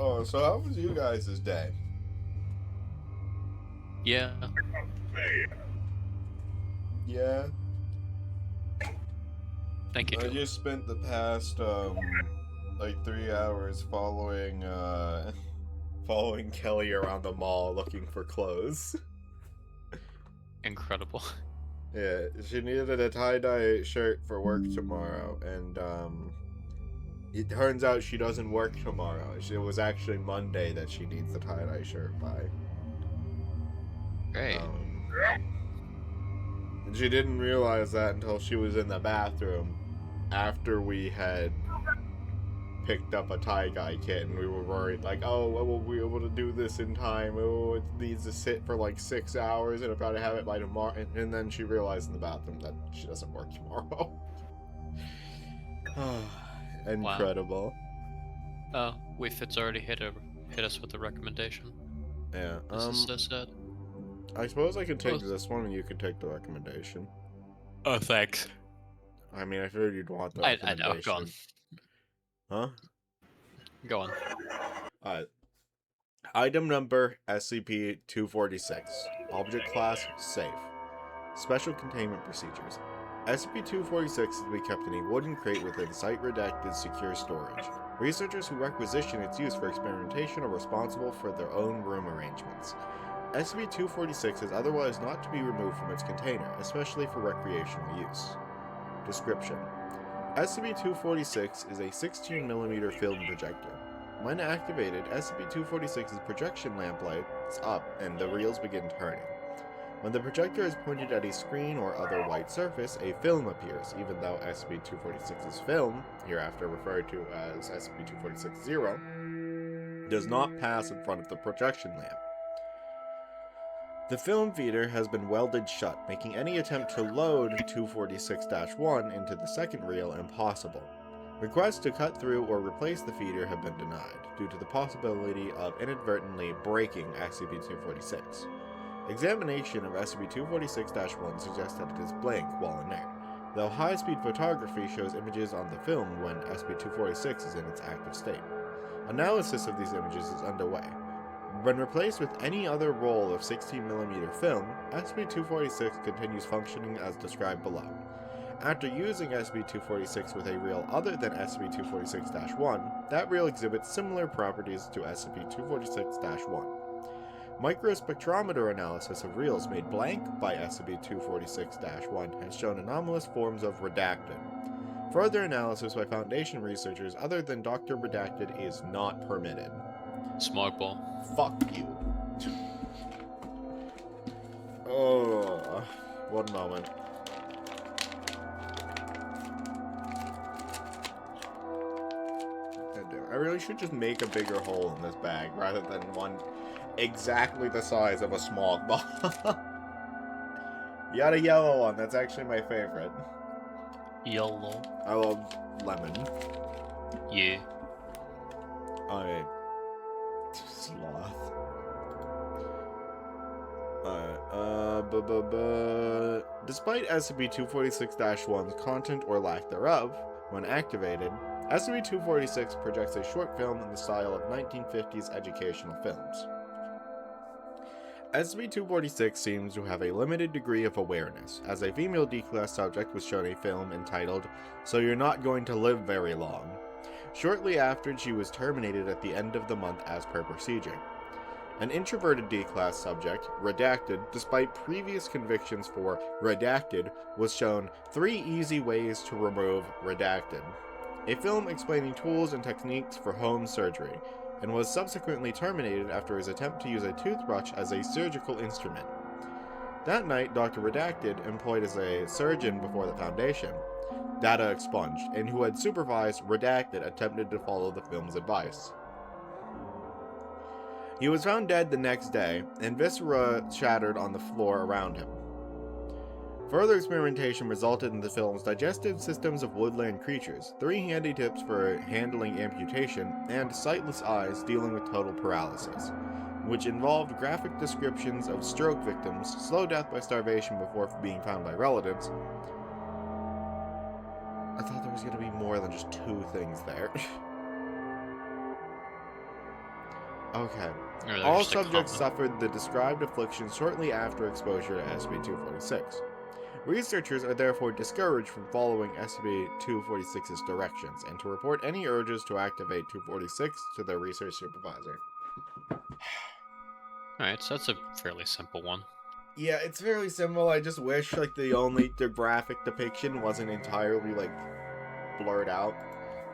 Oh, so how was you guys' day? Yeah. Yeah, Thank you, I Joe. just spent the past like 3 hours following following Kelly around the mall looking for clothes. Incredible. Yeah, she needed a tie-dye shirt for work tomorrow, and it turns out she doesn't work tomorrow. It was actually Monday that she needs the tie-dye shirt by. Great. And she didn't realize that until she was in the bathroom after we had picked up a tie-dye kit, and we were worried, like, oh, will we be able to do this in time? Oh, it needs to sit for like 6 hours, and I've got to have it by tomorrow. And then she realized in the bathroom that she doesn't work tomorrow. Wow. Incredible. Oh, Fitz already hit us with a recommendation. Yeah. This is so sad. I suppose I could take Oh, this one, and you could take the recommendation. oh, thanks. I mean, I figured you'd want the I know. Go on. recommendation. Huh? Go on. Uh, Item number SCP-246. Object class safe. Special containment procedures. SCP-246 is to be kept in a wooden crate within site-redacted secure storage. Researchers who requisition its use for experimentation are responsible for their own room arrangements. SCP-246 is otherwise not to be removed from its container, especially for recreational use. Description: SCP-246 is a 16mm film projector. When activated, SCP-246's projection lamp lights up and the reels begin turning. When the projector is pointed at a screen or other white surface, a film appears, even though SCP-246's film, hereafter referred to as SCP-246-0, does not pass in front of the projection lamp. The film feeder has been welded shut, making any attempt to load 246-1 into the second reel impossible. Requests to cut through or replace the feeder have been denied, due to the possibility of inadvertently breaking SCP-246. Examination of SCP-246-1 suggests that it is blank while inert, though high-speed photography shows images on the film when SCP-246 is in its active state. Analysis of these images is underway. When replaced with any other roll of 16mm film, SCP-246 continues functioning as described below. After using SCP-246 with a reel other than SCP-246-1, that reel exhibits similar properties to SCP-246-1. Microspectrometer analysis of reels made blank by SCP-246-1 has shown anomalous forms of redacted. Further analysis by Foundation researchers other than Dr. Redacted is not permitted. Smart ball. Fuck you. Oh, one moment. I really should just make a bigger hole in this bag rather than one exactly the size of a small ball. You got a yellow one. That's actually my favorite. Yellow. I love lemon. Yeah. Alright. Sloth. Despite SCP-246-1's content or lack thereof, when activated, SCP-246 projects a short film in the style of 1950s educational films. SCP-246 seems to have a limited degree of awareness, as a female D-Class subject was shown a film entitled "So You're Not Going to Live Very Long." Shortly after, she was terminated at the end of the month as per procedure. An introverted D-Class subject, Redacted, despite previous convictions for Redacted, was shown 3 easy ways to remove Redacted. A film explaining tools and techniques for home surgery, and was subsequently terminated after his attempt to use a toothbrush as a surgical instrument. That night, Dr. Redacted, employed as a surgeon before the Foundation, data expunged, and who had supervised Redacted, attempted to follow the film's advice. He was found dead the next day, and viscera shattered on the floor around him. Further experimentation resulted in the film's digestive systems of woodland creatures, 3 handy tips for handling amputation, and sightless eyes dealing with total paralysis, which involved graphic descriptions of stroke victims, slow death by starvation before being found by relatives. I thought there was going to be more than just 2 things there. Okay. Or they're All just a subjects common. suffered the described affliction shortly after exposure to SCP-246. Researchers are therefore discouraged from following SCP-246's directions and to report any urges to activate 246 to their research supervisor. Alright, so that's a fairly simple one. Yeah, it's very simple. I just wish like the graphic depiction wasn't entirely like blurred out,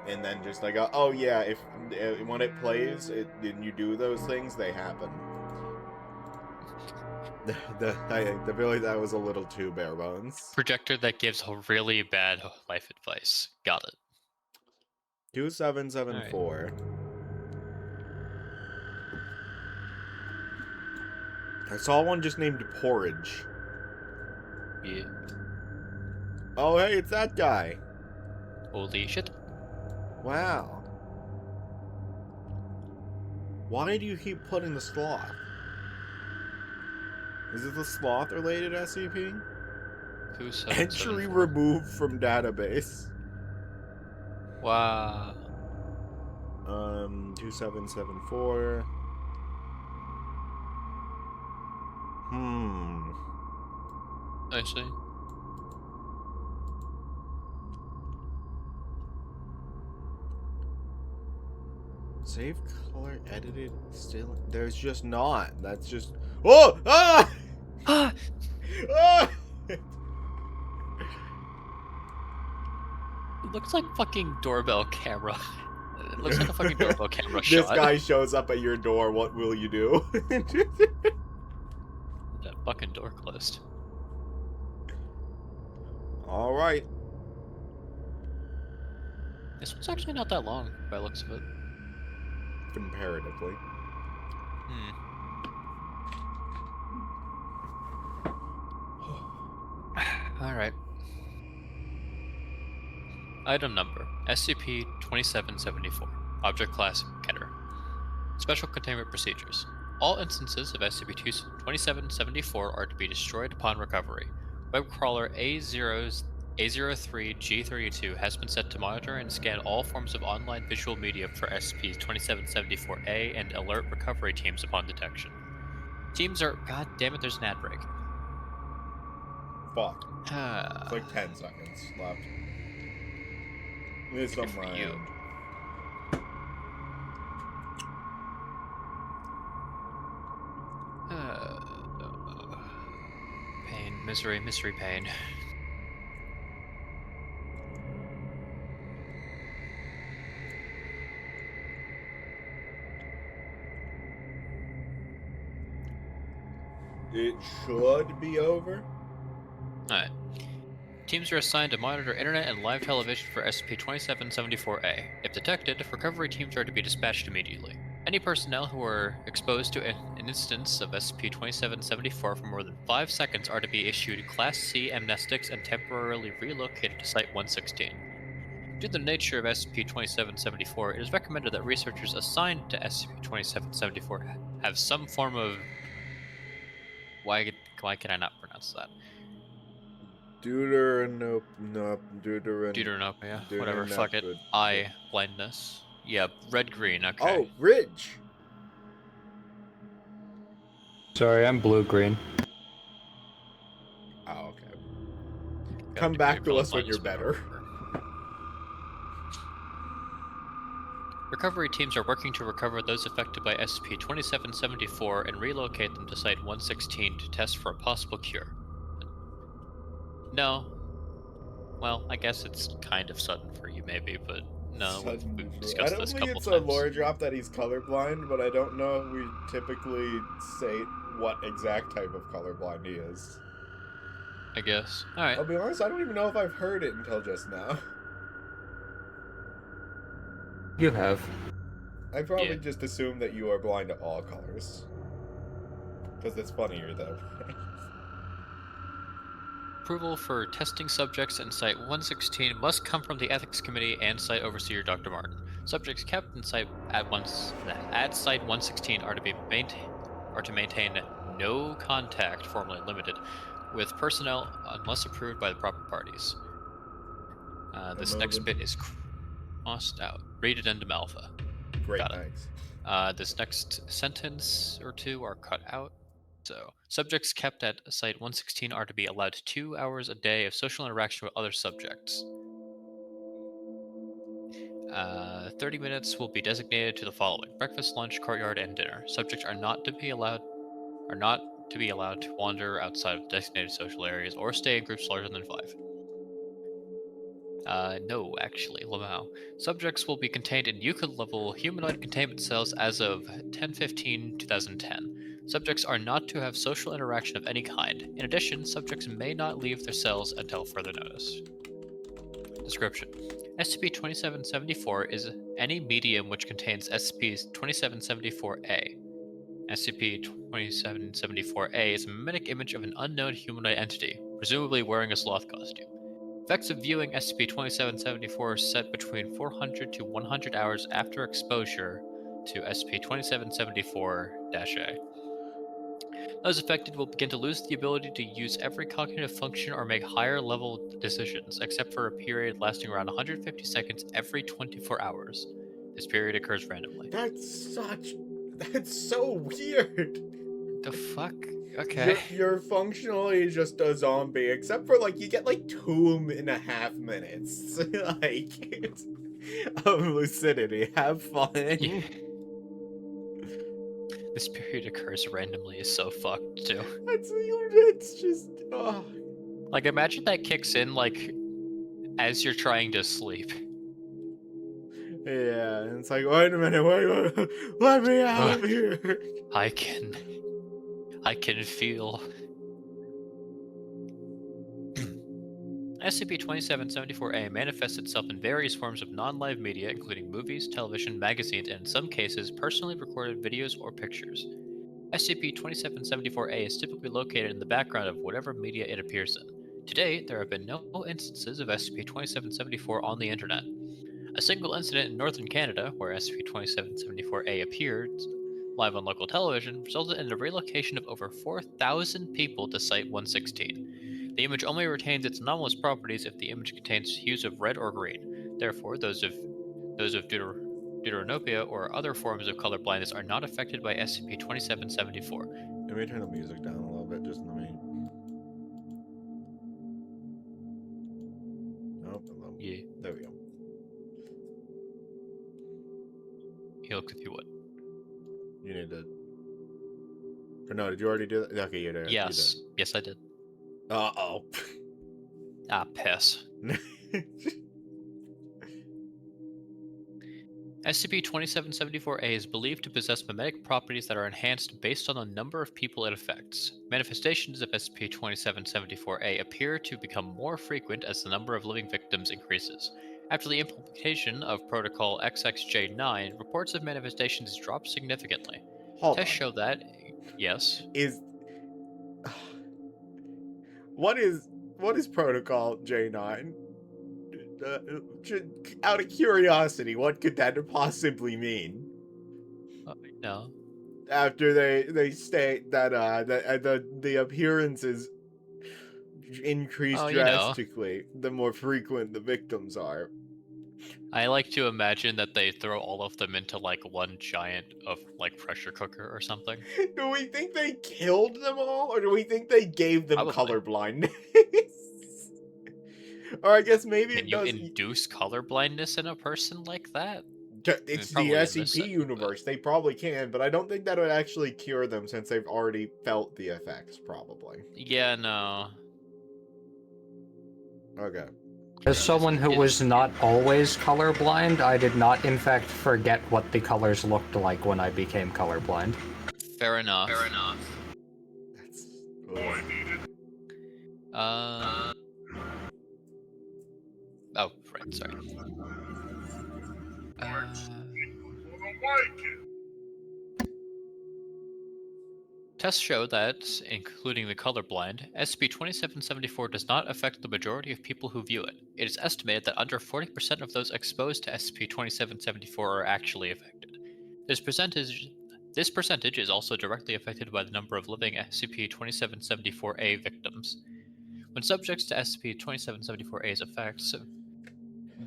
and then just like oh yeah, if when it plays, and you do those things, they happen. I feel like that was a little too bare bones. Projector that gives really bad life advice. Got it. 2774. I saw one just named Porridge. Yeah. Oh hey, it's that guy. Holy shit. Wow. Why do you keep putting the sloth? Is it the sloth related SCP? 2774. Entry removed from database. Wow. 2774. I see. Save color edited still. There's just not. That's just. Oh! Ah! Ah! Ah! It looks like fucking doorbell camera. It looks like a fucking doorbell camera This shot. guy shows up at your door. What will you do? That fucking door closed. All right. This one's actually not that long, by the looks of it. Comparatively. Alright. Item number SCP-2774. Object Class Getter. Special Containment Procedures. All instances of SCP-2774 are to be destroyed upon recovery. Web crawler A03G32 has been set to monitor and scan all forms of online visual media for SCP-2774-A and alert recovery teams upon detection. Teams are... God damn it, there's an ad break. Fuck. It's like 10 seconds left. It's on for my you. end. Pain, misery, pain. It should be over. Alright. Teams are assigned to monitor internet and live television for SCP-2774-A. If detected, recovery teams are to be dispatched immediately. Any personnel who are exposed to an instance of SCP-2774 for more than 5 seconds are to be issued Class C amnestics and temporarily relocated to Site-116. Due to the nature of SCP-2774, it is recommended that researchers assigned to SCP-2774 have some form of... Why can I not pronounce that? Deuteranopia. Whatever, fuck it. Eye blindness. Yeah, red-green, okay. Oh, Ridge! Sorry, I'm blue-green. Oh, okay. Got a Come degree back of to us when colorblindness you're or better. whatever. Recovery teams are working to recover those affected by SCP-2774 and relocate them to Site-116 to test for a possible cure. No. Well, I guess it's kind of sudden for you, maybe, but no, we've I discussed don't this a think couple it's a times. lore drop that he's colorblind, but I don't know if we typically say what exact type of colorblind he is. I guess. Alright. I'll be honest, I don't even know if I've heard it until just now. You have. I probably Yeah. just assume that you are blind to all colors. Because it's funnier that way. Approval for testing subjects in Site-116 must come from the Ethics Committee and Site Overseer Dr. Martin. Subjects kept in at Site-116 are to maintain no contact, formally limited, with personnel unless approved by the proper parties. This next bit is crossed out. Rated Endum Alpha. Great, Got it. thanks. This next sentence or two are cut out. So, subjects kept at Site 116 are to be allowed 2 hours a day of social interaction with other subjects. 30 minutes will be designated to the following: breakfast, lunch, courtyard, and dinner. Subjects are not to be allowed to wander outside of designated social areas or stay in groups larger than 5. No, actually, Lamau. Subjects will be contained in Euclid-level humanoid containment cells as of 10/15/2010. Subjects are not to have social interaction of any kind. In addition, subjects may not leave their cells until further notice. Description: SCP-2774 is any medium which contains SCP-2774-A. SCP-2774-A is a mimetic image of an unknown humanoid entity, presumably wearing a sloth costume. Effects of viewing SCP-2774 are set between 400 to 100 hours after exposure to SCP-2774-A. Those affected will begin to lose the ability to use every cognitive function or make higher-level decisions, except for a period lasting around 150 seconds every 24 hours. This period occurs randomly. That's so weird. The fuck? Okay. You're functionally just a zombie, except for like you get like 2.5 minutes like of lucidity. Have fun. Yeah. This period occurs randomly is so fucked too. It's just Like, imagine that kicks in like as you're trying to sleep. yeah, and it's like, wait a minute, wait, let me out of here. I can feel. SCP-2774-A manifests itself in various forms of non-live media, including movies, television, magazines, and in some cases, personally recorded videos or pictures. SCP-2774-A is typically located in the background of whatever media it appears in. To date, there have been no instances of SCP-2774 on the internet. A single incident in northern Canada, where SCP-2774-A appeared live on local television, resulted in the relocation of over 4,000 people to Site-116. The image only retains its anomalous properties if the image contains hues of red or green. Therefore, those of deuteranopia or other forms of color blindness are not affected by SCP-2774. Let me turn the music down a little bit, just let me. Oh, hello. Yeah. There we go. He looked with you what? You need to. Or no, did you already do that? Okay, you did. Yes. Yes, I did. Uh-oh. Ah, piss. SCP-2774-A is believed to possess mimetic properties that are enhanced based on the number of people it affects. Manifestations of SCP-2774-A appear to become more frequent as the number of living victims increases. After the implementation of Protocol XXJ9, reports of manifestations dropped significantly. Hold Tests on. show that, yes. What is Protocol J9? Out of curiosity, what could that possibly mean? No. After they state that the appearances increase Oh, drastically the more frequent the victims are. I like to imagine that they throw all of them into like one giant of like pressure cooker or something. Do we think they killed them all, or do we think they gave them Probably. colorblindness? Or I guess maybe Can it you does. induce color blindness in a person like that? It's the probably in this SCP setting, universe. They probably can, but I don't think that would actually cure them since they've already felt the effects, probably. Yeah, no. Okay. As someone who was not always colorblind, I did not in fact forget what the colors looked like when I became colorblind. Fair enough. That's. Oh, right, sorry. Tests show that, including the colorblind, SCP-2774 does not affect the majority of people who view it. It is estimated that under 40% of those exposed to SCP-2774 are actually affected. This percentage is also directly affected by the number of living SCP-2774-A victims. When subjects to SCP-2774-A's effects,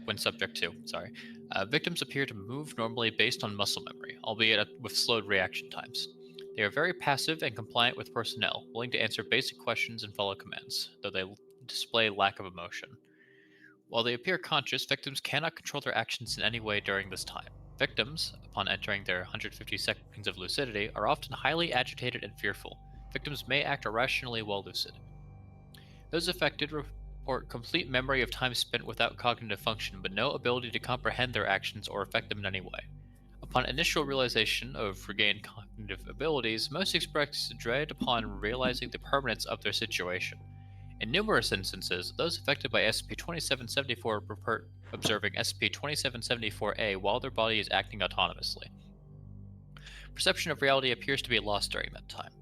when subject 2, sorry, victims appear to move normally based on muscle memory, albeit with slowed reaction times. They are very passive and compliant with personnel, willing to answer basic questions and follow commands, though they display lack of emotion. While they appear conscious, victims cannot control their actions in any way during this time. Victims, upon entering their 150 seconds of lucidity, are often highly agitated and fearful. Victims may act irrationally while lucid. Those affected report complete memory of time spent without cognitive function, but no ability to comprehend their actions or affect them in any way. Upon initial realization of regained cognitive abilities, most express dread upon realizing the permanence of their situation. In numerous instances, those affected by SCP-2774 report observing SCP-2774-A while their body is acting autonomously. Perception of reality appears to be lost during that time.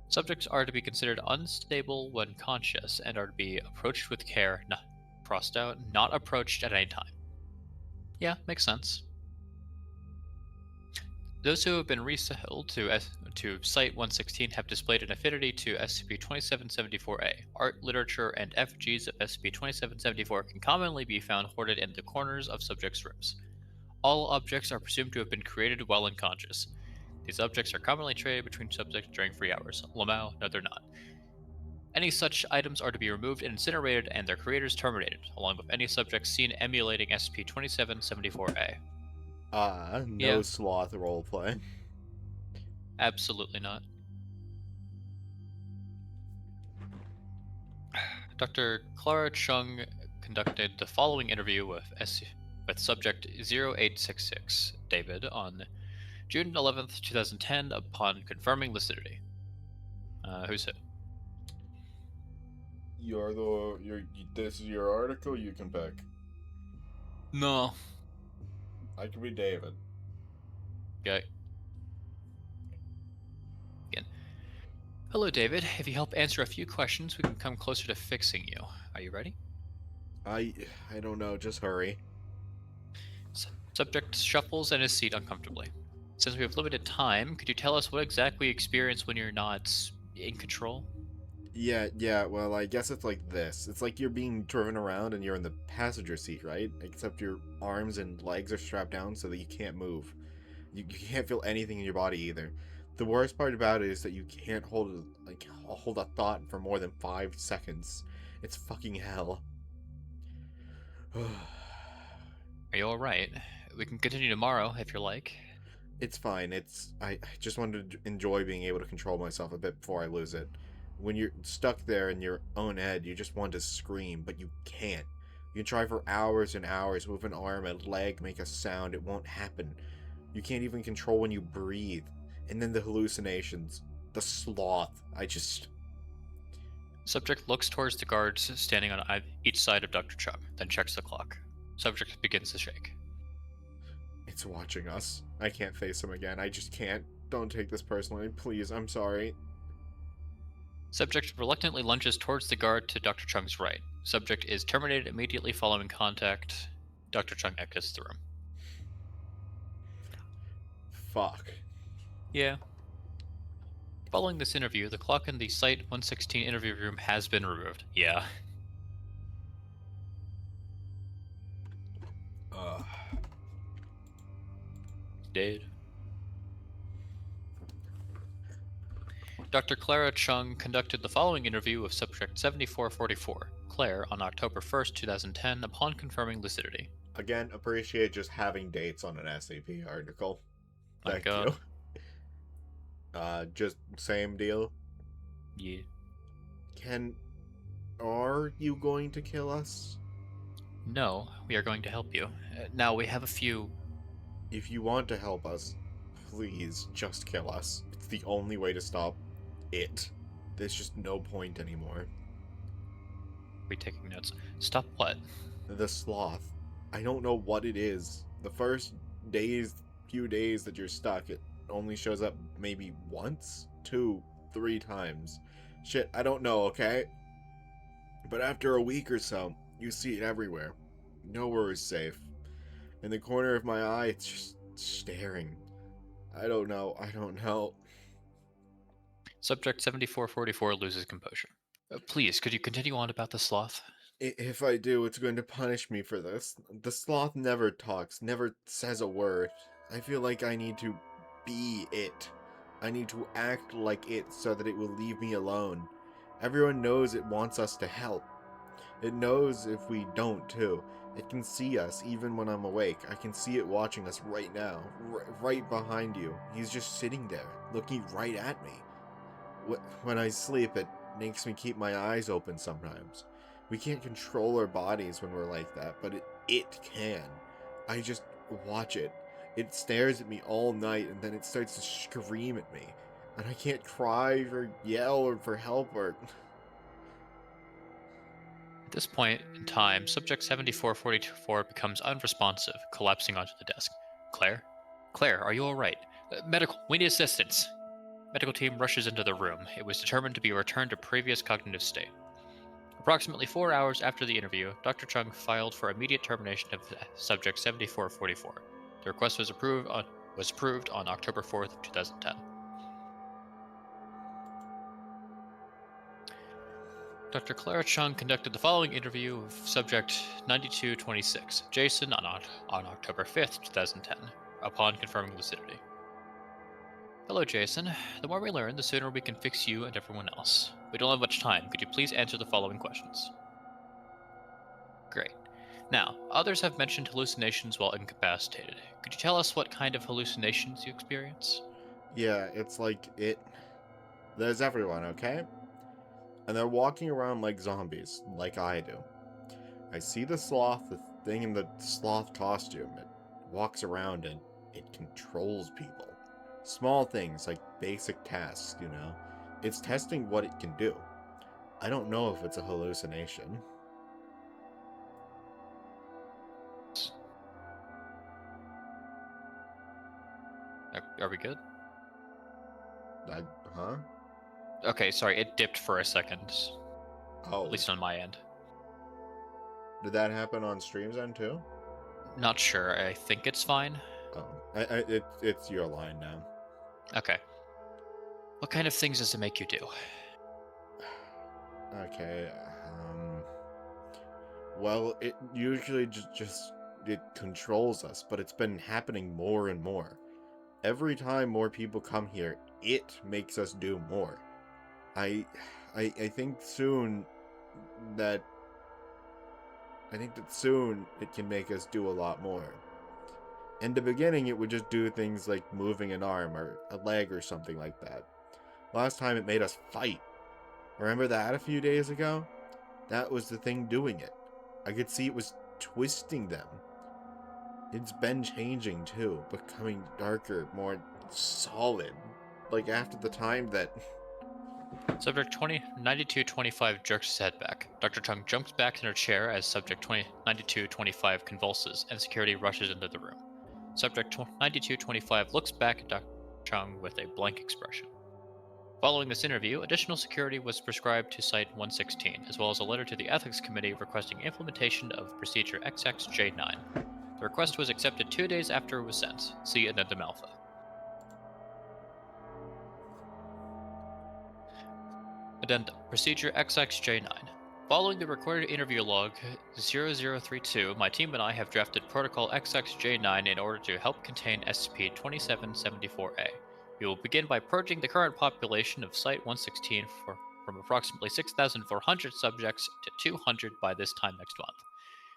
Subjects are to be considered unstable when conscious and are to be approached with care, crossed out, not approached at any time. Yeah, makes sense. Those who have been resettled to Site-116 have displayed an affinity to SCP-2774-A. Art, literature, and effigies of SCP-2774 can commonly be found hoarded in the corners of subjects' rooms. All objects are presumed to have been created while unconscious. These objects are commonly traded between subjects during free hours. Lamau, no, they're not. Any such items are to be removed and incinerated, and their creators terminated, along with any subjects seen emulating SCP-2774-A. No Yeah. sloth roleplay. Absolutely not. Dr. Clara Chung conducted the following interview with subject 0866, David, on June 11th, 2010, upon confirming lucidity. Who's it? This is your article, you can pick. No. I can be David. Okay. Again. Hello, David. If you help answer a few questions, we can come closer to fixing you. Are you ready? I don't know, just hurry. Subject shuffles in his seat uncomfortably. Since we have limited time, could you tell us what exactly you experience when you're not in control? Yeah, well, I guess it's like this. It's like you're being driven around and you're in the passenger seat, right? Except your arms and legs are strapped down so that you can't move. You can't feel anything in your body either. The worst part about it is that you can't hold a thought for more than 5 seconds. It's fucking hell. Are you alright? We can continue tomorrow if you like. It's fine. I just wanted to enjoy being able to control myself a bit before I lose it. When you're stuck there in your own head, you just want to scream, but you can't. You can try for hours and hours, move an arm and leg, make a sound, it won't happen. You can't even control when you breathe. And then the hallucinations. The sloth. Subject looks towards the guards standing on each side of Dr. Chung, then checks the clock. Subject begins to shake. It's watching us. I can't face him again. I just can't. Don't take this personally. Please, I'm sorry. Subject reluctantly lunges towards the guard to Dr. Chung's right. Subject is terminated immediately following contact. Dr. Chung exits the room. Fuck. Yeah. Following this interview, the clock in the Site-116 interview room has been removed. Yeah. Dead. Dr. Clara Chung conducted the following interview with subject 7444, Claire, on October 1st, 2010, upon confirming lucidity. Again, appreciate just having dates on an SCP article. My Thank God. you. Just same deal. Yeah. Are you going to kill us? No, we are going to help you. Now we have a few... If you want to help us, please just kill us. It's the only way to stop it. There's just no point anymore. We taking notes. Stop what? The sloth. I don't know what it is. The first few days that you're stuck, it only shows up maybe once, 2, 3 times. Shit, I don't know, okay? But after a week or so, you see it everywhere. Nowhere is safe. In the corner of my eye, it's just staring. I don't know. Subject 7444 loses composure. Please, could you continue on about the sloth? If I do, it's going to punish me for this. The sloth never talks, never says a word. I feel like I need to be it. I need to act like it so that it will leave me alone. Everyone knows it wants us to help. It knows if we don't, too. It can see us even when I'm awake. I can see it watching us right now, right behind you. He's just sitting there, looking right at me. When I sleep, it makes me keep my eyes open sometimes. We can't control our bodies when we're like that, but it can. I just watch it. It stares at me all night, and then it starts to scream at me. And I can't cry or yell or for help or... At this point in time, Subject 7444 becomes unresponsive, collapsing onto the desk. Claire? Claire, are you alright? Medical, we need assistance. Medical team rushes into the room. It was determined to be a return to previous cognitive state. Approximately 4 hours after the interview, Dr. Chung filed for immediate termination of Subject 7444. The request was approved on October 4th, 2010. Dr. Clara Chung conducted the following interview of Subject 9226, Jason, on October 5th, 2010, upon confirming lucidity. Hello, Jason. The more we learn, the sooner we can fix you and everyone else. We don't have much time. Could you please answer the following questions? Great. Now, others have mentioned hallucinations while incapacitated. Could you tell us what kind of hallucinations you experience? Yeah, it's like it... There's everyone, okay? And they're walking around like zombies, like I do. I see the sloth, the thing in the sloth costume. It walks around and it controls people. Small things like basic tasks, you know. It's testing what it can do. I don't know if it's a hallucination. Are we good? Huh? Okay, sorry, it dipped for a second. Oh. At least on my end. Did that happen on stream's end too? Not sure. I think it's fine. Oh. It's your line now. Okay. What kind of things does it make you do? Okay, well, it usually just it controls us, but it's been happening more and more. Every time more people come here, it makes us do more. I think that soon it can make us do a lot more. In the beginning, it would just do things like moving an arm or a leg or something like that. Last time it made us fight. Remember that a few days ago? That was the thing doing it. I could see it was twisting them. It's been changing too, becoming darker, more solid. Like after the time that... Subject 9225 jerks his head back. Dr. Chung jumps back in her chair as Subject 9225 convulses, and security rushes into the room. Subject 9225 looks back at Dr. Chung with a blank expression. Following this interview, additional security was prescribed to Site-116, as well as a letter to the Ethics Committee requesting implementation of Procedure XXJ9. The request was accepted 2 days after it was sent. See Addendum Alpha. Addendum. Procedure XXJ9. Following the recorded interview log 0032, my team and I have drafted Protocol XXJ9 in order to help contain SCP-2774-A. We will begin by purging the current population of Site-116 from approximately 6,400 subjects to 200 by this time next month.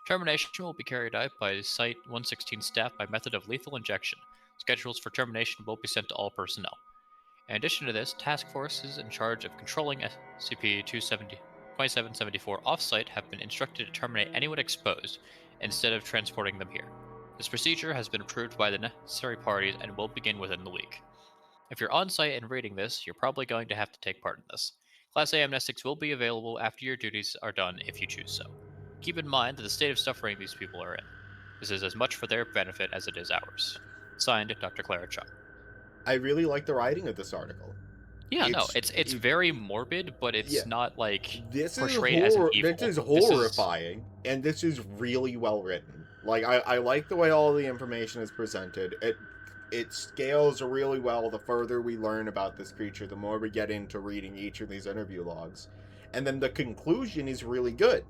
Termination will be carried out by Site-116 staff by method of lethal injection. Schedules for termination will be sent to all personnel. In addition to this, task forces in charge of controlling SCP-2774 off-site have been instructed to terminate anyone exposed, instead of transporting them here. This procedure has been approved by the necessary parties and will begin within the week. If you're on-site and reading this, you're probably going to have to take part in this. Class A amnestics will be available after your duties are done if you choose so. Keep in mind that the state of suffering these people are in. This is as much for their benefit as it is ours. Signed, Dr. Clara Chung. I really like the writing of this article. Yeah, it's very morbid, but it's not like portrayed as an evil. This is horrifying, and this is really well written. Like I like the way all the information is presented. It scales really well the further we learn about this creature, the more we get into reading each of these interview logs. And then the conclusion is really good.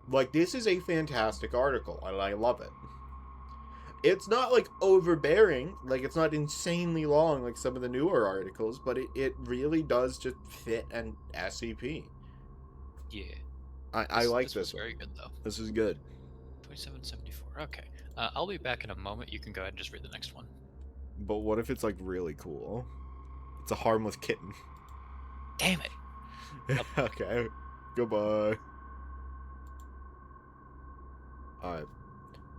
Like, this is a fantastic article, and I love it. It's not, like, overbearing. Like, it's not insanely long like some of the newer articles, but it really does just fit an SCP. Yeah. I like this was this one. very good though. This is good. 2774. Okay. I'll be back in a moment. You can go ahead and just read the next one. But what if it's, like, really cool? It's a harmless kitten. Damn it. Okay. Goodbye. Alright.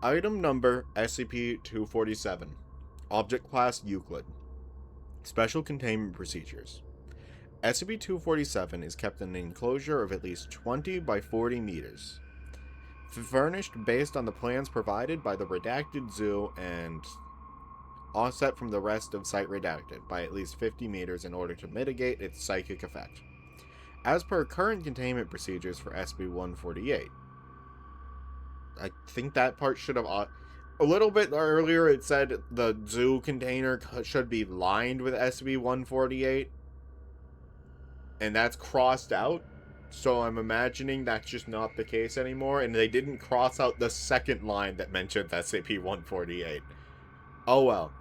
Item number SCP-247. Object Class Euclid. Special Containment Procedures. SCP-247 is kept in an enclosure of at least 20 by 40 meters. Furnished based on the plans provided by the redacted zoo and offset from the rest of Site Redacted by at least 50 meters in order to mitigate its psychic effect. As per current containment procedures for SCP-148. I think that part should have... A little bit earlier it said the zoo container should be lined with SCP-148. And that's crossed out. So I'm imagining that's just not the case anymore. And they didn't cross out the second line that mentioned SCP-148. Oh well.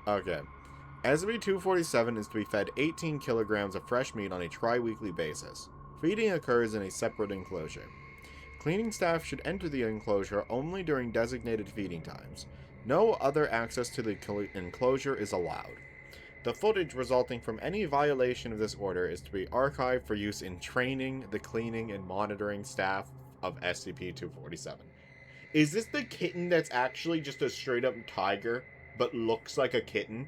Okay. SCP-247 is to be fed 18 kilograms of fresh meat on a tri-weekly basis. Feeding occurs in a separate enclosure. Cleaning staff should enter the enclosure only during designated feeding times. No other access to the enclosure is allowed. The footage resulting from any violation of this order is to be archived for use in training the cleaning and monitoring staff of SCP-247. Is this the kitten that's actually just a straight-up tiger, but looks like a kitten?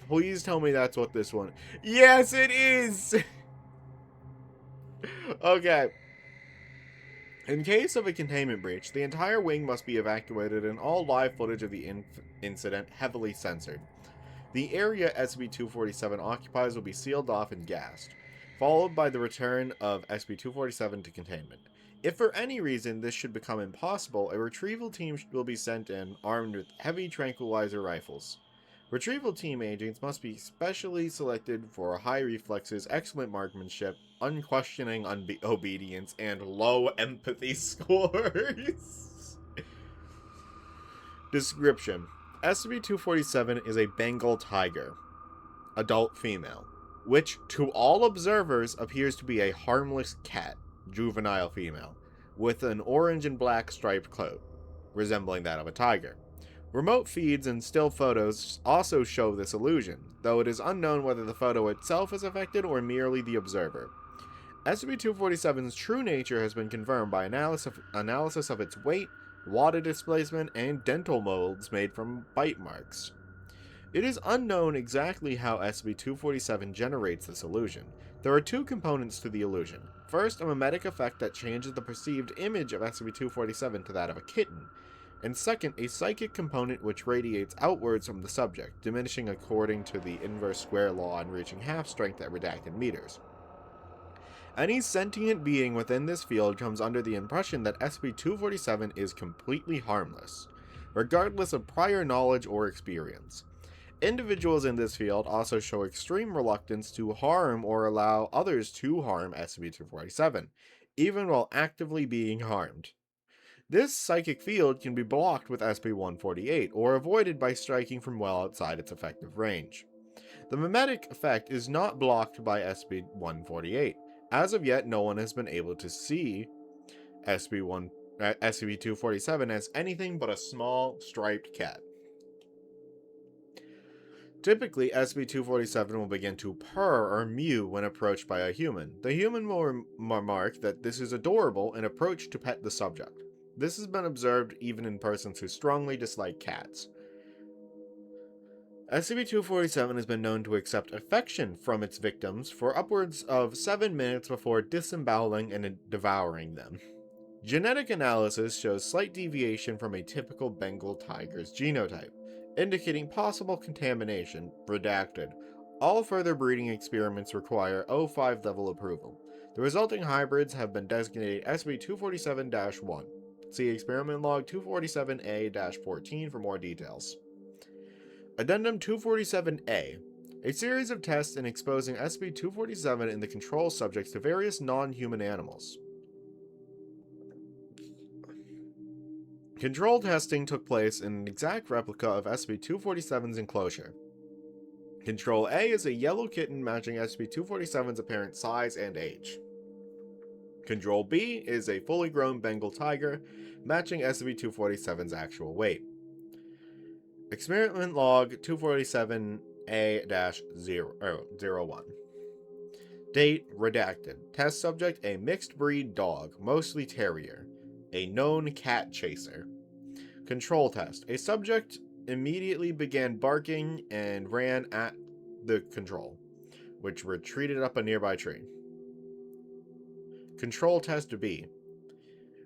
Please tell me that's what this one... Yes, it is! Okay. In case of a containment breach, the entire wing must be evacuated and all live footage of the incident heavily censored. The area SCP-247 occupies will be sealed off and gassed, followed by the return of SCP-247 to containment. If for any reason this should become impossible, a retrieval team will be sent in armed with heavy tranquilizer rifles. Retrieval team agents must be specially selected for high reflexes, excellent marksmanship, unquestioning obedience, and low empathy scores. Description: SCP-247 is a Bengal tiger, adult female, which to all observers appears to be a harmless cat, juvenile female, with an orange and black striped coat, resembling that of a tiger. Remote feeds and still photos also show this illusion, though it is unknown whether the photo itself is affected or merely the observer. SCP-247's true nature has been confirmed by analysis of its weight, water displacement, and dental molds made from bite marks. It is unknown exactly how SCP-247 generates this illusion. There are two components to the illusion. First, a mimetic effect that changes the perceived image of SCP-247 to that of a kitten, and second, a psychic component which radiates outwards from the subject, diminishing according to the inverse square law and reaching half strength at redacted meters. Any sentient being within this field comes under the impression that SCP-247 is completely harmless, regardless of prior knowledge or experience. Individuals in this field also show extreme reluctance to harm or allow others to harm SCP-247, even while actively being harmed. This psychic field can be blocked with SCP-148, or avoided by striking from well outside its effective range. The mimetic effect is not blocked by SCP-148. As of yet, no one has been able to see SCP-247 as anything but a small, striped cat. Typically, SCP-247 will begin to purr or mew when approached by a human. The human will remark that this is adorable and approach to pet the subject. This has been observed even in persons who strongly dislike cats. SCP-247 has been known to accept affection from its victims for upwards of 7 minutes before disemboweling and devouring them. Genetic analysis shows slight deviation from a typical Bengal tiger's genotype, indicating possible contamination, redacted. All further breeding experiments require O5 level approval. The resulting hybrids have been designated SCP-247-1. See Experiment Log 247A-14 for more details. Addendum 247A. A series of tests in exposing SCP-247 in the control subjects to various non-human animals. Control testing took place in an exact replica of SCP-247's enclosure. Control A is a yellow kitten matching SCP-247's apparent size and age. Control B is a fully grown Bengal tiger, matching SCP-247's actual weight. Experiment log 247A-01. Date redacted. Test subject a mixed breed dog, mostly terrier. A known cat chaser. Control test. A subject immediately began barking and ran at the control, which retreated up a nearby tree. Control test B.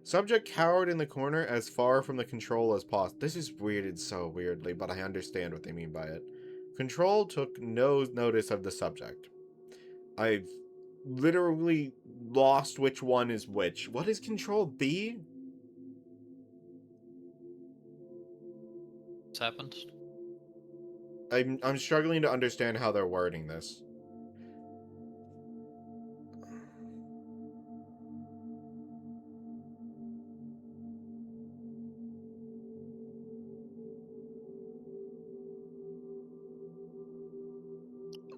Subject cowered in the corner as far from the control as possible. This is worded so weirdly, but I understand what they mean by it. Control took no notice of the subject. I've literally lost which one is which. What is Control B? What's happened? I'm struggling to understand how they're wording this.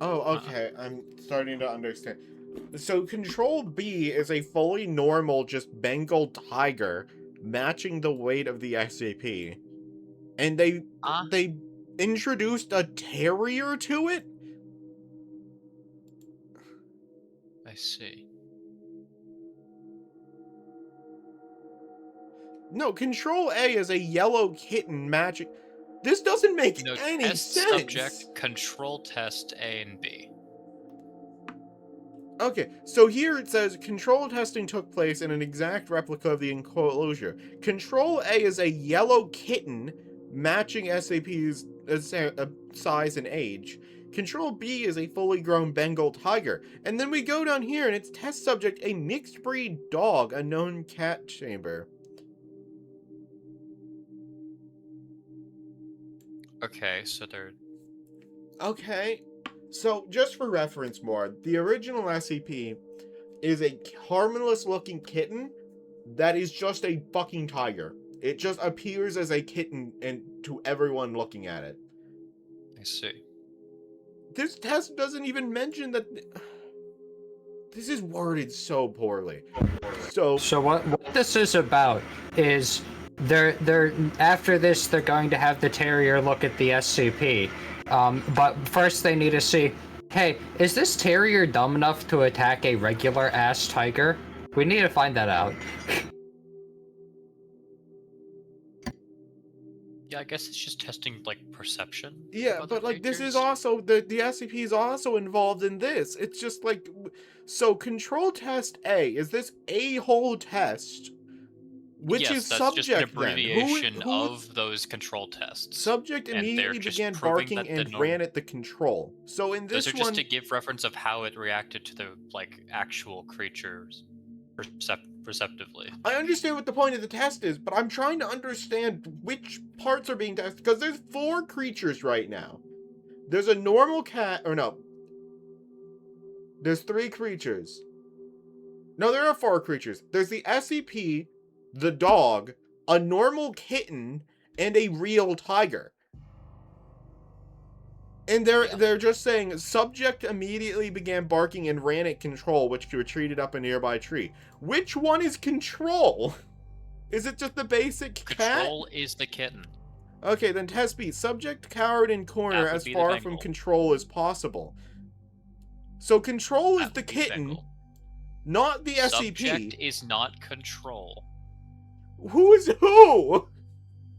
Oh, okay. I'm starting to understand. So Control B is a fully normal, just Bengal tiger, matching the weight of the SCP. And they introduced a terrier to it? I see. No, Control A is a yellow kitten matching... This doesn't make any test sense! Subject, control test A and B. Okay, so here it says, control testing took place in an exact replica of the enclosure. Control A is a yellow kitten, matching SCP's size and age. Control B is a fully grown Bengal tiger. And then we go down here and it's test subject, a mixed breed dog, a known cat chamber. Okay, so they're... Okay, so just for reference more, the original SCP is a harmless looking kitten that is just a fucking tiger. It just appears as a kitten and to everyone looking at it. I see. This test doesn't even mention that... This is worded so poorly. So what this is about is they're after this they're going to have the terrier look at the SCP. But first they need to see, hey, is this terrier dumb enough to attack a regular ass tiger? We need to find that out. Yeah, I guess it's just testing, like, perception. yeah, but like this is also the SCP is also involved in this. It's just like, so control test A is this a-hole test, which yes, is that's subject just an abbreviation then. Who of those control tests. Subject And they're immediately just began proving barking that the and ran at the control. So in this Those are one, just to give reference of how it reacted to the, like, actual creatures perceptively. I understand what the point of the test is, but I'm trying to understand which parts are being tested, because there's 4 creatures right now. There's a normal cat, or no. There's 3 creatures. No, there are 4 creatures. There's the SCP, the dog, a normal kitten, and a real tiger. And they're just saying, subject immediately began barking and ran at control, which retreated up a nearby tree. Which one is control? Is it just the basic cat? Control is the kitten. Okay, then test B. Subject cowered in corner That would as be the far from Bengal. control as possible. So control is That the would be kitten, Bengal. not the Subject SCP. is not control. Who is who?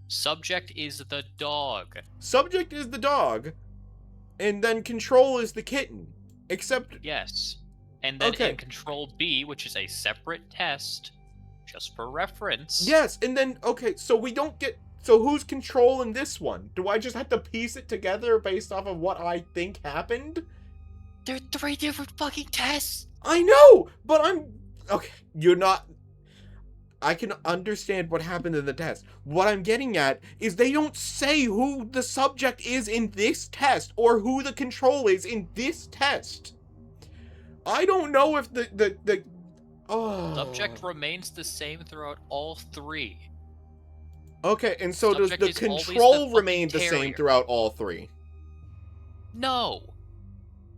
Subject is the dog. Subject is the dog, and then control is the kitten. Except, Yes. And then Okay. in Control B, which is a separate test, just for reference. yes, and then, okay, so we don't get... So who's controlling this one? Do I just have to piece it together based off of what I think happened? There are 3 different fucking tests. I know, but I'm... Okay, you're not... I can understand what happened in the test. What I'm getting at is they don't say who the subject is in this test or who the control is in this test. I don't know if the oh. Subject remains the same throughout all three. Okay, and so does Subject the is always the control fucking remain the same terrier. throughout all three? No.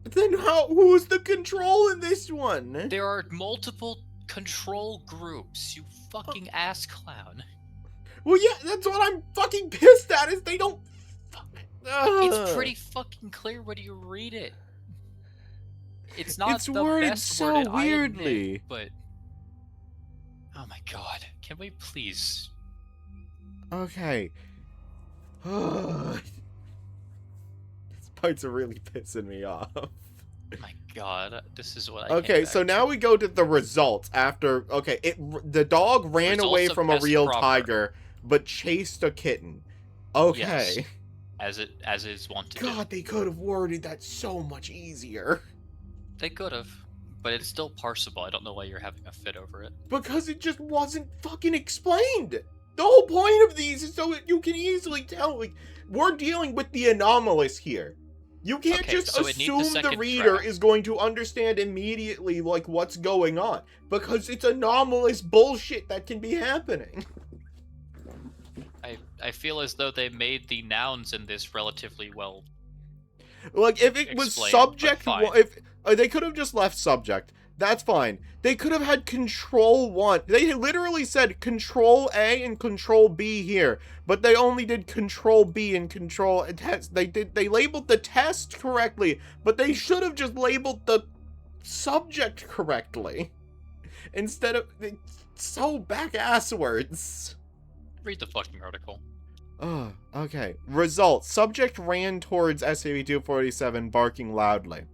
Then who's the control in this one? There are multiple control groups, you fucking ass clown. Well, yeah, that's what I'm fucking pissed at, is they don't... It's pretty fucking clear when you read it. It's not It's the worded best so worded, weirdly. I admit, but... Oh my god, can we please... Okay. These parts are really pissing me off. My god, this is what I Okay, came so back now to. we go to the results after... Okay, the dog ran Results away of from a test real proper. tiger, but chased a kitten. Okay. Yes, as is wanted to do. God, they could have worded that so much easier. They could have, but it's still parsable. I don't know why you're having a fit over it. Because it just wasn't fucking explained. The whole point of these is so that you can easily tell, like, we're dealing with the anomalous here. You can't Okay, just so it needs the assume the second reader track. is going to understand immediately, like, what's going on. Because it's anomalous bullshit that can be happening. I feel as though they made the nouns in this relatively well. Like, if it was Explain, subject, but fine. if they could have just left subject. That's fine. They could have had control 1. They literally said control A and control B here, but they only did control B and control test. They labeled the test correctly, but they should have just labeled the subject correctly. Instead of so back-asswards. Read the fucking article. Oh, okay. Results. Subject ran towards SCP-247 barking loudly.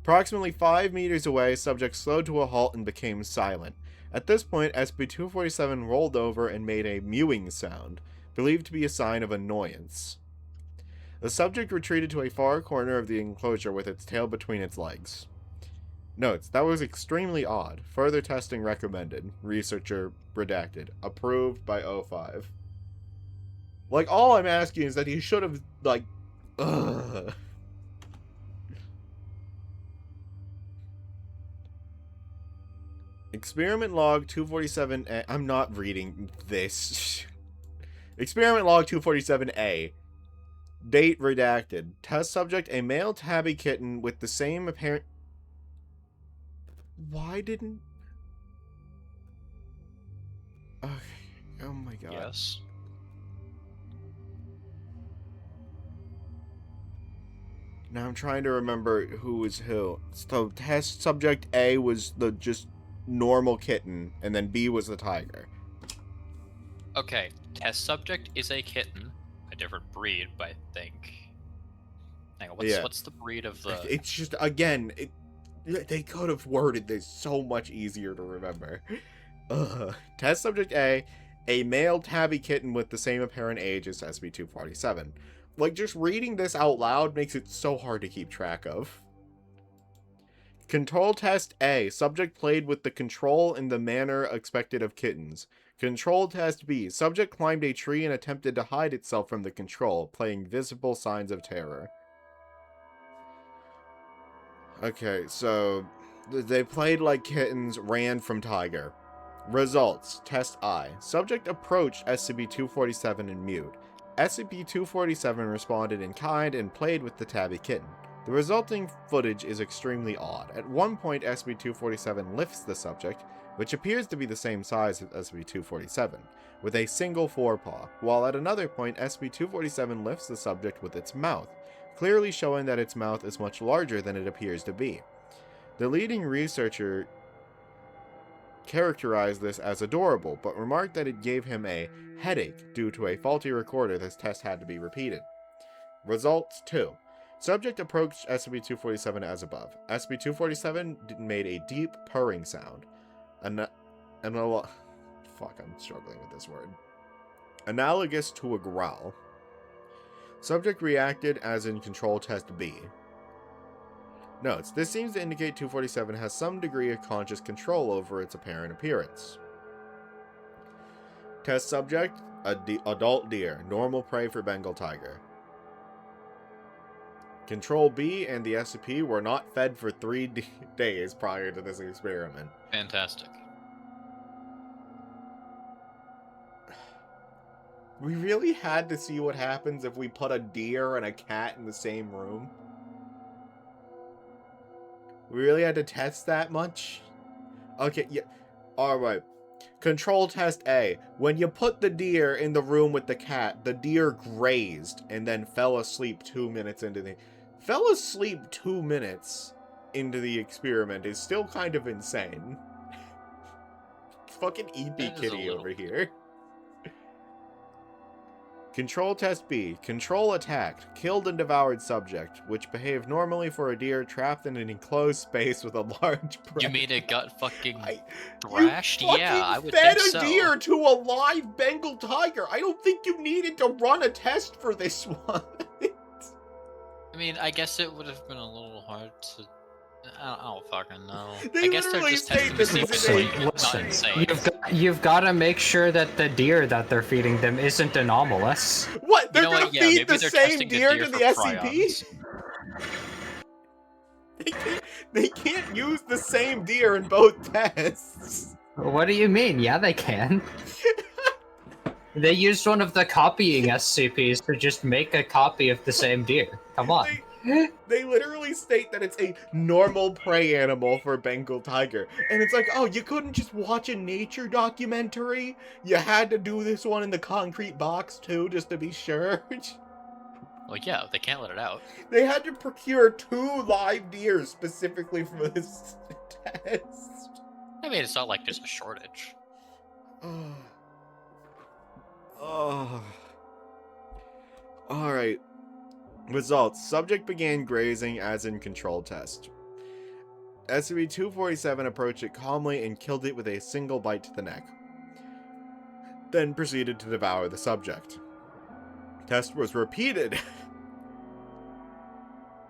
Approximately 5 meters away, subject slowed to a halt and became silent. At this point, SCP-247 rolled over and made a mewing sound, believed to be a sign of annoyance. The subject retreated to a far corner of the enclosure with its tail between its legs. Notes: that was extremely odd. Further testing recommended. Researcher redacted. Approved by O5. Like, all I'm asking is that he should have, like, ugh. Experiment log 247A. I'm not reading this. Experiment log 247A. Date redacted. Test subject, a male tabby kitten with the same apparent... Why didn't... Okay. Oh my god. Yes. Now I'm trying to remember who was who. So test subject A was the just normal kitten, and then B was the tiger. Okay, test subject is a kitten, a different breed, but I think. Hang on, what's the breed of the? It's just, again, they could have worded this so much easier to remember. Test subject A male tabby kitten with the same apparent age as SCP-247. Like, just reading this out loud makes it so hard to keep track of. Control test A. Subject played with the control in the manner expected of kittens. Control test B. Subject climbed a tree and attempted to hide itself from the control, playing visible signs of terror. Okay, so they played like kittens, ran from tiger. Results. Test I. Subject approached SCP-247 and mewed. SCP-247 responded in kind and played with the tabby kitten. The resulting footage is extremely odd. At one point, SCP-247 lifts the subject, which appears to be the same size as SCP-247, with a single forepaw, while at another point, SCP-247 lifts the subject with its mouth, clearly showing that its mouth is much larger than it appears to be. The leading researcher characterized this as adorable, but remarked that it gave him a headache due to a faulty recorder. This test had to be repeated. Results 2. Subject approached SCP-247 as above. SCP-247 made a deep purring sound. Fuck, I'm struggling with this word. Analogous to a growl. Subject reacted as in Control Test B. Notes: this seems to indicate 247 has some degree of conscious control over its apparent appearance. Test subject, adult deer, normal prey for Bengal tiger. Control B and the SCP were not fed for 3 days prior to this experiment. Fantastic. We really had to see what happens if we put a deer and a cat in the same room. We really had to test that much? Okay, yeah. Alright. Control test A. When you put the deer in the room with the cat, the deer grazed and then fell asleep 2 minutes into the... Fell asleep 2 minutes into the experiment is still kind of insane. Fucking EP Kitty over here. Control test B. Control attacked. Killed and devoured subject, which behaved normally for a deer trapped in an enclosed space with a large prey. You mean it got fucking thrashed? Yeah, I would fed think a so. deer to a live Bengal tiger. I don't think you needed to run a test for this one. I mean, I guess it would have been a little hard to... I don't fucking know. They I guess they're literally just state testing to this see is if a- it's not insane. You've got to make sure that the deer that they're feeding them isn't anomalous. What? They're You know gonna what? Yeah, feed maybe the they're same testing deer to for the SCP? prions. They can't use the same deer in both tests. What do you mean? Yeah, they can. They used one of the copying SCPs to just make a copy of the same deer. Come on. They literally state that it's a normal prey animal for Bengal tiger. And it's like, oh, you couldn't just watch a nature documentary? You had to do this one in the concrete box too, just to be sure? Well, yeah, they can't let it out. They had to procure 2 live deer specifically for this test. I mean, it's not like there's a shortage. Oh. Alright. Results. Subject began grazing as in control test. SCP-247 approached it calmly and killed it with a single bite to the neck. Then proceeded to devour the subject. Test was repeated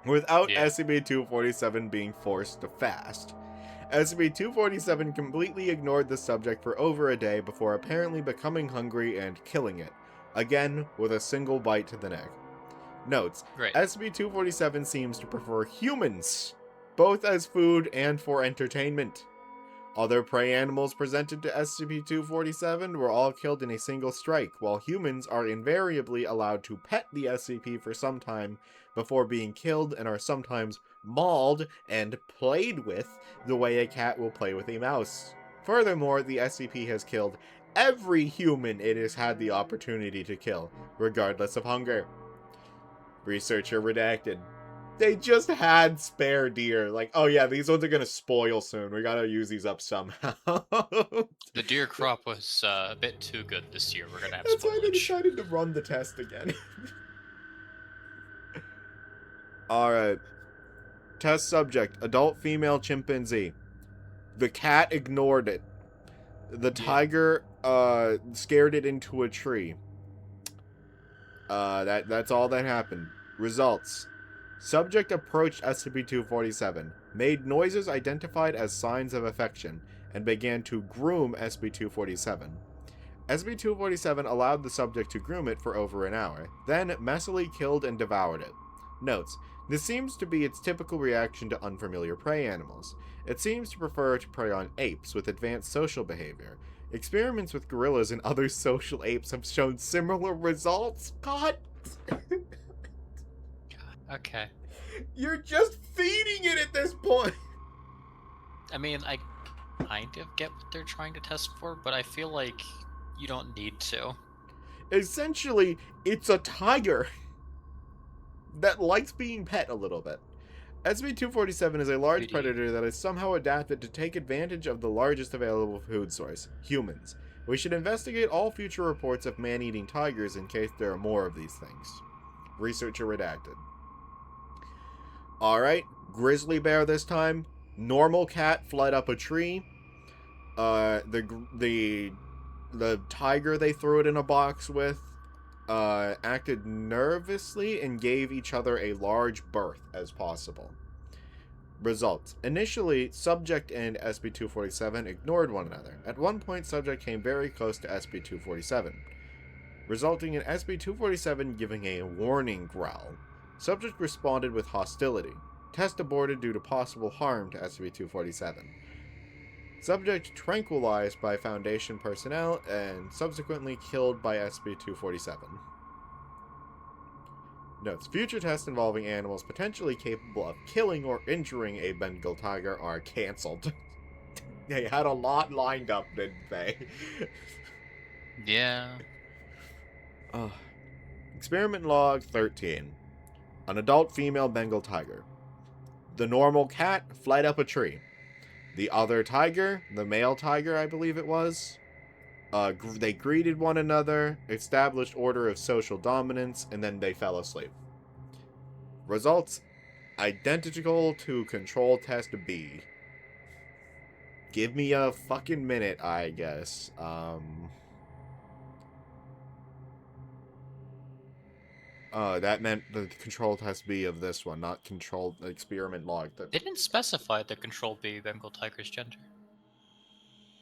without SCP-247 being forced to fast. SCP-247 completely ignored the subject for over a day before apparently becoming hungry and killing it, again with a single bite to the neck. Notes: Great. SCP-247 seems to prefer humans, both as food and for entertainment. Other prey animals presented to SCP-247 were all killed in a single strike, while humans are invariably allowed to pet the SCP for some time before being killed and are sometimes mauled and played with the way a cat will play with a mouse. Furthermore, the SCP has killed every human it has had the opportunity to kill, regardless of hunger. Researcher redacted. They just had spare deer. Like, oh yeah, these ones are gonna spoil soon. We gotta use these up somehow. The deer crop was a bit too good this year. We're gonna have That's why they spoilage. decided to run the test again. Alright. Test subject, adult female chimpanzee. The cat ignored it. The tiger scared it into a tree. That's all that happened. Results. Subject approached SCP-247, made noises identified as signs of affection, and began to groom SCP-247. SCP-247 allowed the subject to groom it for over an hour, then messily killed and devoured it. Notes: this seems to be its typical reaction to unfamiliar prey animals. It seems to prefer to prey on apes with advanced social behavior. Experiments with gorillas and other social apes have shown similar results. God! Okay. You're just feeding it at this point! I mean, I kind of get what they're trying to test for, but I feel like you don't need to. Essentially, it's a tiger that likes being pet a little bit. SCP-247 is a large predator that has somehow adapted to take advantage of the largest available food source, humans. We should investigate all future reports of man-eating tigers in case there are more of these things. Researcher redacted. Alright, grizzly bear this time. Normal cat fled up a tree. The tiger they threw it in a box with acted nervously and gave each other a large berth as possible. Results. Initially, subject and SCP-247 ignored one another. At one point, subject came very close to SCP-247, resulting in SCP-247 giving a warning growl. Subject responded with hostility. Test aborted due to possible harm to SCP-247. Subject tranquilized by Foundation personnel and subsequently killed by SCP-247. Notes. Future tests involving animals potentially capable of killing or injuring a Bengal tiger are cancelled. They had a lot lined up, didn't they? Yeah. Experiment log 13. An adult female Bengal tiger. The normal cat fled up a tree. The other tiger, the male tiger I believe it was, they greeted one another, established order of social dominance, and then they fell asleep. Results: identical to control test B. Give me a fucking minute, I guess. That meant the control test B of this one, not control experiment log. They didn't specify the Control B Bengal tiger's gender.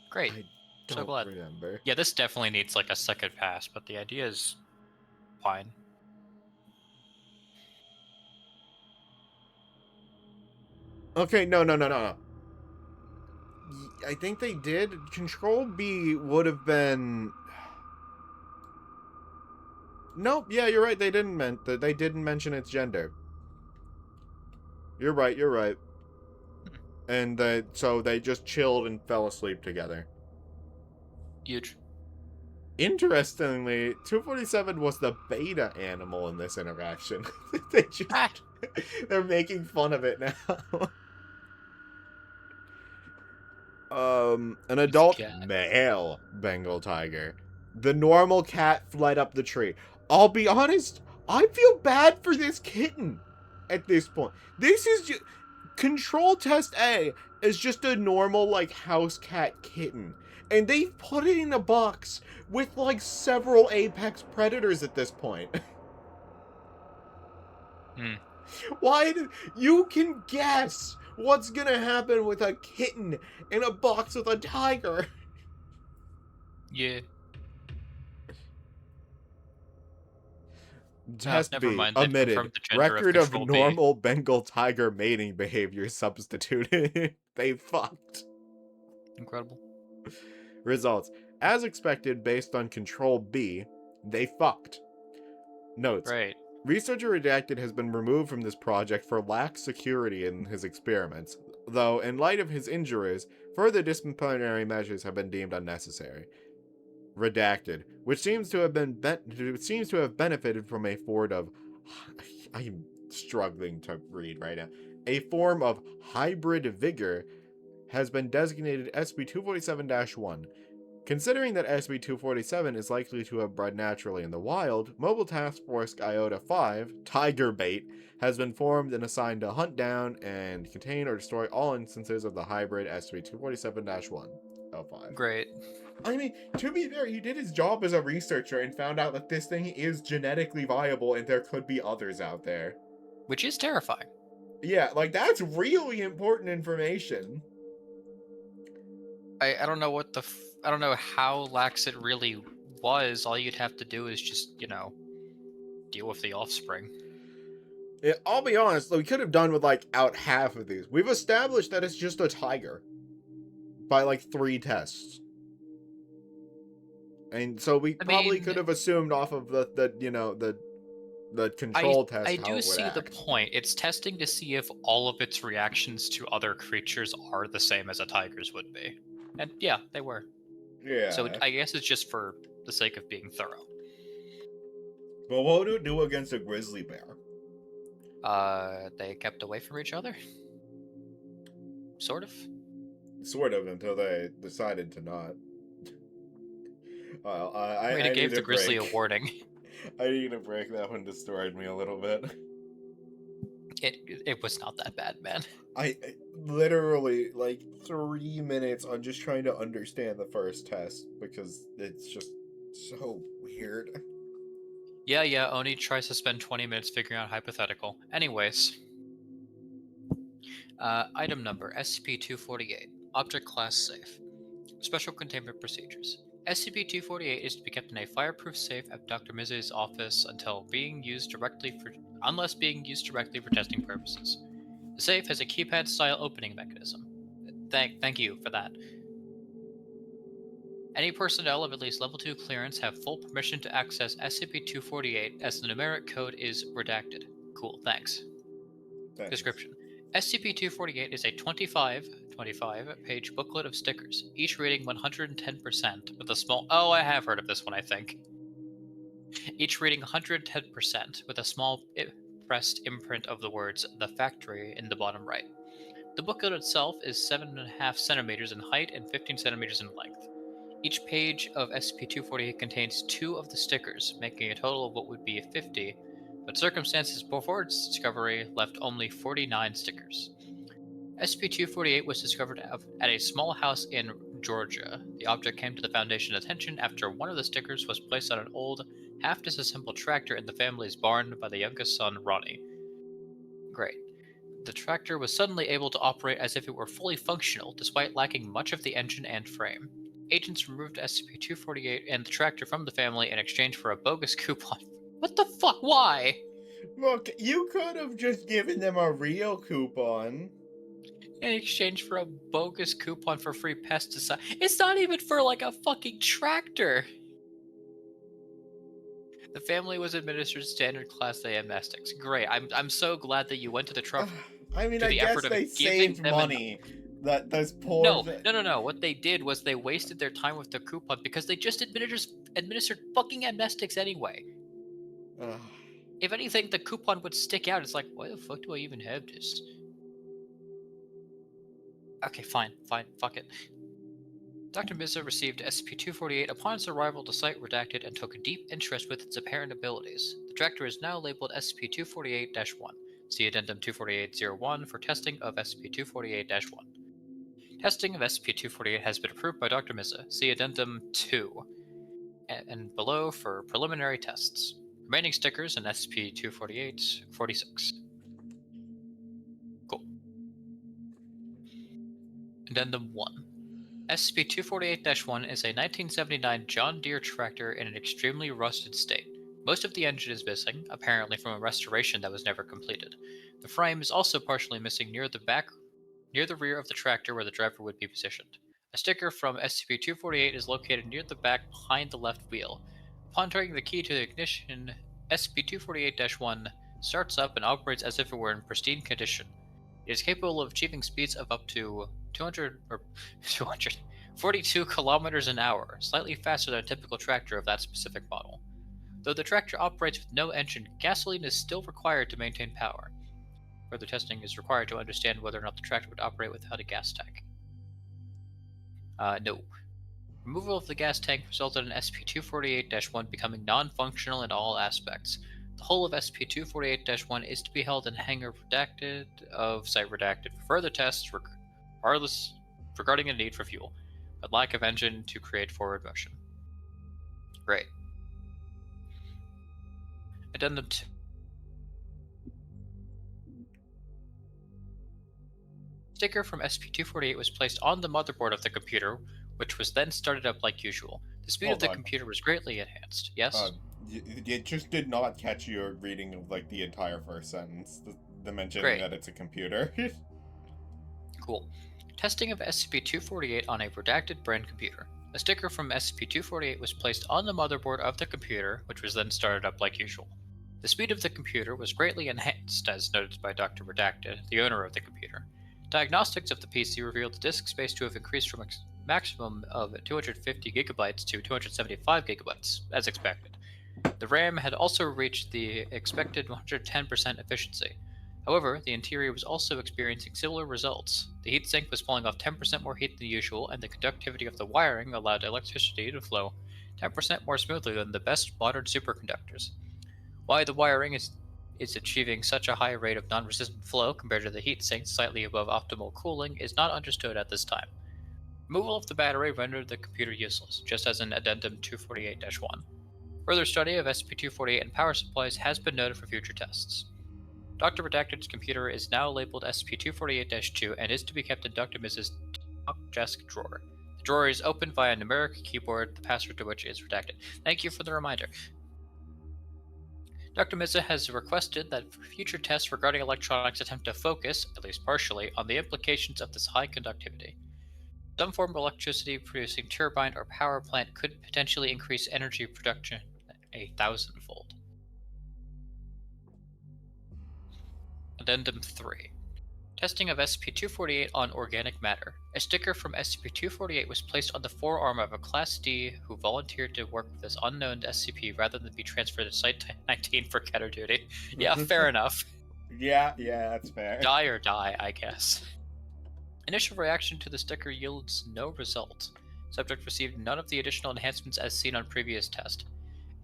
Great. I So don't glad. remember. Yeah, this definitely needs like a second pass, but the idea is fine. Okay, no. I think they did. Control B would have been. Nope. Yeah, you're right. They didn't mention its gender. You're right. And so they just chilled and fell asleep together. Huge. Interestingly, 247 was the beta animal in this interaction. They're making fun of it now. An adult male Bengal tiger. The normal cat fled up the tree. I'll be honest, I feel bad for this kitten at this point. This is just... Control Test A is just a normal, like, house cat kitten. And they've put it in a box with, like, several apex predators at this point. Why did... You can guess what's gonna happen with a kitten in a box with a tiger. Yeah. Test never B, mind. They've omitted. confirmed the gender Record of of Control B. normal Bengal tiger mating behavior substituted. They fucked. Incredible. Results. As expected, based on Control B, they fucked. Notes. Right. Researcher Redacted has been removed from this project for lax security in his experiments, though in light of his injuries, further disciplinary measures have been deemed unnecessary. Redacted, which seems to have benefited from a form of... I'm struggling to read right now. A form of hybrid vigor has been designated SCP-247-1. Considering that SCP-247 is likely to have bred naturally in the wild, Mobile Task Force Iota-5, Tiger Bait, has been formed and assigned to hunt down and contain or destroy all instances of the hybrid SCP-247-1. L5. Great. I mean, to be fair, he did his job as a researcher and found out that this thing is genetically viable and there could be others out there. Which is terrifying. Yeah, like, that's really important information. I don't know what the... I don't know how lax it really was. All you'd have to do is just, deal with the offspring. Yeah, I'll be honest, we could have done with, like, out half of these. We've established that it's just a tiger. By, like, 3 tests. And so we probably could have assumed off of the control test I how do it would see act. the point. It's testing to see if all of its reactions to other creatures are the same as a tiger's would be. And yeah, they were. Yeah. So I guess it's just for the sake of being thorough. But what would it do against a grizzly bear? They kept away from each other? Sort of. Sort of, until they decided to not. Well, I mean, it gave the grizzly a warning. I need a break. That one destroyed me a little bit. It was not that bad, man. I literally, like, 3 minutes on just trying to understand the first test, because it's just so weird. Yeah, Oni tries to spend 20 minutes figuring out hypothetical. Anyways. Item number SCP-248. Object Class Safe. Special Containment Procedures. SCP-248 is to be kept in a fireproof safe at Dr. Miz's office unless being used directly for testing purposes. The safe has a keypad-style opening mechanism. Thank you for that. Any personnel of at least Level 2 clearance have full permission to access SCP-248 as the numeric code is redacted. Cool, thanks. Description. SCP-248 is a 25-page booklet of stickers, each reading 110% with a small... Oh, I have heard of this one, I think. Each reading 110% with a small pressed imprint of the words, "The Factory," in the bottom right. The booklet itself is 7.5 centimeters in height and 15 centimeters in length. Each page of SCP-248 contains 2 of the stickers, making a total of what would be 50, but circumstances before its discovery left only 49 stickers. SCP-248 was discovered at a small house in Georgia. The object came to the Foundation's attention after one of the stickers was placed on an old, half-disassembled tractor in the family's barn by the youngest son, Ronnie. Great. The tractor was suddenly able to operate as if it were fully functional, despite lacking much of the engine and frame. Agents removed SCP-248 and the tractor from the family in exchange for a bogus coupon. What the fuck? Why? Look, you could have just given them a real coupon. In exchange for a bogus coupon for free pesticide. It's not even for like a fucking tractor. The family was administered standard Class A amnestics. Great. I'm so glad that you went to the trouble. I mean, to I the guess effort of they giving saved them money. That those poor. No. What they did was they wasted their time with the coupon because they just administered fucking amnestics anyway. If anything, the coupon would stick out. It's like, why the fuck do I even have this? Okay, fine, fuck it. Dr. Mizza received SCP-248 upon its arrival to site redacted and took a deep interest with its apparent abilities. The tractor is now labeled SCP-248-1. See Addendum 248-01 for testing of SCP-248-1. Testing of SCP-248 has been approved by Dr. Mizza. See Addendum 2 and below for preliminary tests. Remaining stickers in SCP-248-46. Cool. Addendum 1. SCP-248-1 is a 1979 John Deere tractor in an extremely rusted state. Most of the engine is missing, apparently from a restoration that was never completed. The frame is also partially missing near the rear of the tractor where the driver would be positioned. A sticker from SCP-248 is located near the back behind the left wheel. Upon turning the key to the ignition, SCP-248-1 starts up and operates as if it were in pristine condition. It is capable of achieving speeds of up to 42 kilometers an hour, slightly faster than a typical tractor of that specific model. Though the tractor operates with no engine, gasoline is still required to maintain power. Further testing is required to understand whether or not the tractor would operate without a gas tank. No. Removal of the gas tank resulted in SCP-248-1 becoming non-functional in all aspects. The whole of SCP-248-1 is to be held in hangar redacted of site redacted for further tests regarding a need for fuel, but lack of engine to create forward motion. Great. Addendum 2. Sticker from SCP-248 was placed on the motherboard of the computer, which was then started up like usual. The speed of the computer was greatly enhanced. Yes? It just did not catch your reading of like the entire first sentence. The mentioning Great. that it's a computer. Cool. Testing of SCP-248 on a redacted brand computer. A sticker from SCP-248 was placed on the motherboard of the computer, which was then started up like usual. The speed of the computer was greatly enhanced, as noted by Dr. Redacted, the owner of the computer. Diagnostics of the PC revealed the disk space to have increased from a maximum of 250 gigabytes to 275 gigabytes, as expected. The RAM had also reached the expected 110% efficiency. However, the interior was also experiencing similar results. The heatsink was pulling off 10% more heat than usual, and the conductivity of the wiring allowed electricity to flow 10% more smoothly than the best modern superconductors. Why the wiring is achieving such a high rate of non-resistant flow compared to the heatsink slightly above optimal cooling is not understood at this time. Removal of the battery rendered the computer useless, just as in Addendum 248-1. Further study of SCP-248 and power supplies has been noted for future tests. Dr. Redacted's computer is now labeled SCP-248-2 and is to be kept in Dr. Mrs. desk drawer. The drawer is opened via a numeric keyboard, the password to which is redacted. Thank you for the reminder. Dr. Miza has requested that future tests regarding electronics attempt to focus, at least partially, on the implications of this high conductivity. Some form of electricity producing turbine or power plant could potentially increase energy production 1,000-fold. Addendum 3. Testing of SCP-248 on organic matter. A sticker from SCP-248 was placed on the forearm of a Class D who volunteered to work with this unknown SCP rather than be transferred to Site-19 for counter duty. Yeah, fair enough. Yeah, that's fair. Die or die, I guess. Initial reaction to the sticker yields no result. Subject received none of the additional enhancements as seen on previous test.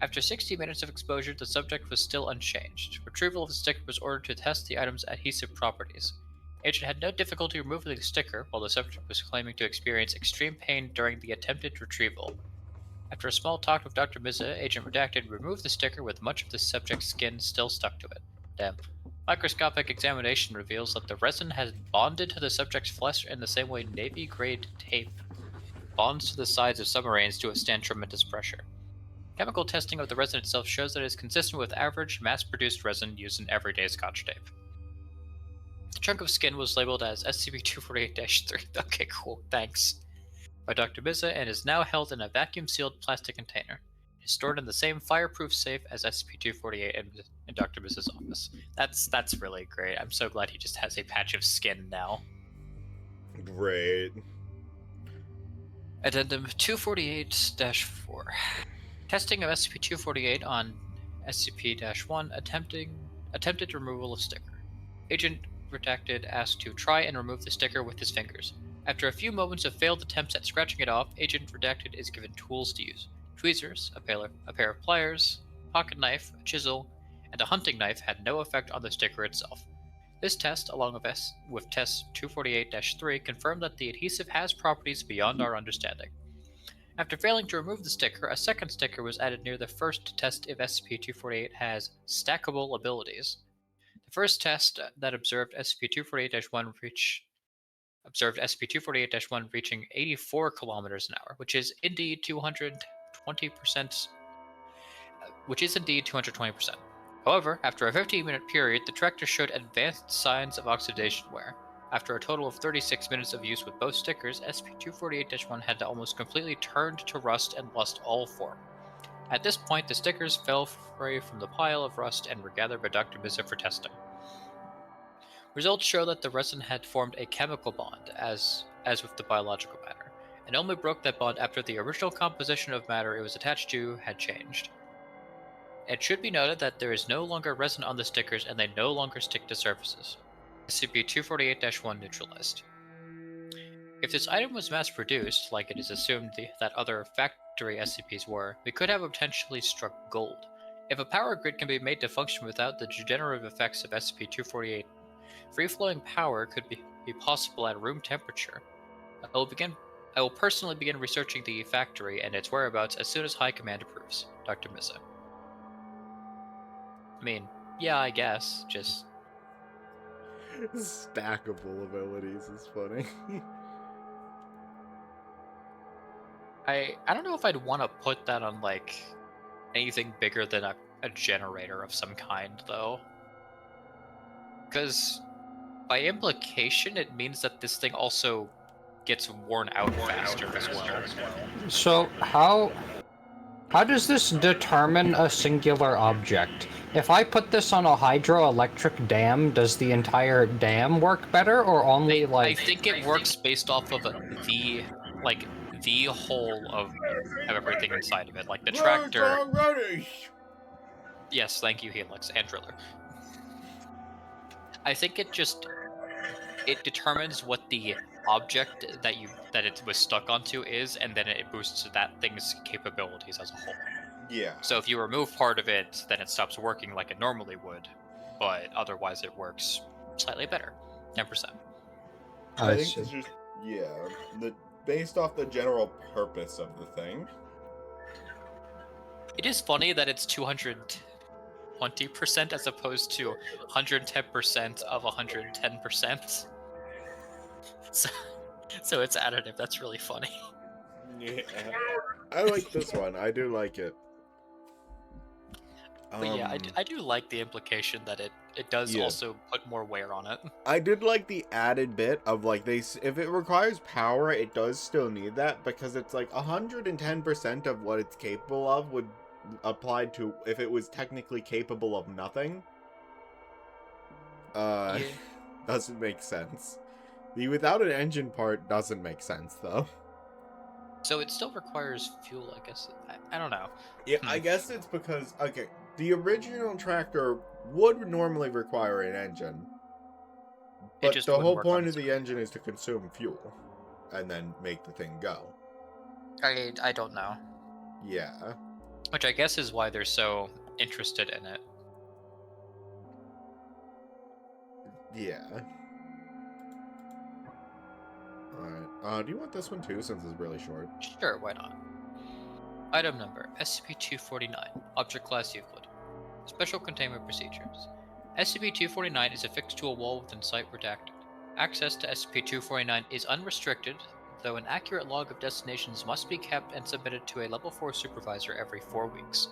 After 60 minutes of exposure, the subject was still unchanged. Retrieval of the sticker was ordered to test the item's adhesive properties. Agent had no difficulty removing the sticker, while the subject was claiming to experience extreme pain during the attempted retrieval. After a small talk with Dr. Miza, Agent Redacted removed the sticker with much of the subject's skin still stuck to it. Damn. Microscopic examination reveals that the resin has bonded to the subject's flesh in the same way Navy-grade tape bonds to the sides of submarines to withstand tremendous pressure. Chemical testing of the resin itself shows that it is consistent with average, mass-produced resin used in everyday Scotch tape. The chunk of skin was labeled as SCP-248-3. Okay, cool, thanks. By Dr. Miza and is now held in a vacuum-sealed plastic container. It is stored in the same fireproof safe as SCP-248 in Dr. Miza's office. That's really great. I'm so glad he just has a patch of skin now. Great. Addendum 248-4. Testing of SCP-248 on SCP-1 attempted removal of sticker. Agent Redacted asked to try and remove the sticker with his fingers. After a few moments of failed attempts at scratching it off, Agent Redacted is given tools to use. Tweezers, a pair of pliers, a pocket knife, a chisel, and a hunting knife had no effect on the sticker itself. This test, along with test 248-3, confirmed that the adhesive has properties beyond our understanding. After failing to remove the sticker, a second sticker was added near the first to test if SCP-248 has stackable abilities. The first test that observed SCP-248-1 reaching 84 kilometers an hour, which is indeed 220%. However, after a 15-minute period, the tractor showed advanced signs of oxidation wear. After a total of 36 minutes of use with both stickers, SCP-248-1 had almost completely turned to rust and lost all form. At this point, the stickers fell free from the pile of rust and were gathered by Dr. Miza for testing. Results show that the resin had formed a chemical bond, as with the biological matter, and only broke that bond after the original composition of matter it was attached to had changed. It should be noted that there is no longer resin on the stickers and they no longer stick to surfaces. SCP-248-1 neutralized. If this item was mass-produced, like it is assumed that other factory SCPs were, we could have potentially struck gold. If a power grid can be made to function without the degenerative effects of SCP-248, free-flowing power could be possible at room temperature. I will personally begin researching the factory and its whereabouts as soon as High Command approves. Dr. Miza. I mean, yeah, I guess, just... Stackable abilities is funny. I don't know if I'd want to put that on, like, anything bigger than a generator of some kind, though. Because, by implication, it means that this thing also gets worn out faster as well. So, how does this determine a singular object? If I put this on a hydroelectric dam, does the entire dam work better, or only, I think it works based off of the whole of everything inside of it, like the tractor. Yes, thank you, Helix and Driller. I think it determines what the object that it was stuck onto is, and then it boosts that thing's capabilities as a whole. Yeah. So if you remove part of it, then it stops working like it normally would, but otherwise it works slightly better, 10%. I think it's just based off the general purpose of the thing. It is funny that it's 200 120% as opposed to 110% of 110%. So it's additive. That's really funny. Yeah. I like this one. I do like it. But yeah, I do like the implication that it does Yeah. also put more wear on it. I did like the added bit of like if it requires power, it does still need that because it's like 110% of what it's capable of would apply to if it was technically capable of nothing. Yeah. Doesn't make sense. The without an engine part doesn't make sense though. So it still requires fuel, I guess. I don't know. Yeah, I guess it's because okay, the original tractor would normally require an engine. It But just the wouldn't whole work on point of its the own. engine is to consume fuel and then make the thing go. I don't know. Yeah. Which I guess is why they're so interested in it. Yeah. Alright. Do you want this one too, since it's really short? Sure, why not? Item number SCP-249, Object Class Euclid. Special Containment Procedures. SCP-249 is affixed to a wall within Site Redacted. Access to SCP-249 is unrestricted, though an accurate log of destinations must be kept and submitted to a Level 4 supervisor every 4 weeks.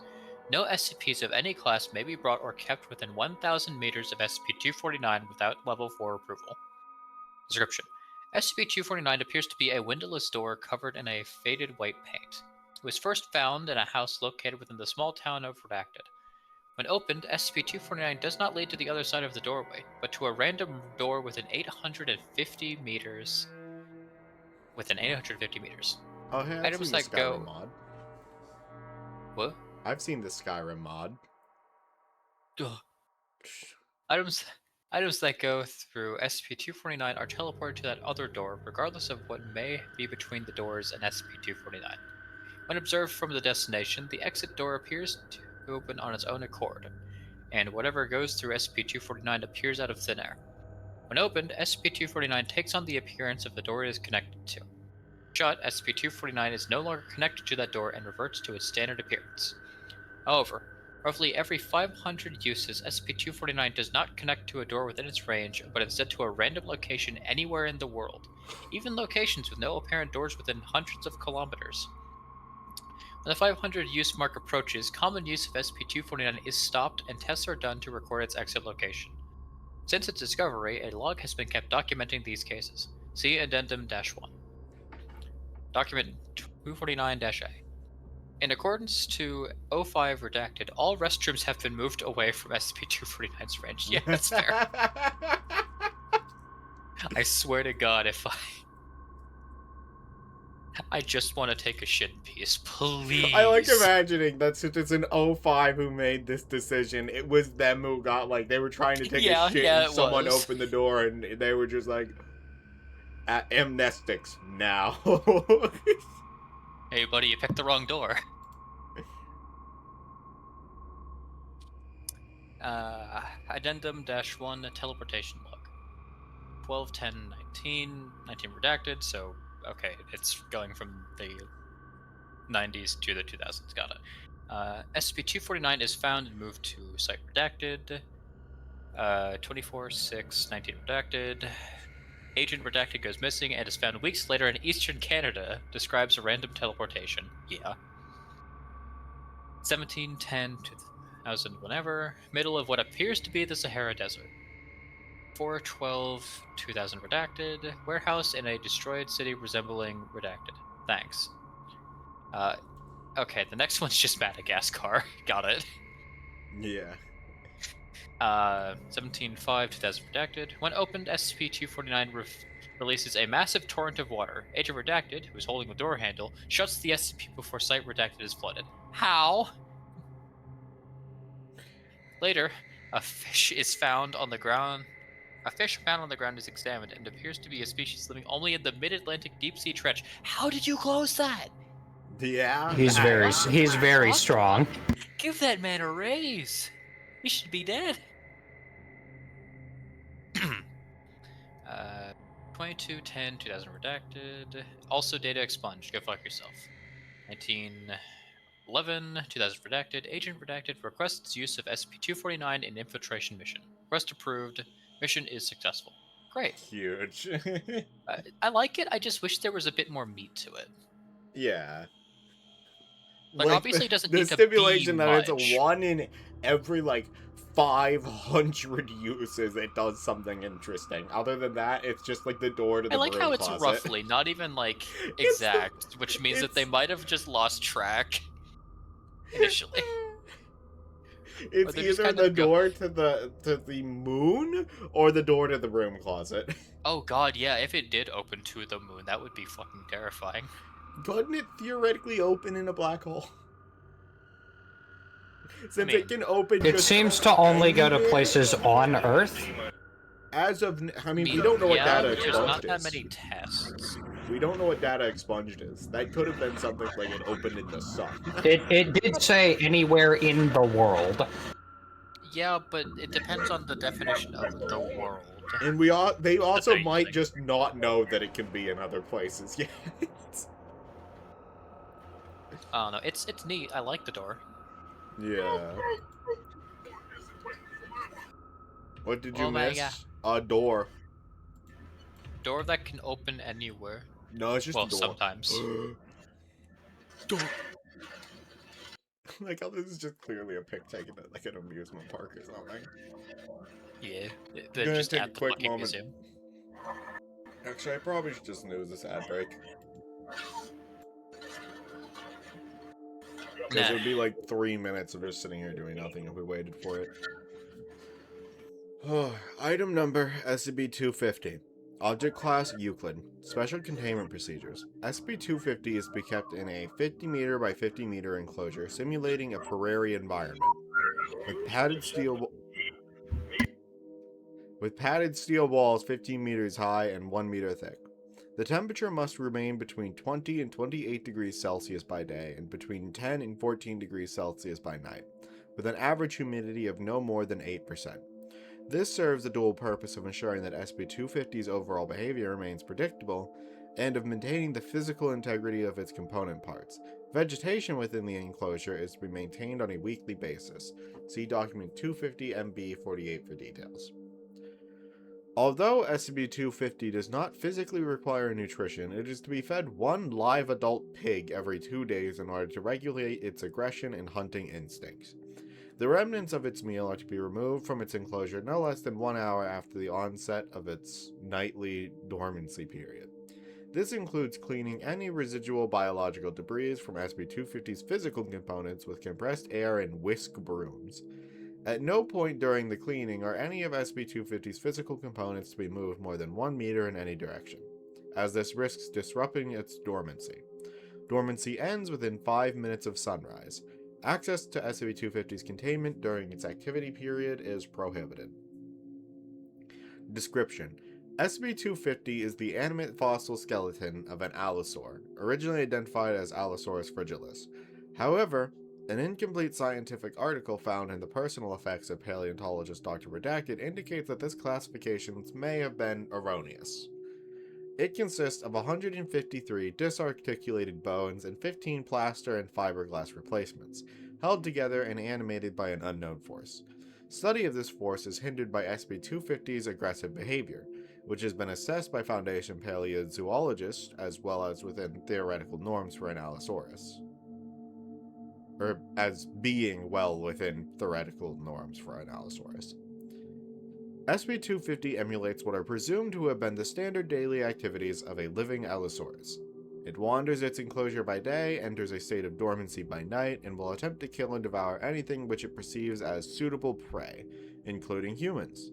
No SCPs of any class may be brought or kept within 1,000 meters of SCP-249 without Level 4 approval. Description: SCP-249 appears to be a windowless door covered in a faded white paint. It was first found in a house located within the small town of Redacted. When opened, SCP-249 does not lead to the other side of the doorway, but to a random door within 850 meters. Within 850 meters. Oh, hey, I've Items seen the that go... Skyrim mod. What? I've seen the Skyrim mod. Ugh. Items that go through SCP-249 are teleported to that other door, regardless of what may be between the doors and SCP-249. When observed from the destination, the exit door appears to open on its own accord, and whatever goes through SCP-249 appears out of thin air. When opened, SCP-249 takes on the appearance of the door it is connected to. Shut, SCP-249 is no longer connected to that door and reverts to its standard appearance. However, roughly every 500 uses, SCP-249 does not connect to a door within its range, but instead to a random location anywhere in the world, even locations with no apparent doors within hundreds of kilometers. When the 500 use mark approaches, common use of SCP-249 is stopped and tests are done to record its exit location. Since its discovery, a log has been kept documenting these cases. See Addendum-1. Document 249-A. In accordance to 05 Redacted, all restrooms have been moved away from SCP-249's range. Yeah, that's fair. I swear to God, if I just want to take a shit in peace, please. I like imagining that since it's an 05 who made this decision, it was them who got, like, they were trying to take a shit and someone opened the door and they were just like, amnestics now. Hey, buddy, you picked the wrong door. Addendum-1 Teleportation Log. 12-10-19, 19 redacted, so, okay, it's going from the 90s to the 2000s, got it. SCP-249 is found and moved to Site Redacted. 24-6-19 redacted. Agent Redacted goes missing and is found weeks later in eastern Canada. Describes a random teleportation. Yeah. 17-10-2000 whenever. Middle of what appears to be the Sahara Desert. 4-12-2000 redacted. Warehouse in a destroyed city resembling Redacted. Thanks. Okay, the next one's just Madagascar. Got it. Yeah. 17-5-2000 redacted. When opened, SCP-249 releases a massive torrent of water. Agent Redacted, who is holding the door handle, shuts the SCP before Site Redacted is flooded. How? Later, a fish found on the ground is examined and appears to be a species living only in the mid-Atlantic deep sea trench. How did you close that? Yeah. He's very strong. Give that man a raise. He should be dead. 22-10-2000 redacted. Also data expunged. Go fuck yourself. 19 11, 2000 redacted. Agent redacted requests use of SCP-249 in infiltration mission. Request approved. Mission is successful. Great. Huge. I like it. I just wish there was a bit more meat to it. Yeah. Like, Like obviously, it doesn't the need to be stipulation that it's a much. 1 in every like 500 uses it does something interesting. Other than that, it's just like the door to I the like broom how it's closet. roughly, not even like It's the- exact, which means that they might have just lost track initially. It's they're just either kind the of door to the moon or the door to the broom closet. Oh god, yeah, if it did open to the moon, that would be fucking terrifying. Couldn't it theoretically open in a black hole? Since mean, it can open It just seems to only go to anywhere. places on Earth. As of, I mean, we don't know what yeah, data but there's expunged not that is. many tests. We don't know what data expunged is. That could have been something like it opened in the sun. It did say anywhere in the world. Yeah, but it depends on the definition of the world. And they also they're might using. just not know that it can be in other places yet. I don't know. It's neat. I like the door. Yeah. What did you Omega. miss? A door. Door that can open anywhere. No, it's just Well, a door. sometimes. Door. Like how this is just clearly a pic taken at like an amusement park or something. Yeah, I'm they're gonna just take a at the quick fucking moment. museum. Actually, I probably should just snooze this ad break. Because it would be like 3 minutes of just sitting here doing nothing if we waited for it. Item number SCP-250. Object class Euclid. Special containment procedures. SCP-250 is to be kept in a 50 meter by 50 meter enclosure, simulating a prairie environment. With padded steel walls 15 meters high and 1 meter thick. The temperature must remain between 20 and 28 degrees Celsius by day and between 10 and 14 degrees Celsius by night, with an average humidity of no more than 8%. This serves the dual purpose of ensuring that SCP-250's overall behavior remains predictable and of maintaining the physical integrity of its component parts. Vegetation within the enclosure is to be maintained on a weekly basis. See document 250-MB-48 for details. Although SCP-250 does not physically require nutrition, it is to be fed one live adult pig every 2 days in order to regulate its aggression and hunting instincts. The remnants of its meal are to be removed from its enclosure no less than 1 hour after the onset of its nightly dormancy period. This includes cleaning any residual biological debris from SCP-250's physical components with compressed air and whisk brooms. At no point during the cleaning are any of SCP-250's physical components to be moved more than 1 meter in any direction, as this risks disrupting its dormancy. Dormancy ends within 5 minutes of sunrise. Access to SCP-250's containment during its activity period is prohibited. Description: SCP-250 is the animate fossil skeleton of an allosaur, originally identified as Allosaurus fragilis. However, an incomplete scientific article found in the Personal Effects of Paleontologist Dr. Redacted indicates that this classification may have been erroneous. It consists of 153 disarticulated bones and 15 plaster and fiberglass replacements, held together and animated by an unknown force. Study of this force is hindered by SCP-250's aggressive behavior, which has been assessed by Foundation paleozoologists as well as within theoretical norms for an Allosaurus. Or as being well within theoretical norms for an Allosaurus. SCP-250 emulates what are presumed to have been the standard daily activities of a living Allosaurus. It wanders its enclosure by day, enters a state of dormancy by night, and will attempt to kill and devour anything which it perceives as suitable prey, including humans.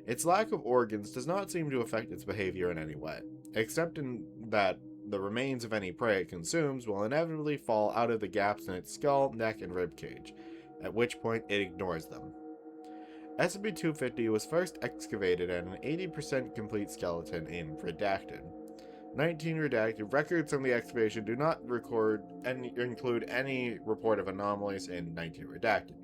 Its lack of organs does not seem to affect its behavior in any way, except in that the remains of any prey it consumes will inevitably fall out of the gaps in its skull, neck, and ribcage, at which point it ignores them. SCP-250 was first excavated at an 80% complete skeleton in Redacted. 19 Redacted records from the excavation do not include any report of anomalies in 19 Redacted.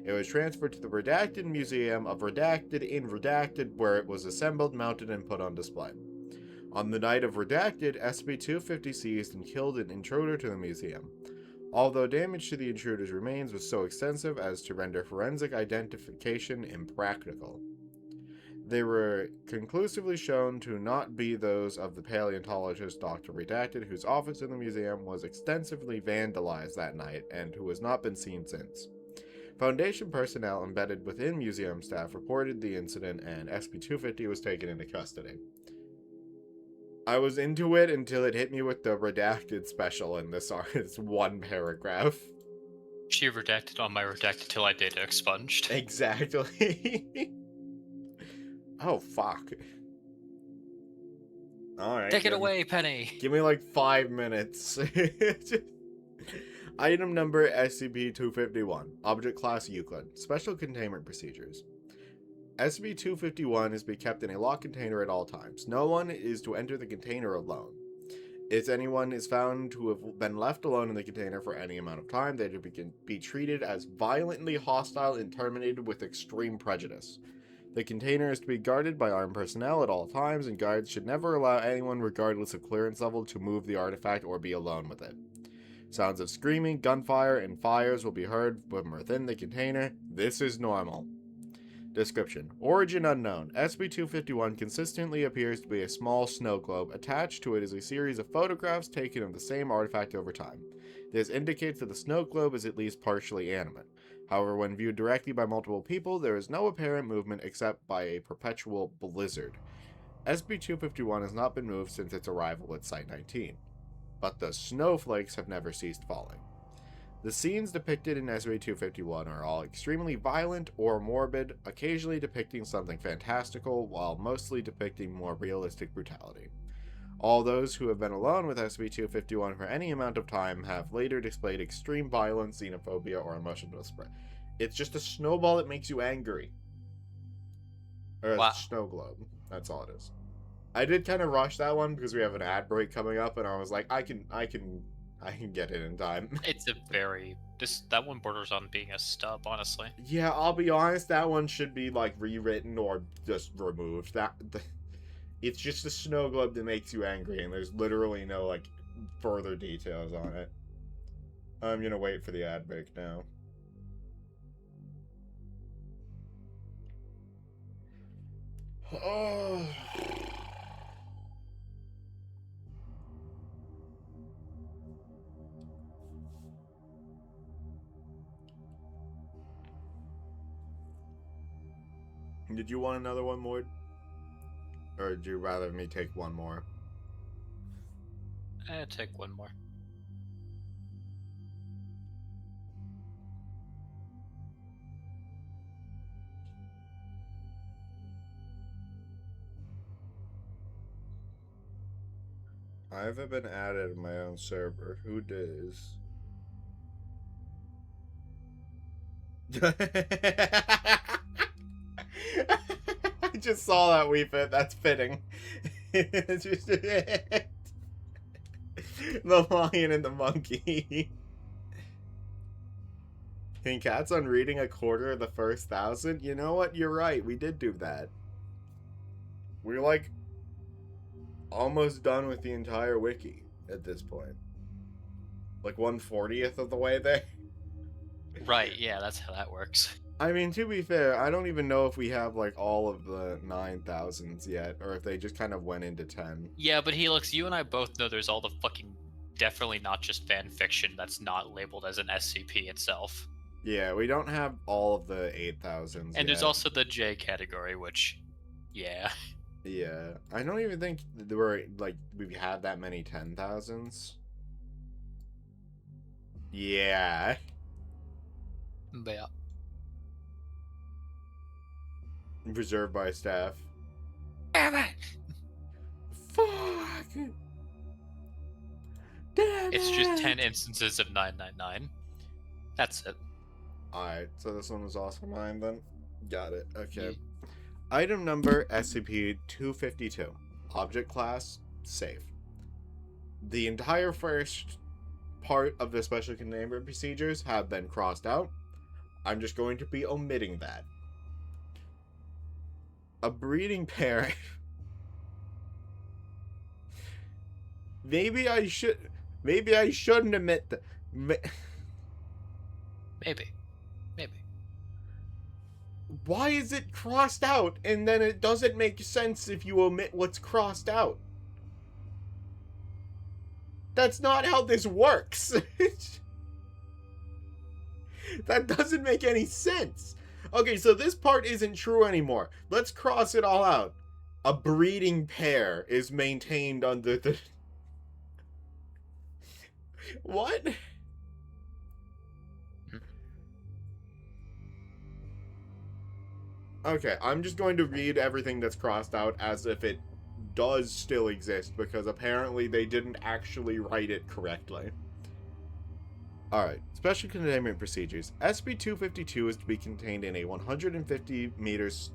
It was transferred to the Redacted Museum of Redacted in Redacted, where it was assembled, mounted, and put on display. On the night of Redacted, SCP-250 seized and killed an intruder to the museum. although damage to the intruder's remains was so extensive as to render forensic identification impractical. They were conclusively shown to not be those of the paleontologist Dr. Redacted, whose office in the museum was extensively vandalized that night and who has not been seen since. Foundation personnel embedded within museum staff reported the incident, and SCP-250 was taken into custody. I was into it until it hit me with the redacted special in this one paragraph. She redacted on my redacted till I data expunged. Exactly. Oh, fuck. Alright. Take it away, Penny! Give me like 5 minutes. Item number SCP-251. Object Class Euclid. Special Containment Procedures. SCP-251 is to be kept in a locked container at all times. No one is to enter the container alone. If anyone is found to have been left alone in the container for any amount of time, they are to be treated as violently hostile and terminated with extreme prejudice. The container is to be guarded by armed personnel at all times, and guards should never allow anyone, regardless of clearance level, to move the artifact or be alone with it. Sounds of screaming, gunfire, and fires will be heard from within the container. This is normal. Description. Origin unknown. SCP-251 consistently appears to be a small snow globe. Attached to it is a series of photographs taken of the same artifact over time. This indicates that the snow globe is at least partially animate. However, when viewed directly by multiple people, there is no apparent movement except by a perpetual blizzard. SCP-251 has not been moved since its arrival at Site-19, but the snowflakes have never ceased falling. The scenes depicted in SCP-251 are all extremely violent or morbid, occasionally depicting something fantastical, while mostly depicting more realistic brutality. All those who have been alone with SCP-251 for any amount of time have later displayed extreme violence, xenophobia, or emotional spread. It's just a snowball that makes you angry. Or a snow globe. That's all it is. I did kind of rush that one because we have an ad break coming up, and I was like, I can get it in time. It's a very... that one borders on being a stub, honestly. Yeah, I'll be honest, that one should be, like, rewritten or just removed. It's just a snow globe that makes you angry, and there's literally no, like, further details on it. I'm gonna wait for the ad break now. Oh... Did you want another one more? Or would you rather me take one more? Take one more. I haven't been added in my own server. Who does? I just saw that Wii Fit. That's fitting. It's just the lion and the monkey. And Cat's on reading a quarter of the first 1,000. You know what? You're right. We did do that. We're like almost done with the entire wiki at this point. Like 1/40th of the way there. Right, yeah, that's how that works. I mean, to be fair, I don't even know if we have, like, all of the 9,000s yet, or if they just kind of went into 10. Yeah, but Helix, you and I both know there's all the fucking definitely not just fan fiction that's not labeled as an SCP itself. Yeah, we don't have all of the 8,000s And there's also the J category, which, yeah. Yeah, I don't even think there were, like, we've had that many 10,000s. Yeah. But yeah. Preserved by staff. Damn it! Fuck! Damn It's it! just 10 instances of 999. That's it. Alright, so this one was also mine then. Got it, okay. Item number SCP-252. Object class, safe. The entire first part of the special containment procedures have been crossed out. I'm just going to be omitting that. A breeding pair. Maybe I shouldn't omit Ma- Maybe. Maybe. Why is it crossed out and then it doesn't make sense if you omit what's crossed out? That's not how this works. That doesn't make any sense. Okay, so this part isn't true anymore. Let's cross it all out. A breeding pair is maintained under the... What? Okay, I'm just going to read everything that's crossed out as if it does still exist, because apparently they didn't actually write it correctly. Alright, special containment procedures. SCP-252 is to be contained in a 150 meters...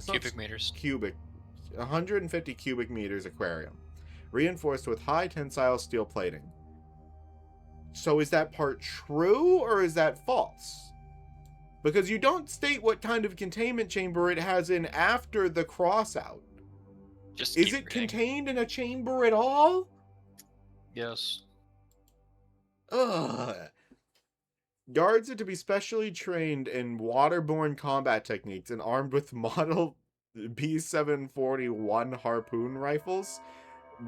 Cubic meters. 150 cubic meters aquarium, reinforced with high tensile steel plating. So is that part true, or is that false? Because you don't state what kind of containment chamber it has in after the crossout. Just Is keep it reading. contained in a chamber at all? Yes. Ugh. Guards are to be specially trained in waterborne combat techniques and armed with model B741 harpoon rifles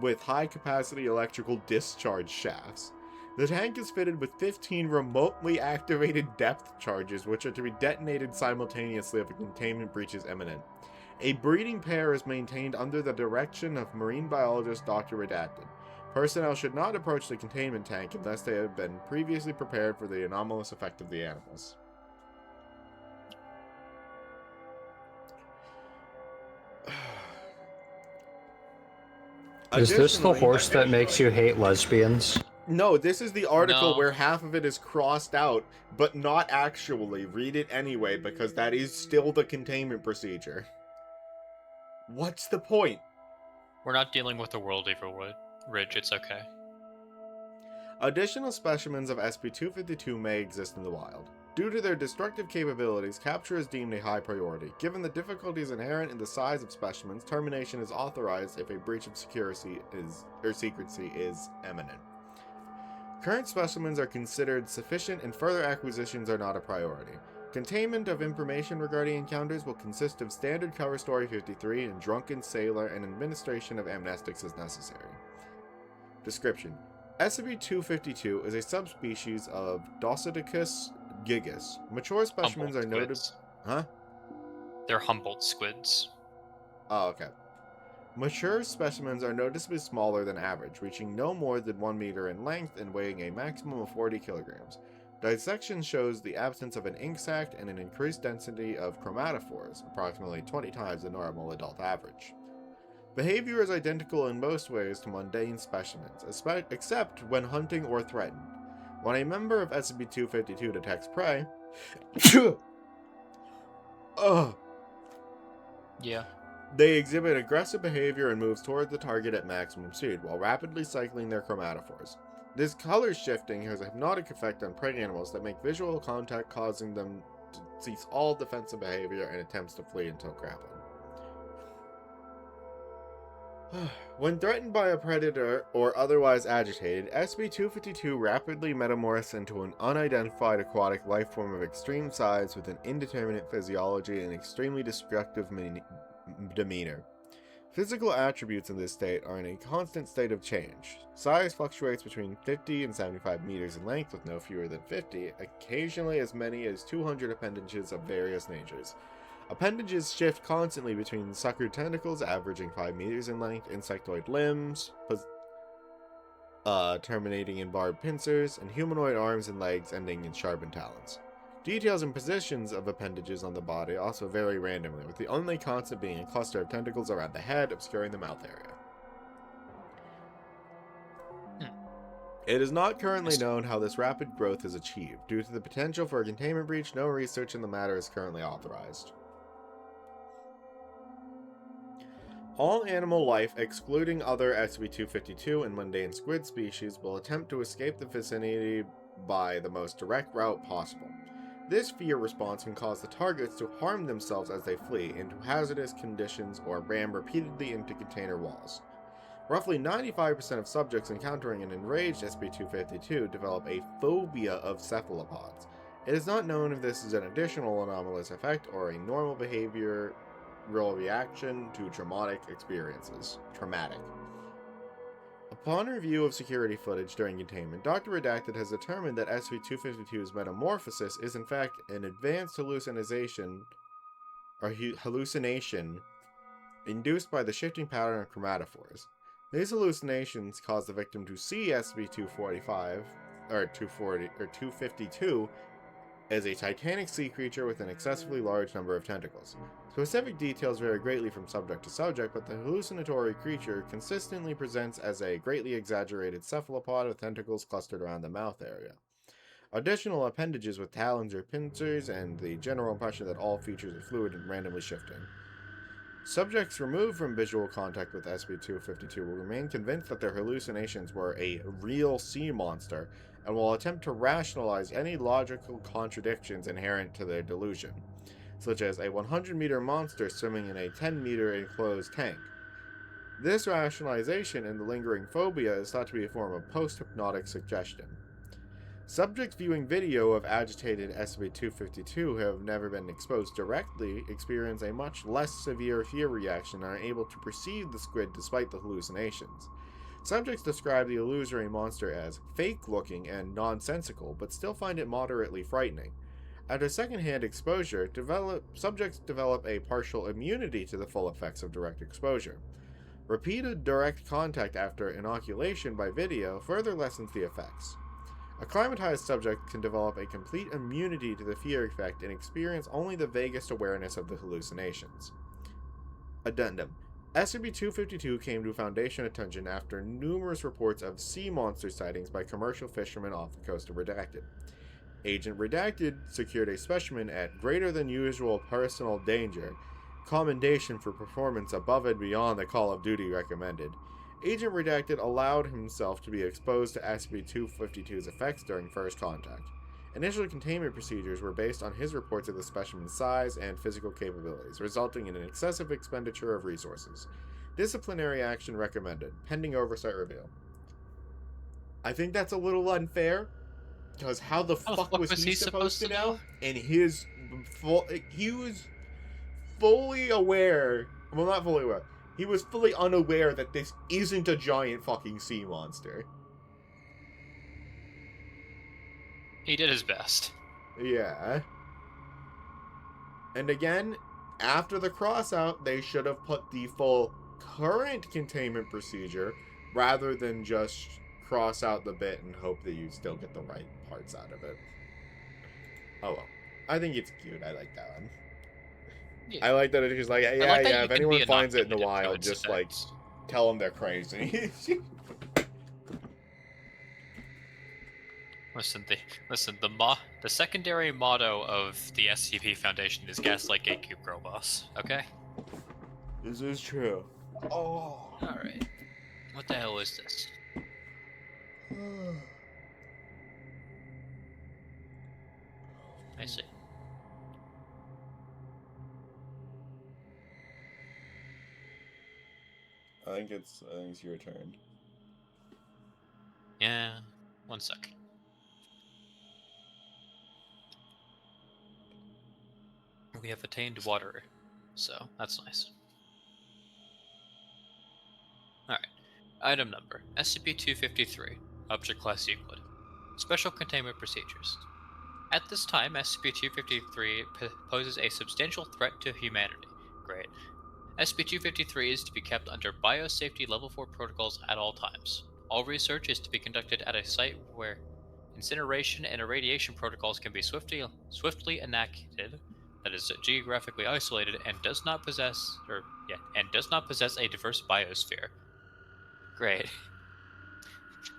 with high-capacity electrical discharge shafts. The tank is fitted with 15 remotely activated depth charges, which are to be detonated simultaneously if a containment breach is imminent. A breeding pair is maintained under the direction of marine biologist Dr. Redacted. Personnel should not approach the containment tank unless they have been previously prepared for the anomalous effect of the animals. Is this the Additionally- horse that makes you hate lesbians? No, this is the article No. where half of it is crossed out, but not actually. Read it anyway, because that is still the containment procedure. What's the point? We're not dealing with the world Everwood. Ridge, it's okay. Additional specimens of SCP-252 may exist in the wild. Due to their destructive capabilities, capture is deemed a high priority. Given the difficulties inherent in the size of specimens, termination is authorized if a breach of secrecy is imminent. Current specimens are considered sufficient and further acquisitions are not a priority. Containment of information regarding encounters will consist of standard cover story 53 and drunken sailor and administration of amnestics as necessary. Description: SCP-252 is a subspecies of Docedicus gigas. Mature specimens Humboldt are noted... squids. Huh? They're Humboldt squids. Oh, okay. Mature specimens are noticeably smaller than average, reaching no more than 1 meter in length and weighing a maximum of 40 kilograms. Dissection shows the absence of an ink sac and an increased density of chromatophores, approximately 20 times the normal adult average. Behavior is identical in most ways to mundane specimens, except when hunting or threatened. When a member of SCP-252 detects prey... Ugh. Yeah. They exhibit aggressive behavior and moves toward the target at maximum speed, while rapidly cycling their chromatophores. This color shifting has a hypnotic effect on prey animals that make visual contact, causing them to cease all defensive behavior and attempts to flee until grappled. When threatened by a predator or otherwise agitated, SCP-252 rapidly metamorphs into an unidentified aquatic life form of extreme size with an indeterminate physiology and extremely destructive demeanor. Physical attributes in this state are in a constant state of change. Size fluctuates between 50 and 75 meters in length, with no fewer than 50, occasionally as many as 200 appendages of various natures. Appendages shift constantly between suckered tentacles, averaging 5 meters in length, insectoid limbs, terminating in barbed pincers, and humanoid arms and legs ending in sharpened talons. Details and positions of appendages on the body also vary randomly, with the only constant being a cluster of tentacles around the head, obscuring the mouth area. It is not currently known how this rapid growth is achieved. Due to the potential for a containment breach, no research in the matter is currently authorized. All animal life, excluding other SCP-252 and mundane squid species, will attempt to escape the vicinity by the most direct route possible. This fear response can cause the targets to harm themselves as they flee into hazardous conditions or ram repeatedly into container walls. Roughly 95% of subjects encountering an enraged SCP-252 develop a phobia of cephalopods. It is not known if this is an additional anomalous effect or a normal behavioral reaction to traumatic experiences. Traumatic. Upon review of security footage during containment, Dr. Redacted has determined that SCP-252's metamorphosis is in fact an advanced hallucination induced by the shifting pattern of chromatophores. These hallucinations cause the victim to see SCP-245 or 240 or 252 as a titanic sea creature with an excessively large number of tentacles. Specific details vary greatly from subject to subject, but the hallucinatory creature consistently presents as a greatly exaggerated cephalopod with tentacles clustered around the mouth area. Additional appendages with talons or pincers, and the general impression that all features are fluid and randomly shifting. Subjects removed from visual contact with SCP-252 will remain convinced that their hallucinations were a real sea monster, and will attempt to rationalize any logical contradictions inherent to their delusion, such as a 100-meter monster swimming in a 10-meter enclosed tank. This rationalization and the lingering phobia is thought to be a form of post-hypnotic suggestion. Subjects viewing video of agitated SCP-252 who have never been exposed directly experience a much less severe fear reaction and are able to perceive the squid despite the hallucinations. Subjects describe the illusory monster as fake-looking and nonsensical, but still find it moderately frightening. After secondhand exposure, subjects develop a partial immunity to the full effects of direct exposure. Repeated direct contact after inoculation by video further lessens the effects. Acclimatized subjects can develop a complete immunity to the fear effect and experience only the vaguest awareness of the hallucinations. Addendum. SCP-252 came to Foundation attention after numerous reports of sea monster sightings by commercial fishermen off the coast of Redacted. Agent Redacted secured a specimen at greater than usual personal danger, commendation for performance above and beyond the Call of Duty recommended. Agent Redacted allowed himself to be exposed to SCP-252's effects during first contact. Initial containment procedures were based on his reports of the specimen's size and physical capabilities, resulting in an excessive expenditure of resources. Disciplinary action recommended, pending oversight review. I think that's a little unfair, because how the fuck was he supposed to know? And he was fully aware, well, not fully aware, he was fully unaware that this isn't a giant fucking sea monster. He did his best. Yeah. And again, after the crossout, they should have put the full current containment procedure rather than just cross out the bit and hope that you still get the right parts out of it. Oh well. I think it's cute. I like that one. Yeah. I like that it's just like, yeah, like if anyone finds it in the wild, just like effects. tell them they're crazy. The secondary motto of the SCP Foundation is Gaslight Gatekeep Girl Boss. Okay. This is true. Oh. All right. What the hell is this? I see. I think it's your turn. Yeah. 1 sec. We have attained water, so that's nice. Alright. Item number SCP-253, Object Class Euclid. Special Containment Procedures. At this time, SCP-253 poses a substantial threat to humanity. Great. SCP-253 is to be kept under Biosafety Level 4 protocols at all times. All research is to be conducted at a site where incineration and irradiation protocols can be swiftly enacted, that is geographically isolated and does not possess a diverse biosphere. Great.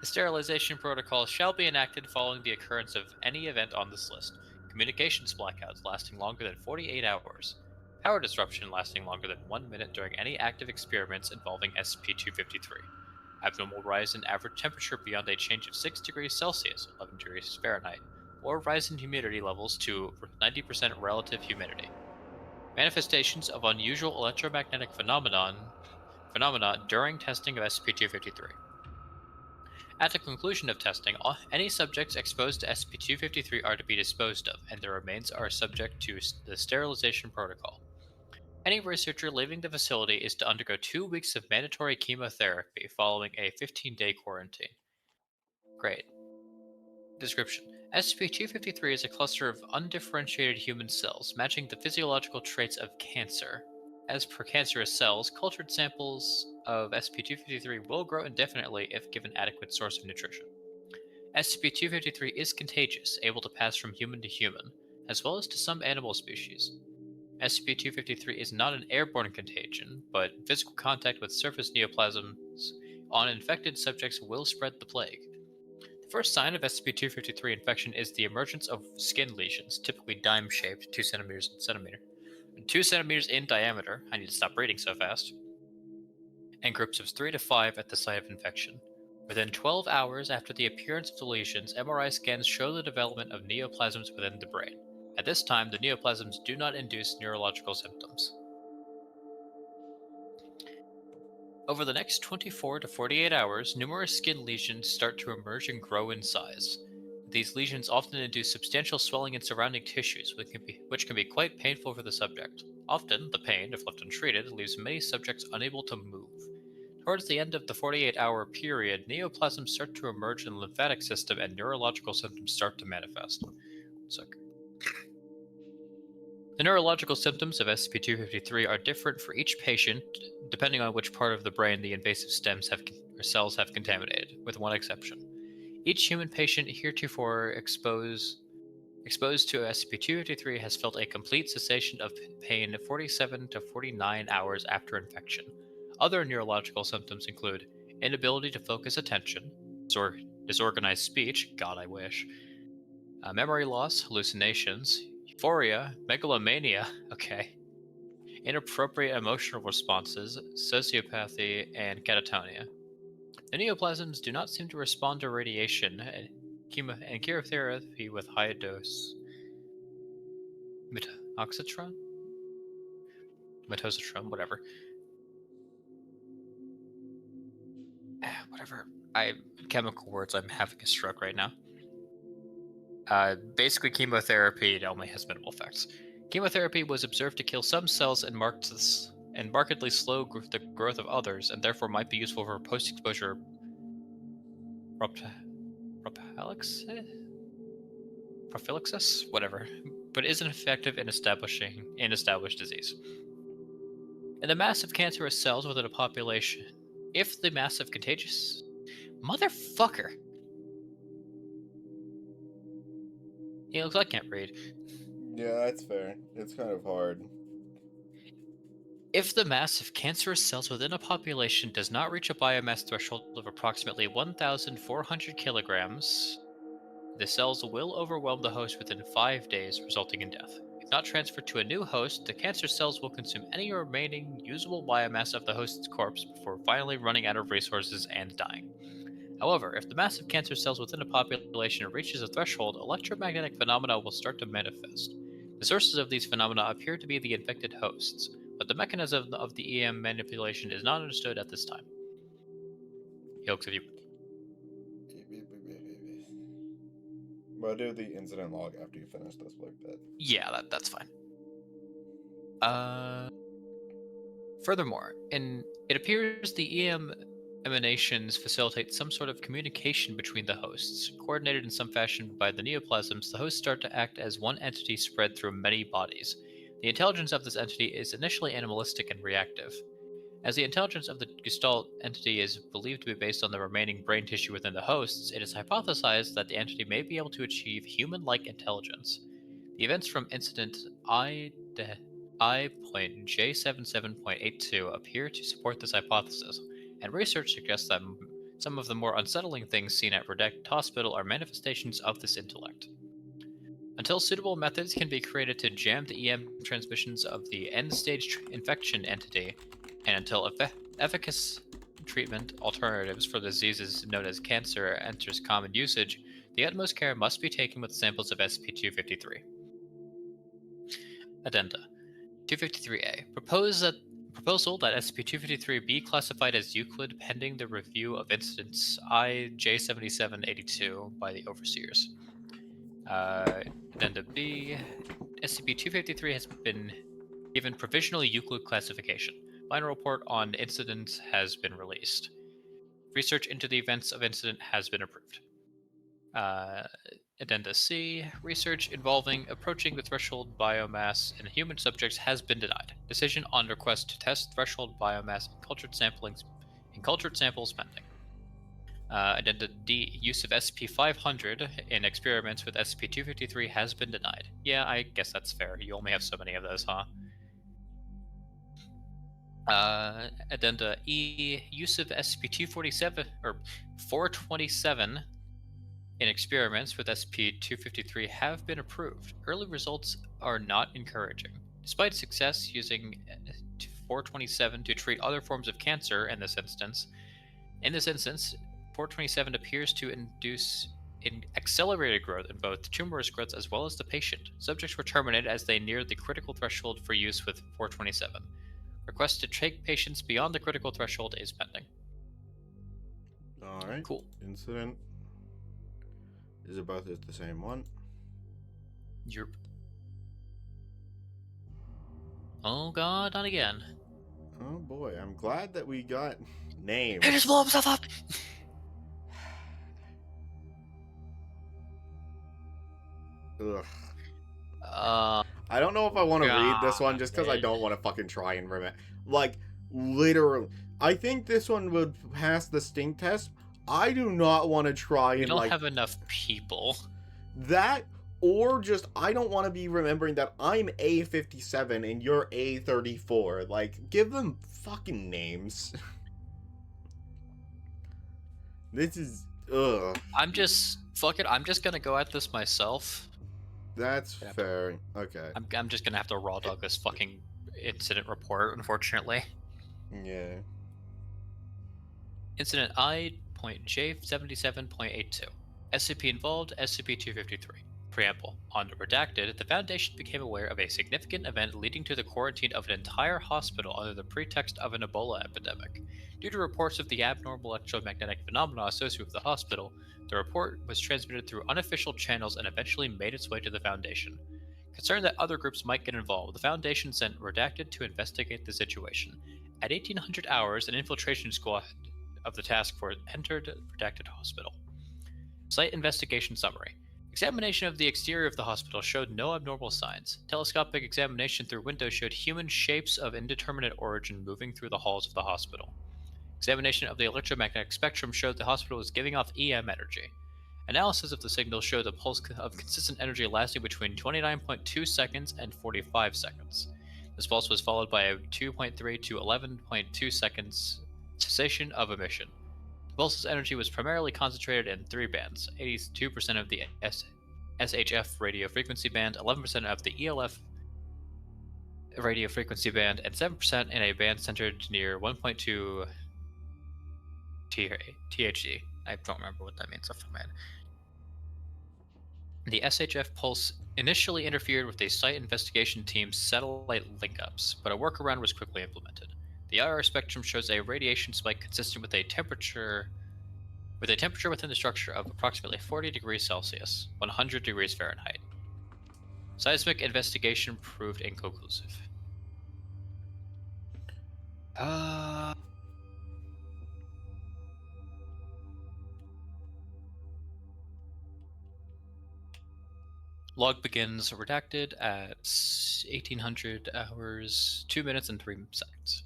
The sterilization protocol shall be enacted following the occurrence of any event on this list. Communications blackouts lasting longer than 48 hours. Power disruption lasting longer than 1 minute during any active experiments involving SCP-253. Abnormal rise in average temperature beyond a change of 6 degrees Celsius, 11 degrees Fahrenheit, or rise in humidity levels to 90% relative humidity. Manifestations of unusual electromagnetic phenomenon phenomena during testing of SCP-253. At the conclusion of testing, any subjects exposed to SCP-253 are to be disposed of, and their remains are subject to the sterilization protocol. Any researcher leaving the facility is to undergo 2 weeks of mandatory chemotherapy following a 15-day quarantine. Great. Description: SCP-253 is a cluster of undifferentiated human cells, matching the physiological traits of cancer. As per cancerous cells, cultured samples of SCP-253 will grow indefinitely if given adequate source of nutrition. SCP-253 is contagious, able to pass from human to human, as well as to some animal species. SCP-253 is not an airborne contagion, but physical contact with surface neoplasms on infected subjects will spread the plague. The first sign of SCP-253 infection is the emergence of skin lesions, typically dime-shaped, 2 centimeters in diameter. I need to stop reading so fast. And groups of 3 to 5 at the site of infection. Within 12 hours after the appearance of the lesions, MRI scans show the development of neoplasms within the brain. At this time, the neoplasms do not induce neurological symptoms. Over the next 24 to 48 hours, numerous skin lesions start to emerge and grow in size. These lesions often induce substantial swelling in surrounding tissues, which can be quite painful for the subject. Often, the pain, if left untreated, leaves many subjects unable to move. Towards the end of the 48-hour period, neoplasms start to emerge in the lymphatic system and neurological symptoms start to manifest. The neurological symptoms of SCP-253 are different for each patient, depending on which part of the brain the invasive cells have contaminated, with one exception. Each human patient heretofore exposed to SCP-253 has felt a complete cessation of pain 47 to 49 hours after infection. Other neurological symptoms include inability to focus attention, disorganized speech, God I wish, memory loss, hallucinations, euphoria, megalomania, inappropriate emotional responses, sociopathy, and catatonia. The neoplasms do not seem to respond to radiation and chemotherapy with high dose metosatron, whatever. Chemical words, I'm having a stroke right now. Basically, chemotherapy, it only has minimal effects. Chemotherapy was observed to kill some cells and markedly slow the growth of others, and therefore might be useful for post-exposure prophylaxis, whatever, but isn't effective in established disease. In the mass of cancerous cells within a population, if the mass of contagious motherfucker. He looks like I can't read. Yeah, that's fair. It's kind of hard. If the mass of cancerous cells within a population does not reach a biomass threshold of approximately 1,400 kilograms, the cells will overwhelm the host within 5 days, resulting in death. If not transferred to a new host, the cancer cells will consume any remaining usable biomass of the host's corpse before finally running out of resources and dying. However, if the mass of cancer cells within a population reaches a threshold, electromagnetic phenomena will start to manifest. The sources of these phenomena appear to be the infected hosts, but the mechanism of the EM manipulation is not understood at this time. He looks at you. We'll do the incident log after you finish this like that. Yeah, that's fine. Furthermore, it appears the EM emanations facilitate some sort of communication between the hosts. Coordinated in some fashion by the neoplasms, the hosts start to act as one entity spread through many bodies. The intelligence of this entity is initially animalistic and reactive. As the intelligence of the Gestalt entity is believed to be based on the remaining brain tissue within the hosts, it is hypothesized that the entity may be able to achieve human-like intelligence. The events from incident I.J77.82 appear to support this hypothesis, and research suggests that some of the more unsettling things seen at Redacted Hospital are manifestations of this intellect. Until suitable methods can be created to jam the EM transmissions of the end-stage infection entity, and until efficacious treatment alternatives for diseases known as cancer enters common usage, the utmost care must be taken with samples of SCP-253. Addenda. 253A. Proposal that SCP-253 be classified as Euclid pending the review of incidents IJ7782 by the overseers. Addenda B. SCP-253 has been given provisional Euclid classification. Final report on incidents has been released. Research into the events of incident has been approved. Addenda C. Research involving approaching the threshold biomass in human subjects has been denied. Decision on request to test threshold biomass in cultured samples pending. Addenda D. Use of SCP-500 in experiments with SCP-253 has been denied. Yeah, I guess that's fair. You only have so many of those, huh? Addenda E. Use of SCP-247 or 427 in experiments with SCP-253 have been approved. Early results are not encouraging. Despite success using 427 to treat other forms of cancer in this instance, 427 appears to induce accelerated growth in both tumorous growths as well as the patient. Subjects were terminated as they neared the critical threshold for use with 427. Request to take patients beyond the critical threshold is pending. Alright. Cool. Incident. Is it both the same one? You're... Oh god, not again. Oh boy, I'm glad that we got names. He just blew himself up! Ugh. I don't know if I want to read this one just because I don't want to fucking try and remember. Like, literally. I think this one would pass the stink test. I do not want to try and, We don't have enough people. That, or just, I don't want to be remembering that I'm A57 and you're A34. Like, give them fucking names. This is, ugh. Fuck it, I'm just gonna go at this myself. That's fair. Okay. I'm just gonna have to raw dog this fucking incident report, unfortunately. Yeah. Incident I.J77.82. SCP involved, SCP-253. Preamble. On Redacted, the Foundation became aware of a significant event leading to the quarantine of an entire hospital under the pretext of an Ebola epidemic. Due to reports of the abnormal electromagnetic phenomena associated with the hospital, the report was transmitted through unofficial channels and eventually made its way to the Foundation. Concerned that other groups might get involved, the Foundation sent Redacted to investigate the situation. At 1800 hours, an infiltration squad of the task force entered Redacted Hospital. Site investigation summary. Examination of the exterior of the hospital showed no abnormal signs. Telescopic examination through windows showed human shapes of indeterminate origin moving through the halls of the hospital. Examination of the electromagnetic spectrum showed the hospital was giving off EM energy. Analysis of the signal showed a pulse of consistent energy lasting between 29.2 seconds and 45 seconds. This pulse was followed by a 2.3 to 11.2 seconds cessation of emission. The pulse's energy was primarily concentrated in three bands: 82% of the SHF radio frequency band, 11% of the ELF radio frequency band, and 7% in a band centered near 1.2 THz. I don't remember what that means off the top of my head. The SHF pulse initially interfered with the site investigation team's satellite link-ups, but a workaround was quickly implemented. The IR spectrum shows a radiation spike consistent with a temperature within the structure of approximately 40 degrees Celsius, 100 degrees Fahrenheit. Seismic investigation proved inconclusive. Log begins redacted at 1800 hours, 2 minutes and 3 seconds.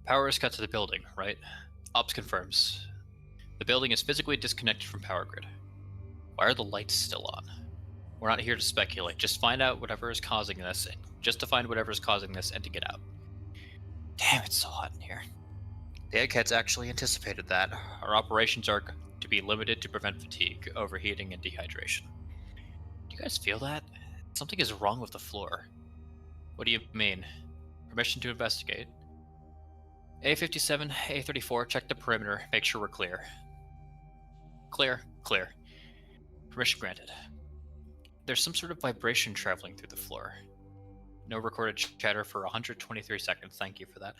Power is cut to the building, right? Ops confirms. The building is physically disconnected from power grid. Why are the lights still on? We're not here to speculate, just find out whatever is causing this, and just to find whatever is causing this and to get out. Damn, it's so hot in here. The eggheads actually anticipated that. Our operations are to be limited to prevent fatigue, overheating, and dehydration. Do you guys feel that? Something is wrong with the floor. What do you mean? Permission to investigate. A57, A34, check the perimeter, make sure we're clear. Clear. Permission granted. There's some sort of vibration traveling through the floor. No recorded chatter for 123 seconds. Thank you for that.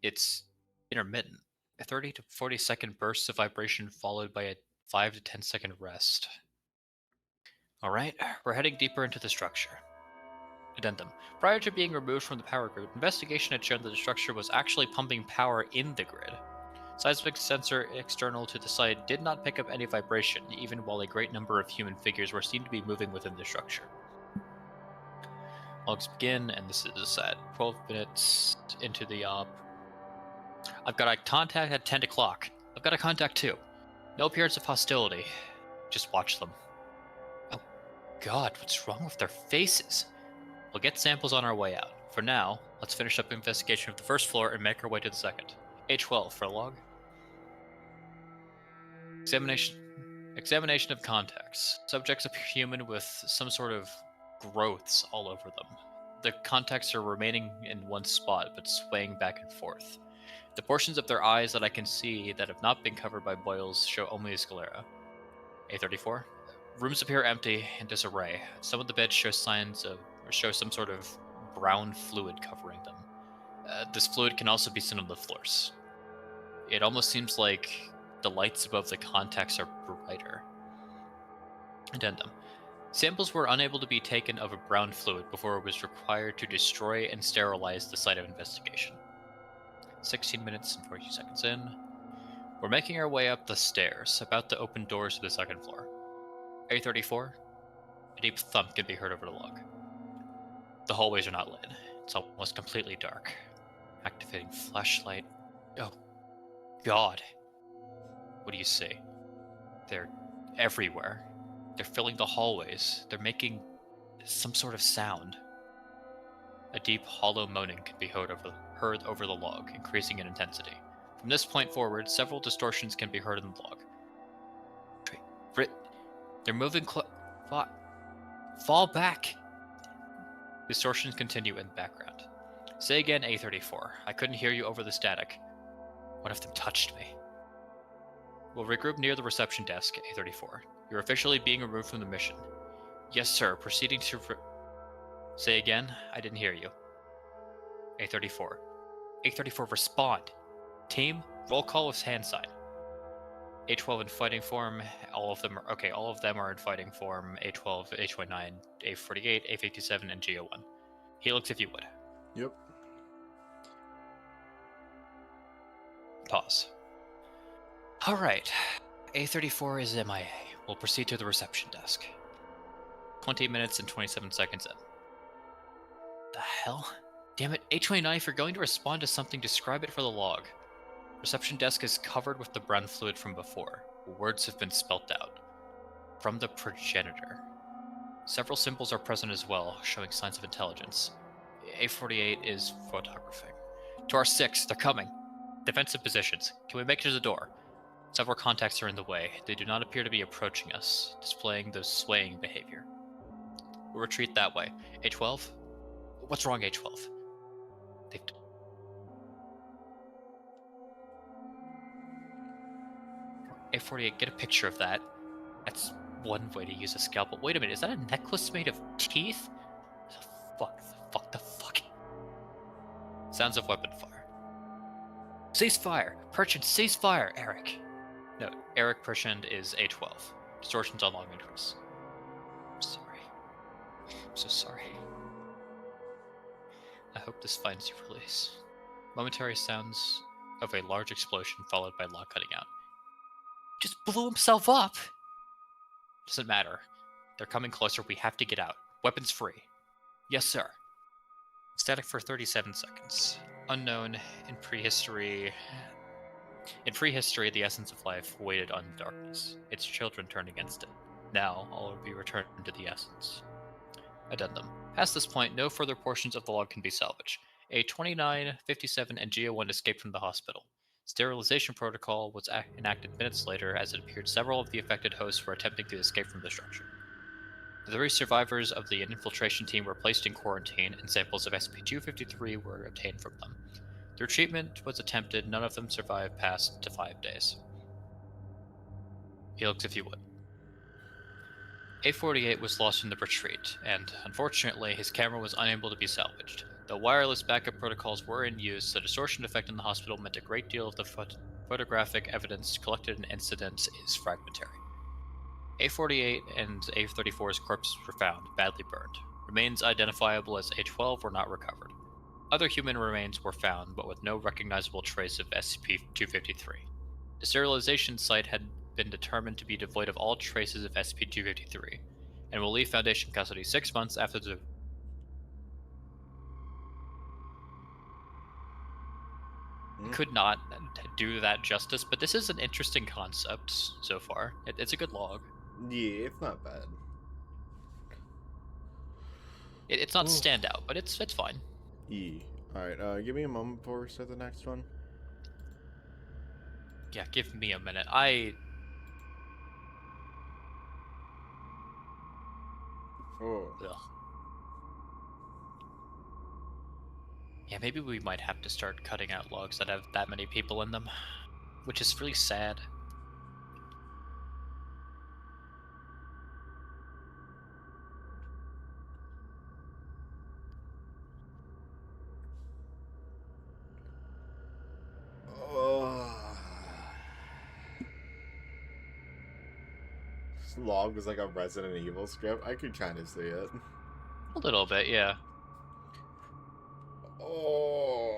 It's intermittent. A 30 to 40 second burst of vibration followed by a 5 to 10 second rest. Alright, we're heading deeper into the structure. Addendum. Prior to being removed from the power grid, investigation had shown that the structure was actually pumping power in the grid. Seismic sensor external to the site did not pick up any vibration, even while a great number of human figures were seen to be moving within the structure. Logs begin, and this is at 12 minutes into the op. I've got a contact at 10 o'clock. I've got a contact too. No appearance of hostility. Just watch them. Oh god, what's wrong with their faces? We'll get samples on our way out. For now, let's finish up investigation of the first floor and make our way to the second. A12 for a log. Examination of contacts. Subjects appear human with some sort of growths all over them. The contacts are remaining in one spot, but swaying back and forth. The portions of their eyes that I can see that have not been covered by boils show only a sclera. A34. Rooms appear empty in disarray. Some of the beds show some sort of brown fluid covering them. This fluid can also be seen on the floors. It almost seems like the lights above the contacts are brighter. Addendum. Samples were unable to be taken of a brown fluid before it was required to destroy and sterilize the site of investigation. 16 minutes and 42 seconds in. We're making our way up the stairs, about to open doors to the second floor. A34. A deep thump can be heard over the log. The hallways are not lit. It's almost completely dark. Activating flashlight. Oh, God. What do you see? They're everywhere. They're filling the hallways. They're making some sort of sound. A deep, hollow moaning can be heard over the log, increasing in intensity. From this point forward, several distortions can be heard in the log. They're moving fall back! Distortions continue in the background. Say again, A34. I couldn't hear you over the static. One of them touched me. We'll regroup near the reception desk, A34. You're officially being removed from the mission. Yes, sir. Proceeding to... Say again? I didn't hear you. A34. A34, respond. Team, roll call with hand sign. A12 in fighting form. All of them are in fighting form. A12, H29, A48, A57, and GO1. Helix, if you would. Yep. Pause. Alright. A34 is MIA. We'll proceed to the reception desk. 20 minutes and 27 seconds in. The hell? Damn it, H29, if you're going to respond to something, describe it for the log. Reception desk is covered with the brown fluid from before. Words have been spelt out. From the progenitor. Several symbols are present as well, showing signs of intelligence. A48 is photographing. To our 6, they're coming. Defensive positions. Can we make it to the door? Several contacts are in the way. They do not appear to be approaching us, displaying the swaying behavior. We'll retreat that way. A12? What's wrong, A12? They've... A48, get a picture of that. That's one way to use a scalpel. Wait a minute, is that a necklace made of teeth? The fuck? Sounds of weapon fire. Cease fire! Perchant, cease fire, Eric! No, Eric Perchant is A12. Distortions on long increase. I'm sorry. I'm so sorry. I hope this finds you release. Momentary sounds of a large explosion followed by lock cutting out. Just blew himself up! Doesn't matter. They're coming closer, we have to get out. Weapons free. Yes, sir. Static for 37 seconds. Unknown in prehistory. In prehistory, the essence of life waited on darkness. Its children turned against it. Now, all will be returned to the essence. Addendum. Past this point, no further portions of the log can be salvaged. A29, 57, and GO1 escaped from the hospital. Sterilization protocol was enacted minutes later as it appeared several of the affected hosts were attempting to escape from the structure. The 3 survivors of the infiltration team were placed in quarantine, and samples of SCP-253 were obtained from them. Their treatment was attempted, none of them survived past to 5 days. Helix, if you would. A48 was lost in the retreat, and unfortunately, his camera was unable to be salvaged. Though wireless backup protocols were in use, the distortion effect in the hospital meant a great deal of the photographic evidence collected in incidents is fragmentary. A48 and A34's corpses were found, badly burned. Remains identifiable as A12 were not recovered. Other human remains were found, but with no recognizable trace of SCP-253. The sterilization site had been determined to be devoid of all traces of SCP-253, and will leave Foundation custody 6 months after the could not do that justice, but this is an interesting concept so far. It's a good log. Yeah, it's not bad. It's not standout, but it's fine. Yeah. Alright, give me a moment before we start the next one. Yeah, give me a minute. Oh. Ugh. Yeah, maybe we might have to start cutting out logs that have that many people in them, which is really sad. This log was like a Resident Evil script. I could kind of see it. A little bit, yeah. Oh.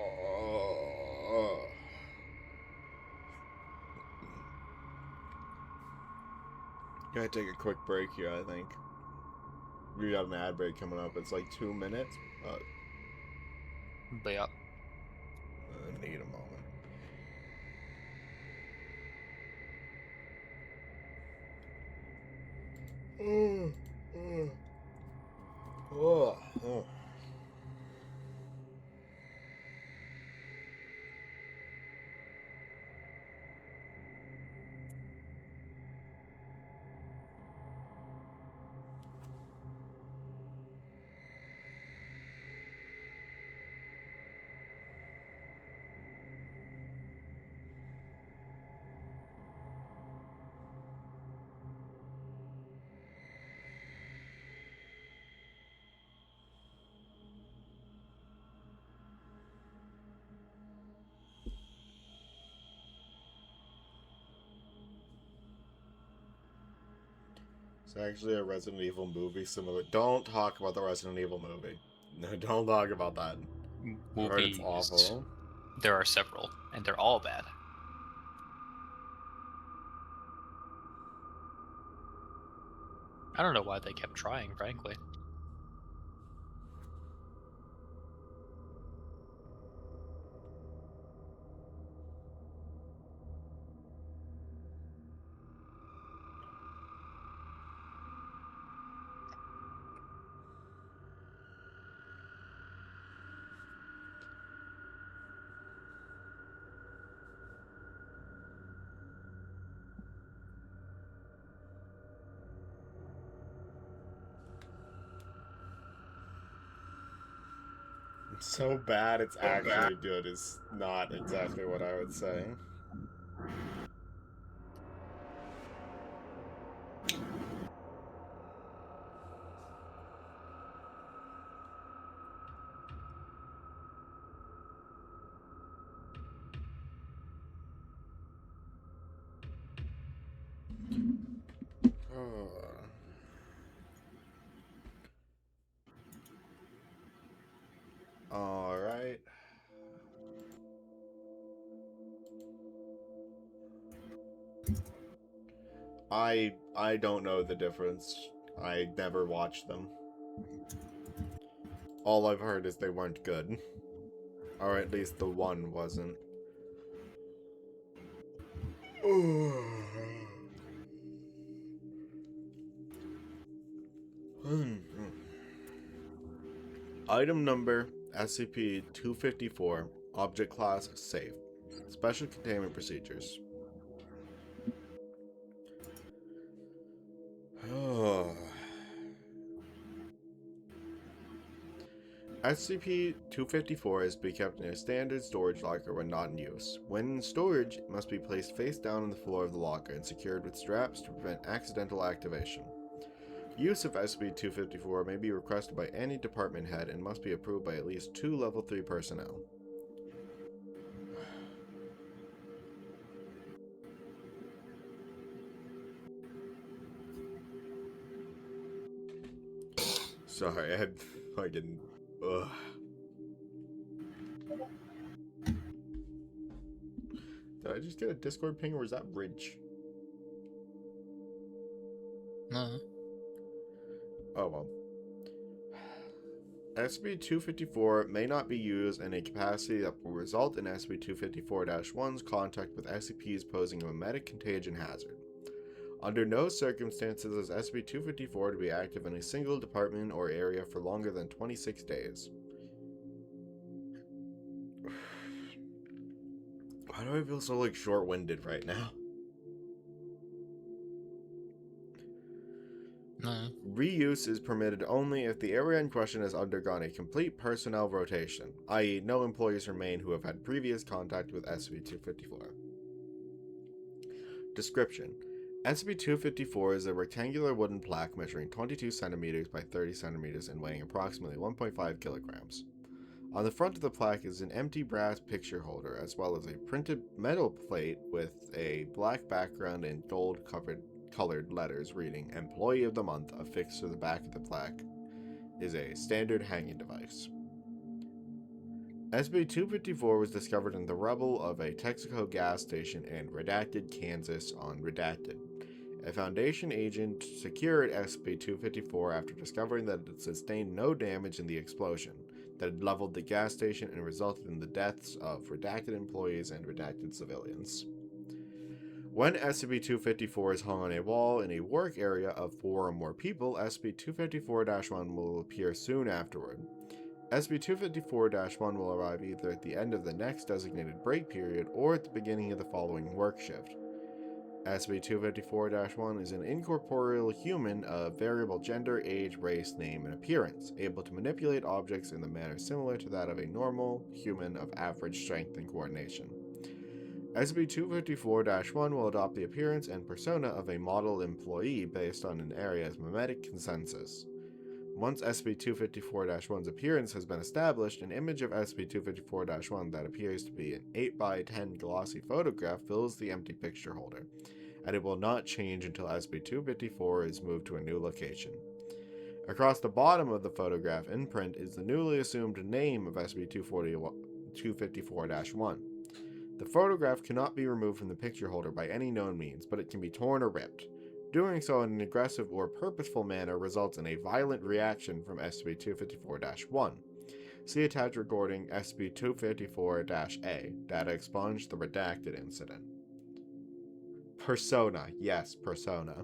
Gotta take a quick break here, I think. We got an ad break coming up. It's like 2 minutes. But yeah. I need a moment. Oh. It's actually a Resident Evil movie similar. Don't talk about the Resident Evil movie. No, don't talk about that. I heard it's Movies. awful. There are several, and they're all bad. I don't know why they kept trying, frankly. It's so bad it's actually good is not exactly what I would say. Alright. I don't know the difference. I never watched them. All I've heard is they weren't good. Or at least the one wasn't. Item number SCP-254. Object class safe. Special containment procedures. SCP-254 is to be kept in a standard storage locker when not in use. When in storage, it must be placed face down on the floor of the locker and secured with straps to prevent accidental activation. Use of SCP-254 may be requested by any department head and must be approved by at least 2 Level 3 personnel. Sorry, I had fucking... Ugh. Did I just get a Discord ping or was that Ridge? No. Oh well. SCP-254 may not be used in a capacity that will result in SCP-254-1's contact with SCPs posing a memetic contagion hazard. Under no circumstances is SCP-254 to be active in a single department or area for longer than 26 days. Why do I feel so, like, short-winded right now? No. Reuse is permitted only if the area in question has undergone a complete personnel rotation, i.e. no employees remain who have had previous contact with SCP-254. Description: SCP-254 is a rectangular wooden plaque measuring 22 centimeters by 30 centimeters and weighing approximately 1.5 kilograms. On the front of the plaque is an empty brass picture holder, as well as a printed metal plate with a black background and gold-colored letters reading Employee of the Month affixed to the back of the plaque. Is a standard hanging device. SCP-254 was discovered in the rubble of a Texaco gas station in Redacted, Kansas on Redacted. A Foundation agent secured SCP-254 after discovering that it sustained no damage in the explosion, that had leveled the gas station and resulted in the deaths of Redacted employees and Redacted civilians. When SCP-254 is hung on a wall in a work area of 4 or more people, SCP-254-1 will appear soon afterward. SCP-254-1 will arrive either at the end of the next designated break period or at the beginning of the following work shift. SCP-254-1 is an incorporeal human of variable gender, age, race, name, and appearance, able to manipulate objects in the manner similar to that of a normal human of average strength and coordination. SCP-254-1 will adopt the appearance and persona of a model employee based on an area's memetic consensus. Once SCP-254-1's appearance has been established, an image of SCP-254-1 that appears to be an 8x10 glossy photograph fills the empty picture holder, and it will not change until SCP-254 is moved to a new location. Across the bottom of the photograph in print is the newly assumed name of SCP-254-1. The photograph cannot be removed from the picture holder by any known means, but it can be torn or ripped. Doing so in an aggressive or purposeful manner results in a violent reaction from SCP-254-1. See attached recording SCP-254-A, data expunged, the redacted incident. Persona. Yes, persona.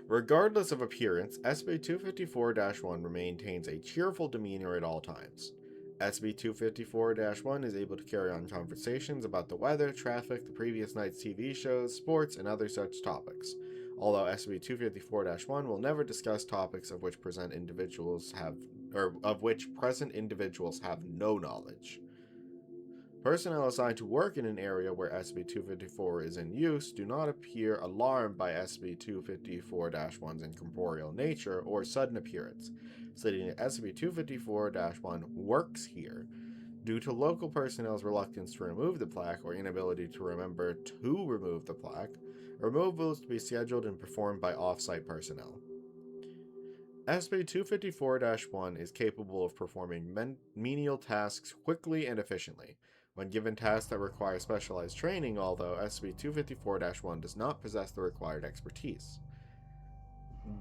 Regardless of appearance, SCP-254-1 maintains a cheerful demeanor at all times. SCP-254-1 is able to carry on conversations about the weather, traffic, the previous night's TV shows, sports, and other such topics, although SCP-254-1 will never discuss topics of which present individuals have no knowledge. Personnel assigned to work in an area where SCP-254 is in use do not appear alarmed by SCP-254-1's incorporeal nature or sudden appearance, stating that SCP-254-1 works here. Due to local personnel's reluctance to remove the plaque or inability to remember to remove the plaque, removal is to be scheduled and performed by off-site personnel. SCP-254-1 is capable of performing menial tasks quickly and efficiently. When given tasks that require specialized training, although SCP-254-1 does not possess the required expertise.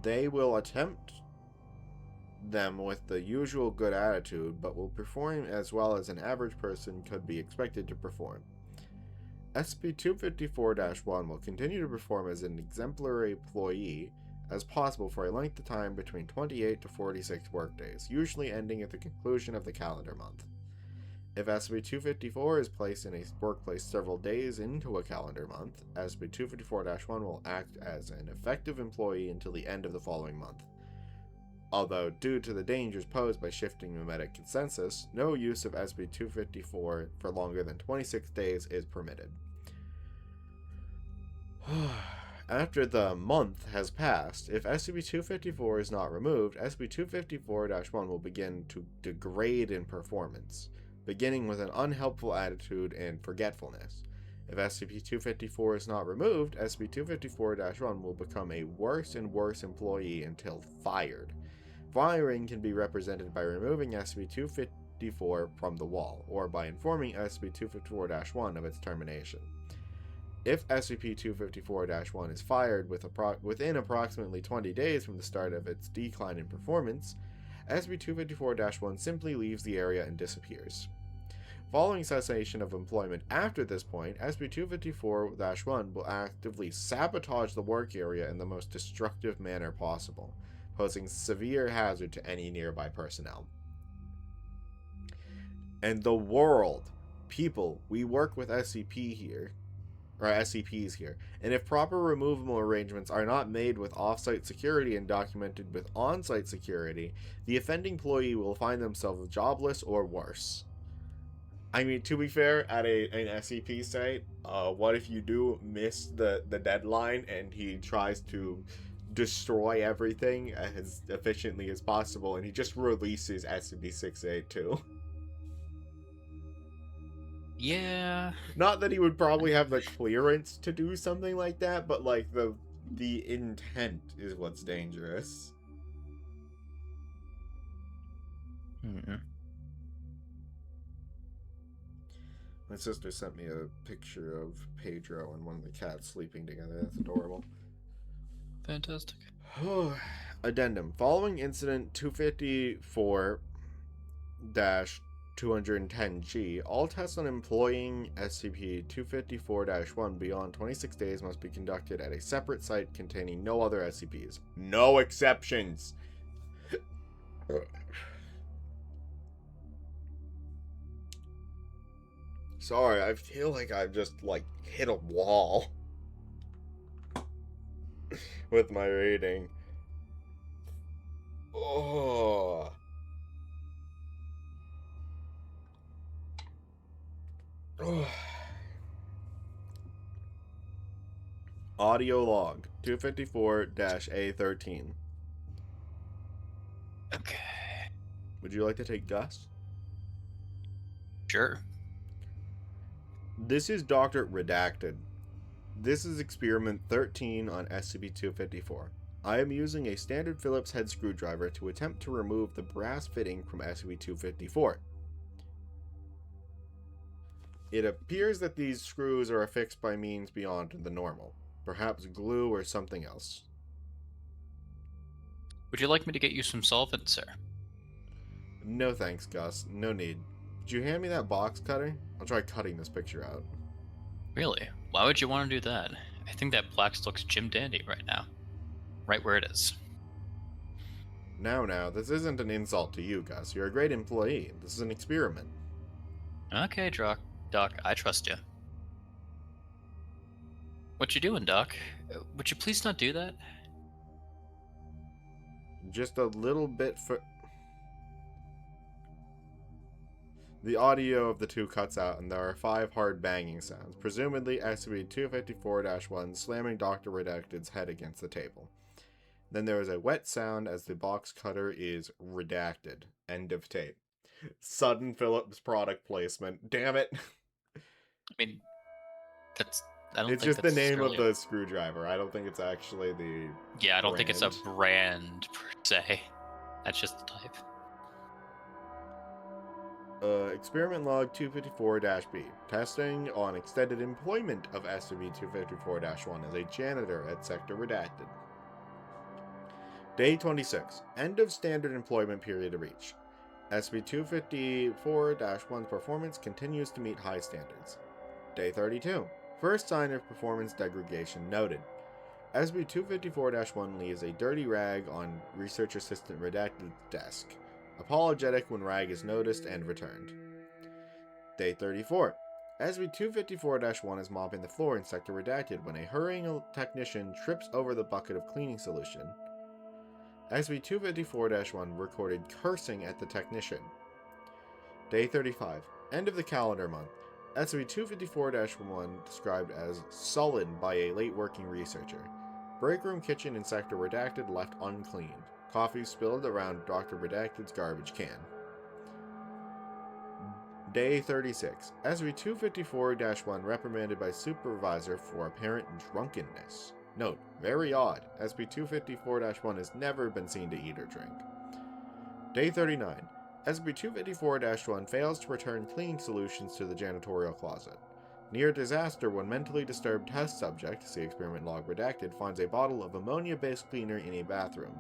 They will attempt them with the usual good attitude, but will perform as well as an average person could be expected to perform. SCP-254-1 will continue to perform as an exemplary employee as possible for a length of time between 28 to 46 workdays, usually ending at the conclusion of the calendar month. If SCP-254 is placed in a workplace several days into a calendar month, SCP-254-1 will act as an effective employee until the end of the following month. Although, due to the dangers posed by shifting memetic consensus, no use of SCP-254 for longer than 26 days is permitted. After the month has passed, if SCP-254 is not removed, SCP-254-1 will begin to degrade in performance, beginning with an unhelpful attitude and forgetfulness. If SCP-254 is not removed, SCP-254-1 will become a worse and worse employee until fired. Firing can be represented by removing SCP-254 from the wall, or by informing SCP-254-1 of its termination. If SCP-254-1 is fired within approximately 20 days from the start of its decline in performance, SCP-254-1 simply leaves the area and disappears. Following cessation of employment after this point, SCP-254-1 will actively sabotage the work area in the most destructive manner possible, posing severe hazard to any nearby personnel. And the world, people, we work with SCPs here, and if proper removal arrangements are not made with off-site security and documented with on-site security, the offending employee will find themselves jobless or worse. I mean, to be fair, at an SCP site, what if you do miss the deadline and he tries to destroy everything as efficiently as possible and he just releases SCP-682? Yeah. Not that he would probably have the clearance to do something like that, but like the intent is what's dangerous. Mm-hmm. My sister sent me a picture of Pedro and one of the cats sleeping together. That's adorable. Fantastic. Addendum. Following incident 254-210G, all tests on employing SCP-254-1 beyond 26 days must be conducted at a separate site containing no other SCPs. No exceptions! Sorry, I feel like I've just, hit a wall with my rating. Oh. Audio log 254-A13. Okay. Would you like to take Gus? Sure. This is Dr. Redacted. This is experiment 13 on SCP-254. I am using a standard Phillips head screwdriver to attempt to remove the brass fitting from SCP-254. It appears that these screws are affixed by means beyond the normal, perhaps glue or something else. Would you like me to get you some solvent, sir? No thanks, Gus. No need. Could you hand me that box cutter? I'll try cutting this picture out. Really? Why would you want to do that? I think that Black's looks Jim Dandy right now. Right where it is. Now, this isn't an insult to you, Gus. You're a great employee. This is an experiment. Okay, Doc, I trust you. What you doing, Doc? Would you please not do that? Just a little bit for... The audio of the two cuts out, and there are 5 hard banging sounds, presumably SCP-254-1 slamming Dr. Redacted's head against the table. Then there is a wet sound as the box cutter is redacted. End of tape. Sudden Phillips product placement. Damn it. I mean, I don't it's think just the that's name of really... the screwdriver. I don't think it's actually the Yeah, I don't think it's a brand. brand, per se. That's just the type. Experiment log 254-B. Testing on extended employment of SCP-254-1 as a janitor at Sector Redacted. Day 26. End of standard employment period reached. SCP-254-1's performance continues to meet high standards. Day 32. First sign of performance degradation noted. SCP-254-1 leaves a dirty rag on Research Assistant Redacted's desk. Apologetic when rag is noticed and returned. Day 34. SCP-254-1 is mopping the floor in Sector Redacted when a hurrying technician trips over the bucket of cleaning solution. SCP-254-1 recorded cursing at the technician. Day 35. End of the calendar month. SCP-254-1 described as sullen by a late working researcher. Break room kitchen in Sector Redacted left uncleaned. Coffee spilled around Dr. Redacted's garbage can. Day 36. SB-254-1 reprimanded by supervisor for apparent drunkenness. Note, very odd. SB-254-1 has never been seen to eat or drink. Day 39. SB-254-1 fails to return cleaning solutions to the janitorial closet. Near disaster when mentally disturbed test subject, see experiment log redacted, finds a bottle of ammonia-based cleaner in a bathroom.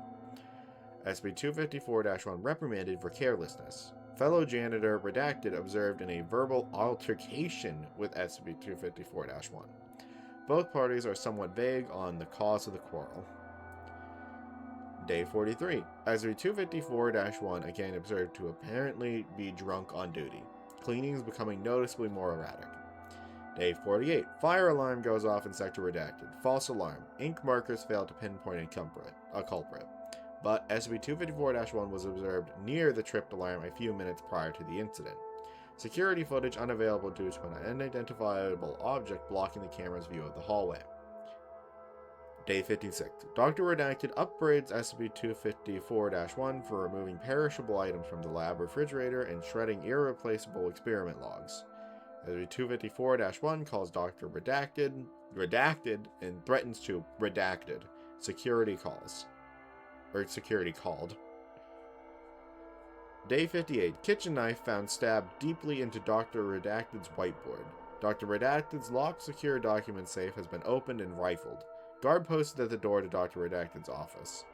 SB-254-1 reprimanded for carelessness. Fellow janitor redacted observed in a verbal altercation with SCP-254-1. Both parties are somewhat vague on the cause of the quarrel. Day 43. SCP-254-1 again observed to apparently be drunk on duty. Cleanings becoming noticeably more erratic. Day 48. Fire alarm goes off in Sector Redacted. False alarm. Ink markers fail to pinpoint a culprit. But SCP-254-1 was observed near the tripped alarm a few minutes prior to the incident. Security footage unavailable due to an unidentifiable object blocking the camera's view of the hallway. Day 56. Dr. Redacted upgrades SCP-254-1 for removing perishable items from the lab refrigerator and shredding irreplaceable experiment logs. SCP-254-1 calls Dr. Redacted, and threatens to redacted. Security called. Day 58. Kitchen knife found stabbed deeply into Dr. Redacted's whiteboard. Dr. Redacted's locked secure document safe has been opened and rifled. Guard posted at the door to Dr. Redacted's office.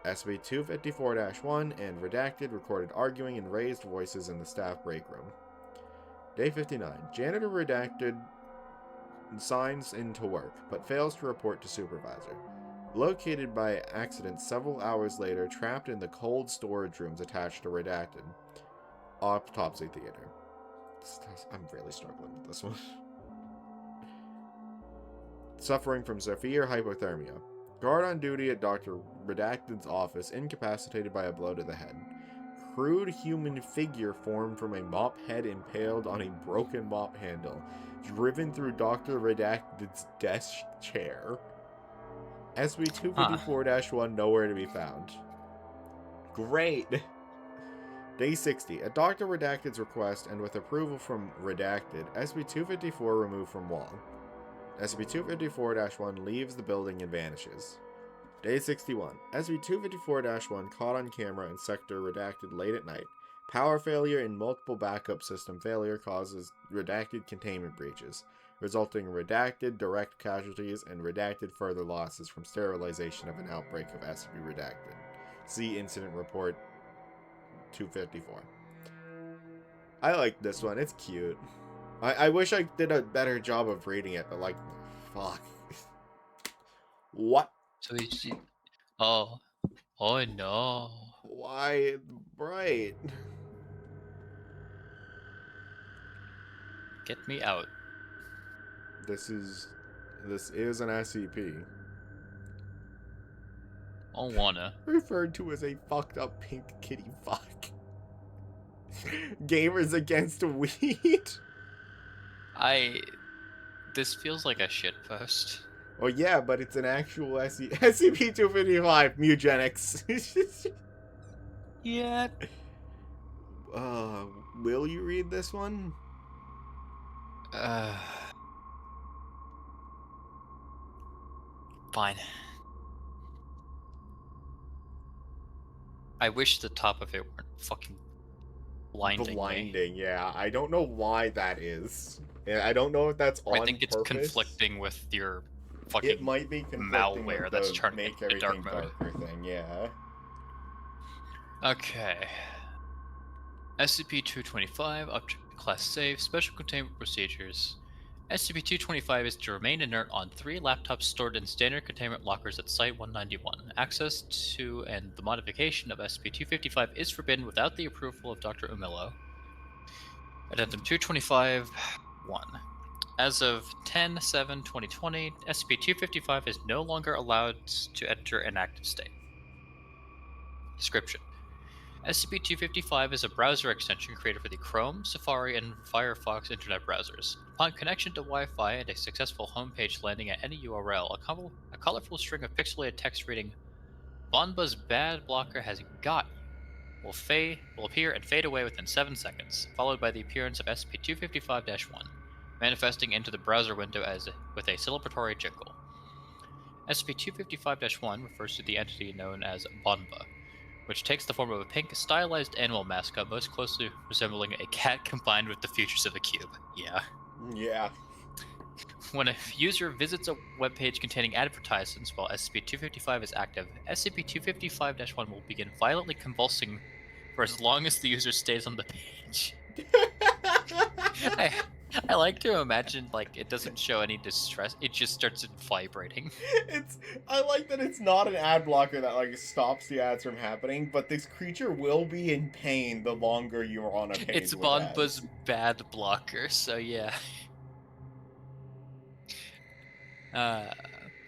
SCP-254-1 and Redacted recorded arguing in raised voices in the staff break room. Day 59. Janitor Redacted signs into work, but fails to report to supervisor. Located by accident several hours later, trapped in the cold storage rooms attached to Redacted. Autopsy theater. I'm really struggling with this one. Suffering from severe hypothermia. Guard on duty at Dr. Redacted's office incapacitated by a blow to the head. Crude human figure formed from a mop head impaled on a broken mop handle, driven through Dr. Redacted's desk chair. SB-254-1 nowhere to be found. Great! Day 60. At Dr. Redacted's request and with approval from Redacted, SB-254 removed from wall. SCP-254-1 leaves the building and vanishes. Day 61. SCP-254-1 caught on camera in Sector Redacted late at night. Power failure and multiple backup system failure causes Redacted containment breaches, resulting in Redacted direct casualties and Redacted further losses from sterilization of an outbreak of SCP Redacted. See Incident Report 254. I like this one. It's cute. I wish I did a better job of reading it, but like, fuck. What? So he's... Oh. Oh no. Why? Right. Get me out. This is an SCP. I wanna. Referred to as a fucked up pink kitty fuck. Gamers against weed. This feels like a shit post. Oh yeah, but it's an actual SCP-255 Mugenics. Yeah. Will you read this one? Fine. I wish the top of it weren't fucking blinding me. Yeah. I don't know why that is. I don't know if that's on purpose. I think it's conflicting with your fucking it might be malware that's trying to make everything dark mode. thing, yeah. Okay. SCP-225, Object Class Safe, Special Containment Procedures. SCP-225 is to remain inert on 3 laptops stored in standard containment lockers at Site-191. Access to and the modification of SCP-255 is forbidden without the approval of Dr. Umillo. Addendum 225-1. As of 10/7/2020, SCP-255 is no longer allowed to enter an active state. Description. SCP-255 is a browser extension created for the Chrome, Safari, and Firefox internet browsers. Upon connection to Wi-Fi and a successful homepage landing at any URL, a colorful string of pixelated text reading "Bonba's bad blocker has got you" will appear and fade away within 7 seconds, followed by the appearance of SCP-255-1, manifesting into the browser window with a celebratory jingle. SCP-255-1 refers to the entity known as Bonba, which takes the form of a pink, stylized animal mascot most closely resembling a cat combined with the features of a cube. Yeah. Yeah. When a user visits a webpage containing advertisements while SCP-255 is active, SCP-255-1 will begin violently convulsing for as long as the user stays on the page. I like to imagine, like, it doesn't show any distress, it just starts vibrating. I like that it's not an ad blocker that like stops the ads from happening, but this creature will be in pain the longer you're on a page. It's with Bonba's ads. bad blocker, so yeah.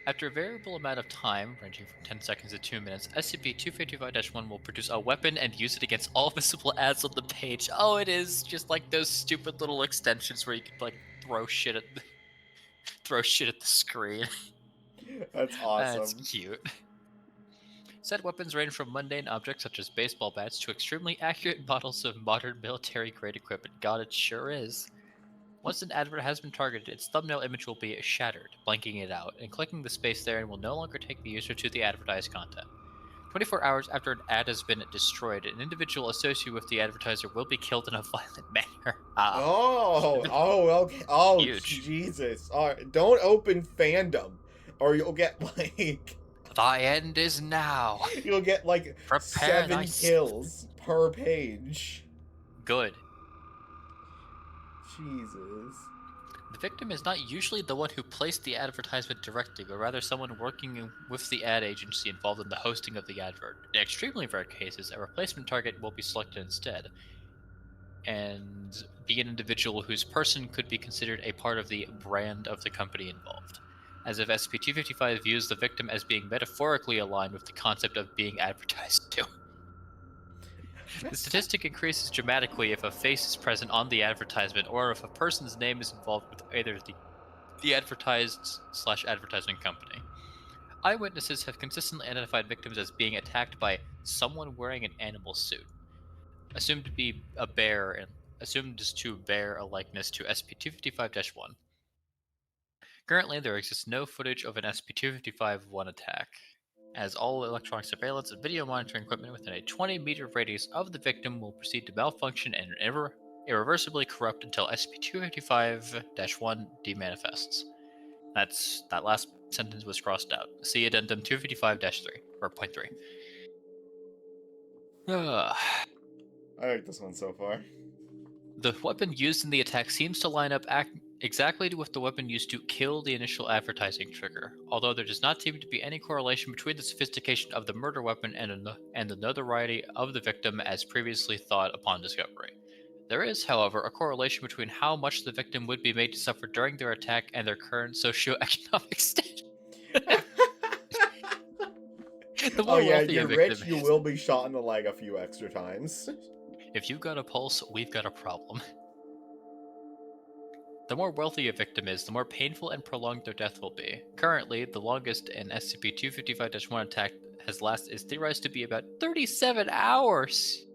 After a variable amount of time, ranging from 10 seconds to 2 minutes, SCP-255-1 will produce a weapon and use it against all visible ads on the page. Oh, it is just like those stupid little extensions where you can like throw shit at the screen. That's awesome. That's cute. Said weapons range from mundane objects such as baseball bats to extremely accurate models of modern military-grade equipment. God, it sure is. Once an advert has been targeted, its thumbnail image will be shattered, blanking it out, and clicking the space therein will no longer take the user to the advertised content. 24 hours after an ad has been destroyed, an individual associated with the advertiser will be killed in a violent manner. Okay. Oh, Huge. Jesus. All right, don't open fandom, or you'll get like... Thy end is now. You'll get like Prepare 7 kills per page. Good. Jesus. The victim is not usually the one who placed the advertisement directly, but rather someone working with the ad agency involved in the hosting of the advert. In extremely rare cases, a replacement target will be selected instead, and be an individual whose person could be considered a part of the brand of the company involved, as if SCP-255 views the victim as being metaphorically aligned with the concept of being advertised to. The statistic increases dramatically if a face is present on the advertisement or if a person's name is involved with either the advertised/advertising company. Eyewitnesses have consistently identified victims as being attacked by someone wearing an animal suit, assumed to bear a likeness to SCP-255-1. Currently, there exists no footage of an SCP-255-1 attack, as all electronic surveillance and video monitoring equipment within a 20-meter radius of the victim will proceed to malfunction and irreversibly corrupt until SCP-255-1 demanifests. That last sentence was crossed out. See Addendum 255-3, or point 3. I like this one so far. The weapon used in the attack seems to line up exactly with the weapon used to kill the initial advertising trigger, although there does not seem to be any correlation between the sophistication of the murder weapon and the notoriety of the victim as previously thought upon discovery. There is, however, a correlation between how much the victim would be made to suffer during their attack and their current socioeconomic status. The more wealthy you're a victim rich, is, you will be shot in the leg a few extra times. If you've got a pulse, we've got a problem. The more wealthy a victim is, the more painful and prolonged their death will be. Currently, the longest an SCP-255-1 attack has lasted is theorized to be about 37 hours,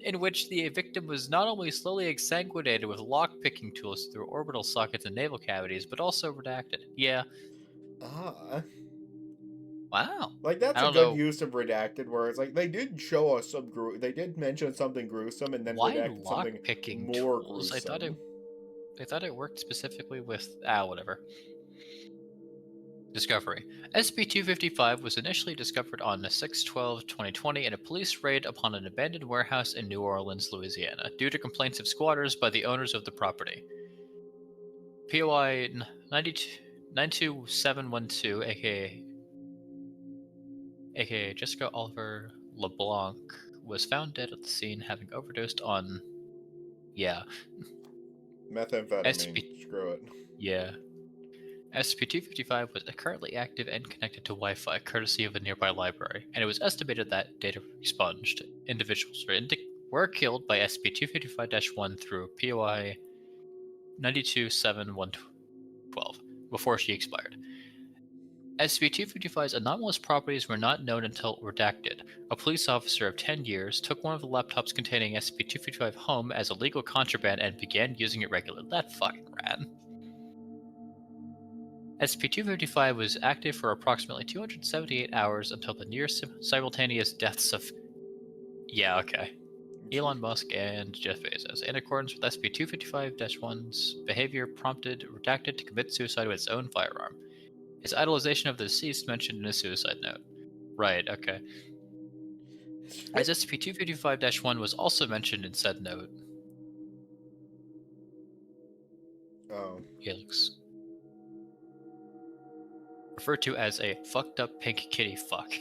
in which the victim was not only slowly exsanguinated with lock-picking tools through orbital sockets and navel cavities, but also redacted. Yeah. Wow. Like, that's a good use of redacted, where it's like, they did show us they did mention something gruesome, and then redacted something more tools? gruesome. I thought it worked specifically with... whatever. Discovery. SCP-255 was initially discovered on 6/12/2020 in a police raid upon an abandoned warehouse in New Orleans, Louisiana, due to complaints of squatters by the owners of the property. POI 92712, aka Jessica Oliver LeBlanc, was found dead at the scene, having overdosed on... methamphetamine. Screw it. Yeah. SCP-255 was currently active and connected to Wi-Fi, courtesy of a nearby library, and it was estimated that data expunged individuals were killed by SCP-255-1 through POI 927112 before she expired. SCP-255's anomalous properties were not known until redacted. A police officer of 10 years took one of the laptops containing SCP-255 home as illegal contraband and began using it regularly. That fucking rat. SCP-255 was active for approximately 278 hours until the near simultaneous deaths of... Yeah, okay. Elon Musk and Jeff Bezos. In accordance with SCP-255-1's behavior prompted Redacted to commit suicide with its own firearm. His idolization of the deceased mentioned in a suicide note. Right, okay. As SCP-255-1 was also mentioned in said note. Oh. Helix. Referred to as a fucked up pink kitty fuck.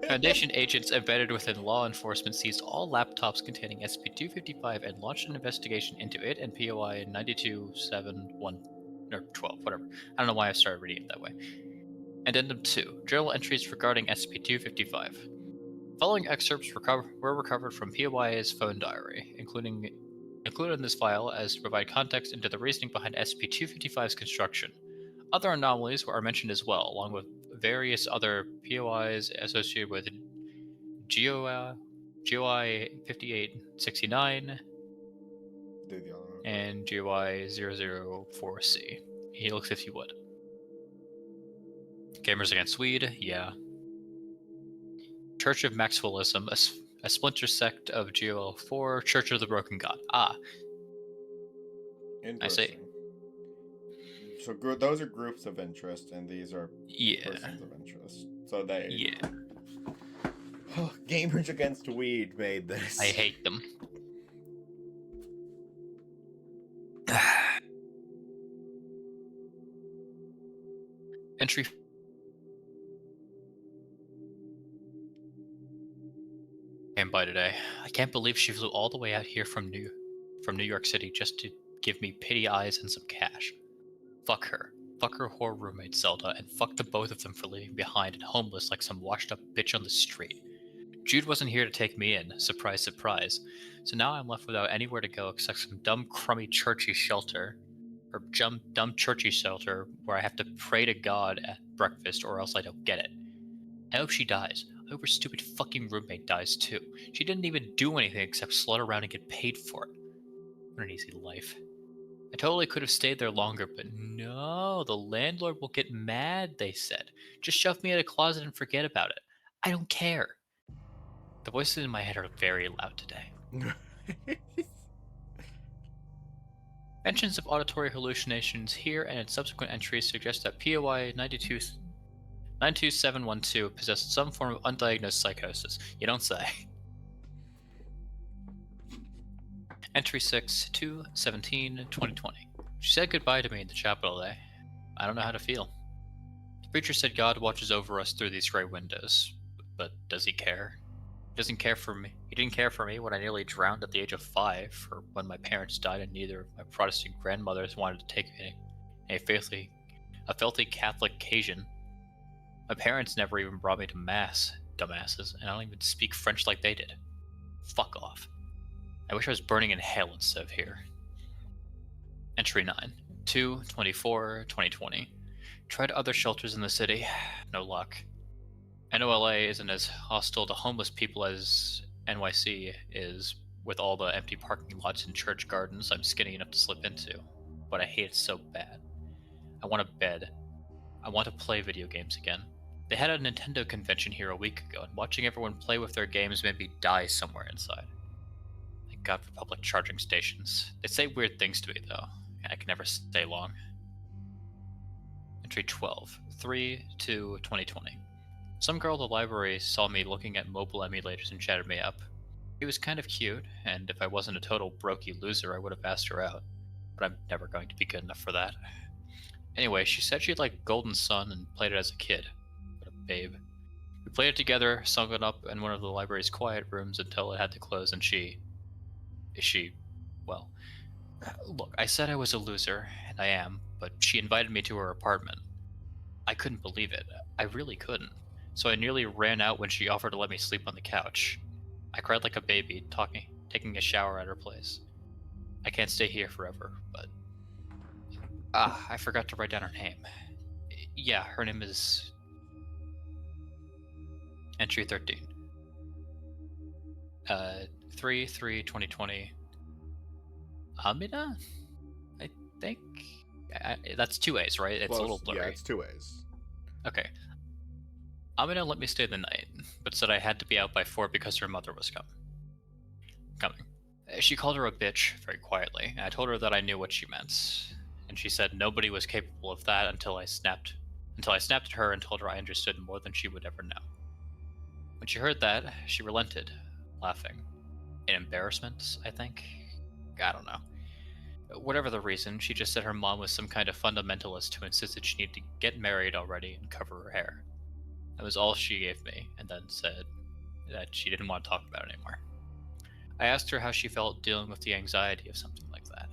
Foundation agents embedded within law enforcement seized all laptops containing SCP-255 and launched an investigation into it and POI 9271 or 12, whatever. I don't know why I started reading it that way. Addendum 2. Journal entries regarding SCP-255. Following excerpts were recovered from POI's phone diary, included in this file as to provide context into the reasoning behind SCP-255's construction. Other anomalies are mentioned as well, along with various other POIs associated with GOI 5869 and GOI 004C. Helix if you would. Gamers Against Weed, yeah. Church of Maxwellism, a splinter sect of GOL4, Church of the Broken God. Ah. I see. So those are groups of interest, and these are persons of interest. So they... Yeah. Oh, Gamers Against Weed made this. I hate them. Entry. Came by today. I can't believe she flew all the way out here from New York City just to give me pity eyes and some cash. Fuck her. Fuck her whore roommate Zelda, and fuck the both of them for leaving behind and homeless like some washed up bitch on the street. Jude wasn't here to take me in, surprise, surprise. So now I'm left without anywhere to go except some dumb, crummy, churchy shelter. Or dumb, churchy shelter where I have to pray to God at breakfast or else I don't get it. I hope she dies. I hope her stupid fucking roommate dies too. She didn't even do anything except slut around and get paid for it. What an easy life. I totally could have stayed there longer, but no, the landlord will get mad, they said. Just shove me in a closet and forget about it. I don't care. The voices in my head are very loud today. Mentions of auditory hallucinations here and in subsequent entries suggest that POI 92712 possessed some form of undiagnosed psychosis. You don't say. Entry 6, 2/17/2020. She said goodbye to me in the chapel today. I don't know how to feel. The preacher said God watches over us through these gray windows. But does he care? He doesn't care for me. He didn't care for me when I nearly drowned at the age of 5, or when my parents died and neither of my Protestant grandmothers wanted to take me a filthy Catholic Cajun. My parents never even brought me to Mass, dumbasses, and I don't even speak French like they did. Fuck off. I wish I was burning in hell instead of here. Entry 9, 2/24/2020. Tried other shelters in the city. No luck. NOLA isn't as hostile to homeless people as NYC is, with all the empty parking lots and church gardens I'm skinny enough to slip into. But I hate it so bad. I want a bed. I want to play video games again. They had a Nintendo convention here a week ago, and watching everyone play with their games made me die somewhere inside. Thank God for public charging stations. They say weird things to me, though, and I can never stay long. Entry 12, 3/2/2020. Some girl at the library saw me looking at mobile emulators and chatted me up. She was kind of cute, and if I wasn't a total brokey loser, I would have asked her out. But I'm never going to be good enough for that. Anyway, she said she liked Golden Sun and played it as a kid. What a babe. We played it together, sung it up in one of the library's quiet rooms until it had to close, and well, Look, I said I was a loser, and I am, but she invited me to her apartment. I couldn't believe it. I really couldn't. So I nearly ran out when she offered to let me sleep on the couch. I cried like a baby, taking a shower at her place. I can't stay here forever, but I forgot to write down her name. Yeah, her name is Entry 13. 3/3/2020. Amina? I think. That's two A's, right? It's Close. a little blurry. Yeah, it's 2 A's. Okay. Amina let me stay the night, but said I had to be out by 4 because her mother was coming. She called her a bitch very quietly, and I told her that I knew what she meant. And she said nobody was capable of that until I snapped at her and told her I understood more than she would ever know. When she heard that, she relented, laughing. In embarrassment, I think? I don't know. Whatever the reason, she just said her mom was some kind of fundamentalist who insisted she needed to get married already and cover her hair. That was all she gave me, and then said that she didn't want to talk about it anymore. I asked her how she felt dealing with the anxiety of something like that.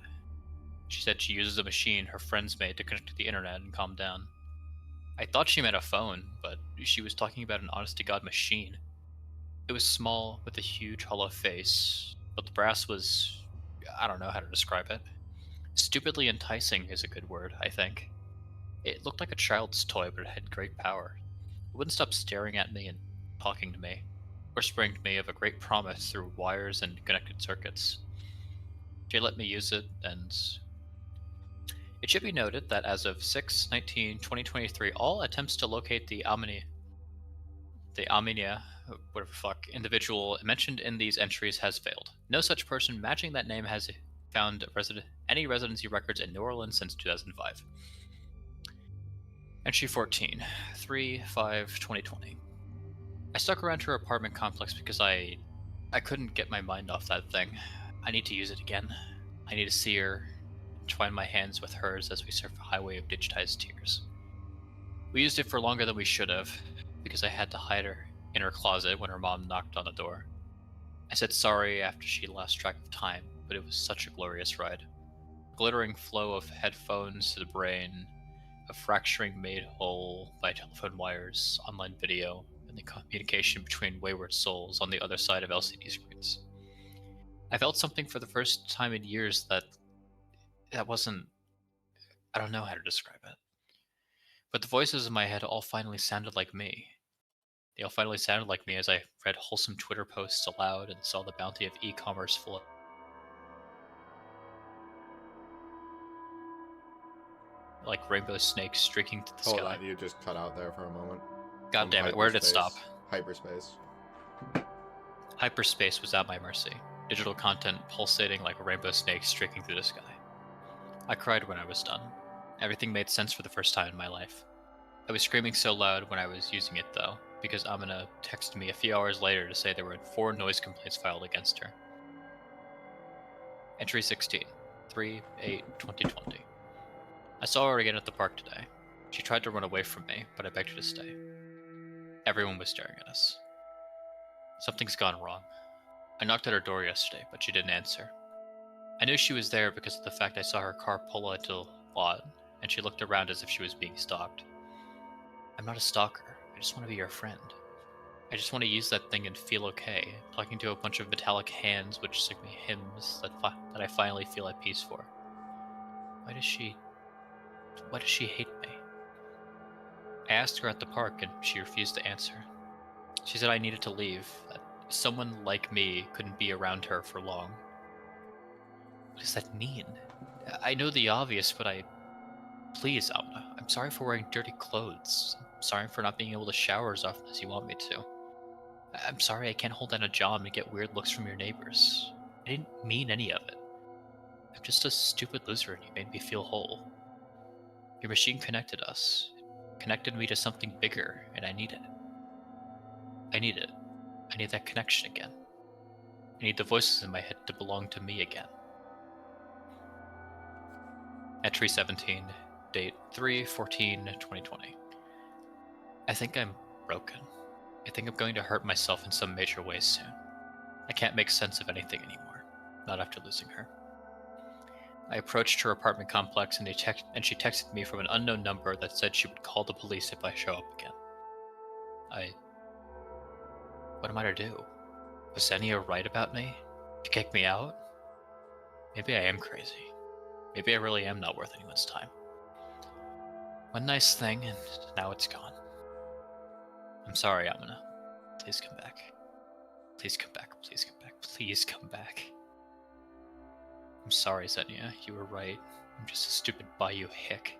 She said she uses a machine her friends made to connect to the internet and calm down. I thought she meant a phone, but she was talking about an honest-to-God machine. It was small, with a huge hollow face, but the brass was... I don't know how to describe it. Stupidly enticing is a good word, I think. It looked like a child's toy, but it had great power. It wouldn't stop staring at me and talking to me, whispering to me of a great promise through wires and connected circuits. She let me use it, and it should be noted that as of 6/19/2023, all attempts to locate the Armenia, whatever fuck, individual mentioned in these entries has failed. No such person matching that name has found any residency records in New Orleans since 2005. Entry 14, 3/5/2020. I stuck around her apartment complex because I couldn't get my mind off that thing. I need to use it again. I need to see her, twine my hands with hers as we surf a highway of digitized tears. We used it for longer than we should have, because I had to hide her in her closet when her mom knocked on the door. I said sorry after she lost track of time, but it was such a glorious ride. A glittering flow of headphones to the brain, a fracturing made whole by telephone wires, online video, and the communication between wayward souls on the other side of LCD screens. I felt something for the first time in years that wasn't... I don't know how to describe it. But the voices in my head all finally sounded like me. They all finally sounded like me as I read wholesome Twitter posts aloud and saw the bounty of e-commerce flow. Like rainbow snakes streaking through the Hold sky. on, you just cut out there for a moment. God From damn it, where did it stop? Hyperspace. Hyperspace was at my mercy. Digital content pulsating like rainbow snakes streaking through the sky. I cried when I was done. Everything made sense for the first time in my life. I was screaming so loud when I was using it though, because Amina texted me a few hours later to say there were 4 noise complaints filed against her. Entry 16, 3/8/2020. I saw her again at the park today. She tried to run away from me, but I begged her to stay. Everyone was staring at us. Something's gone wrong. I knocked at her door yesterday, but she didn't answer. I knew she was there because of the fact I saw her car pull into the lot, and she looked around as if she was being stalked. I'm not a stalker. I just want to be your friend. I just want to use that thing and feel okay, talking to a bunch of metallic hands which sing me hymns that I finally feel at peace for. Why does she hate me? I asked her at the park and she refused to answer. She said I needed to leave, that someone like me couldn't be around her for long. What does that mean? I know the obvious, but Please, Alma, I'm sorry for wearing dirty clothes. I'm sorry for not being able to shower as often as you want me to. I'm sorry I can't hold down a job and get weird looks from your neighbors. I didn't mean any of it. I'm just a stupid loser and you made me feel whole. Your machine connected us. It connected me to something bigger, and I need it. I need it. I need that connection again. I need the voices in my head to belong to me again. Entry 17, date 3/14/2020. I think I'm broken. I think I'm going to hurt myself in some major ways soon. I can't make sense of anything anymore. Not after losing her. I approached her apartment complex and she texted me from an unknown number that said she would call the police if I show up again. What am I to do? Was Xenia right about me? To kick me out? Maybe I am crazy. Maybe I really am not worth anyone's time. One nice thing, and now it's gone. I'm sorry, Amina. Please come back. Please come back. Please come back. Please come back. I'm sorry, Xenia. You were right. I'm just a stupid Bayou hick.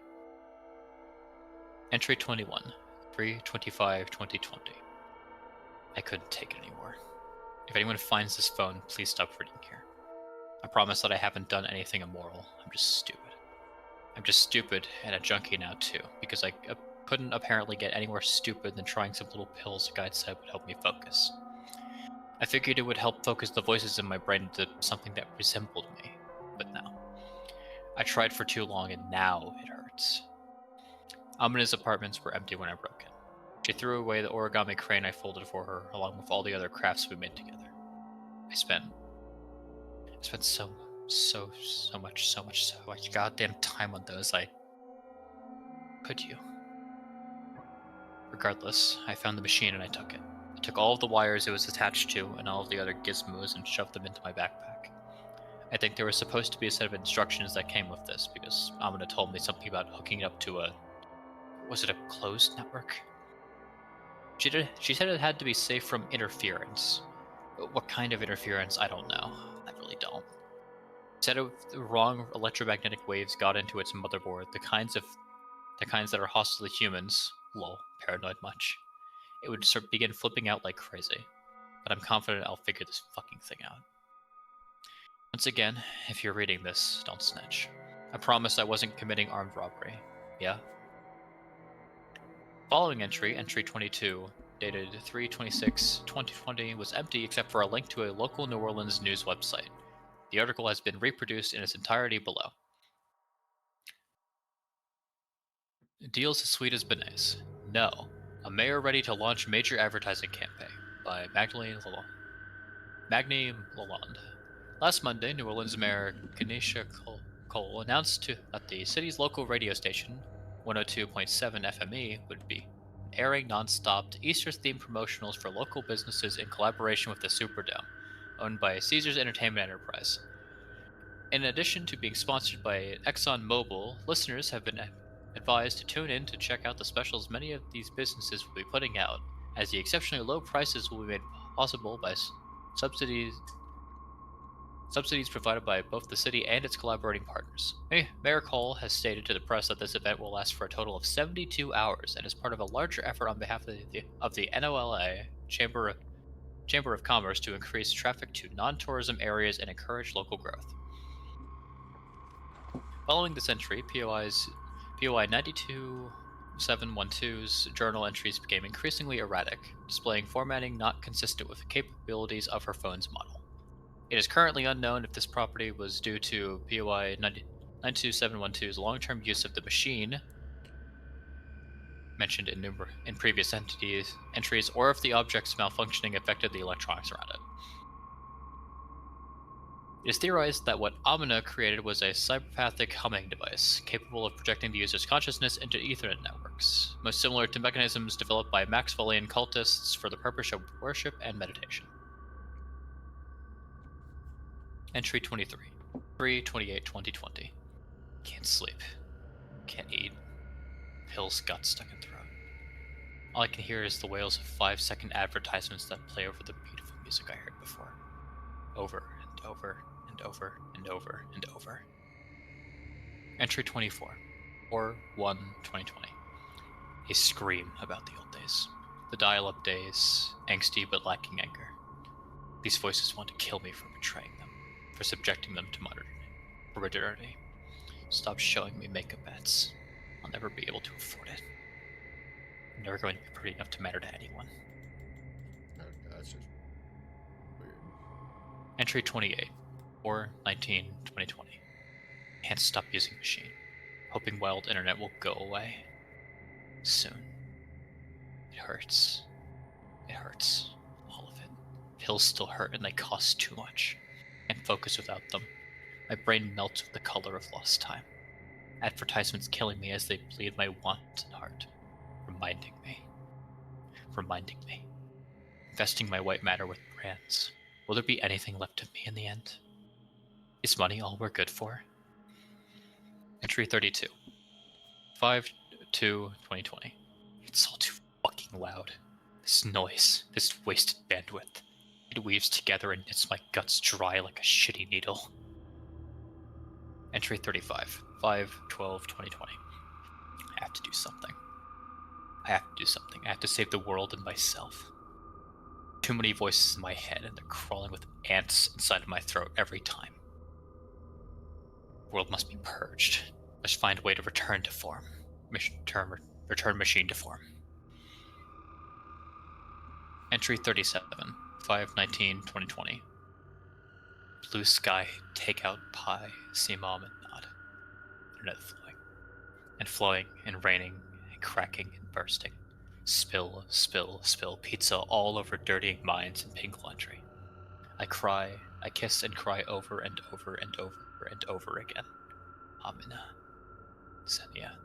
Entry 21, 3/25/2020. I couldn't take it anymore. If anyone finds this phone, please stop reading here. I promise that I haven't done anything immoral. I'm just stupid. I'm just stupid and a junkie now too, because I couldn't apparently get any more stupid than trying some little pills a guide said would help me focus. I figured it would help focus the voices in my brain into something that resembled me, but no. I tried for too long and now it hurts. Amina's apartments were empty when I broke in. She threw away the origami crane I folded for her, along with all the other crafts we made together. I spent so much goddamn time on those. Could you? Regardless, I found the machine and I took it. I took all of the wires it was attached to and all of the other gizmos and shoved them into my backpack. I think there was supposed to be a set of instructions that came with this, because Amina told me something about hooking it up to was it a closed network? She said it had to be safe from interference. What kind of interference, I don't know. I really don't. Said if the wrong electromagnetic waves got into its motherboard, the kinds that are hostile to humans, lol, paranoid much, it would begin flipping out like crazy. But I'm confident I'll figure this fucking thing out. Once again, if you're reading this, don't snitch. I promise I wasn't committing armed robbery. Yeah? Following entry, entry 22, dated 3/26/2020, was empty except for a link to a local New Orleans news website. The article has been reproduced in its entirety below. Deals as sweet as beignets. No. A mayor ready to launch major advertising campaign by Magni Lalonde. Last Monday, New Orleans Mayor Kenesha Cole announced that the city's local radio station, 102.7 FME, would be airing non-stop Easter-themed promotionals for local businesses in collaboration with the Superdome, owned by Caesars Entertainment Enterprise. In addition to being sponsored by ExxonMobil, listeners have been advised to tune in to check out the specials many of these businesses will be putting out, as the exceptionally low prices will be made possible by subsidies provided by both the city and its collaborating partners. Mayor Cole has stated to the press that this event will last for a total of 72 hours and is part of a larger effort on behalf of the NOLA Chamber of Commerce to increase traffic to non-tourism areas and encourage local growth. Following this entry, POI 92712's journal entries became increasingly erratic, displaying formatting not consistent with the capabilities of her phone's model. It is currently unknown if this property was due to POI 92712's long-term use of the machine mentioned in previous entries, or if the object's malfunctioning affected the electronics around it. It is theorized that what Amina created was a cyberpathic humming device, capable of projecting the user's consciousness into Ethernet networks, most similar to mechanisms developed by Maxwellian cultists for the purpose of worship and meditation. Entry 23, 3/28/2020. Can't sleep. Can't eat. Pills got stuck in throat. All I can hear is the wails of 5-second advertisements that play over the beautiful music I heard before. Over and over and over and over and over. Entry 24, 4/1/2020. A scream about the old days. The dial-up days, angsty but lacking anger. These voices want to kill me for betraying them, for subjecting them to modernity. Stop showing me makeup ads. I'll never be able to afford it. I'm never going to be pretty enough to matter to anyone. Okay, that's just weird. Entry 28, 4/19/2020. Can't stop using machine. Hoping wild internet will go away. Soon. It hurts. It hurts. All of it. Pills still hurt and they cost too much. Can't focus without them. My brain melts with the color of lost time. Advertisements killing me as they bleed my wanton heart, reminding me, investing my white matter with brands. Will there be anything left of me in the end? Is money all we're good for? Entry 32. 5/2/2020. It's all too fucking loud. This noise, this wasted bandwidth. It weaves together and knits my guts dry like a shitty needle. Entry 35. 5/12/2020. I have to do something. I have to save the world and myself. Too many voices in my head, and they're crawling with ants inside of my throat every time. The world must be purged. Let's find a way to return to form. Return machine to form. Entry 37. 5/19/2020. Blue sky, takeout pie, see mom and nod. Internet flowing. And flowing, and raining, and cracking, and bursting. Spill, spill, spill pizza all over dirtying minds and pink laundry. I cry, I kiss and cry over and over and over and over again. Amina. Senia.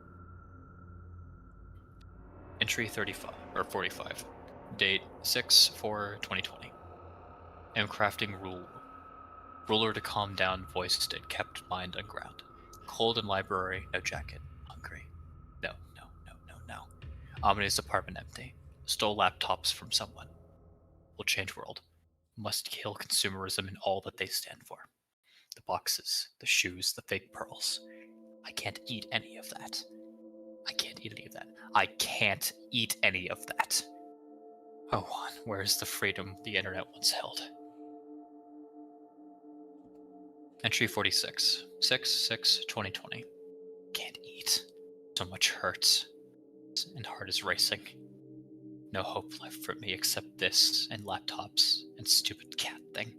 Entry 35 or 45. Date 6/4/2020. Am crafting ruler to calm down, voiced and kept mind on ground. Cold in library, no jacket. Hungry. No. Amina's apartment empty. Stole laptops from someone. Will change world. Must kill consumerism and all that they stand for. The boxes, the shoes, the fake pearls. I can't eat any of that. I can't eat any of that. Oh, Juan, where is the freedom the internet once held? Entry 46. 6/6/2020. Can't eat. So much hurts. And heart is racing. No hope left for me except this and laptops and stupid cat thing.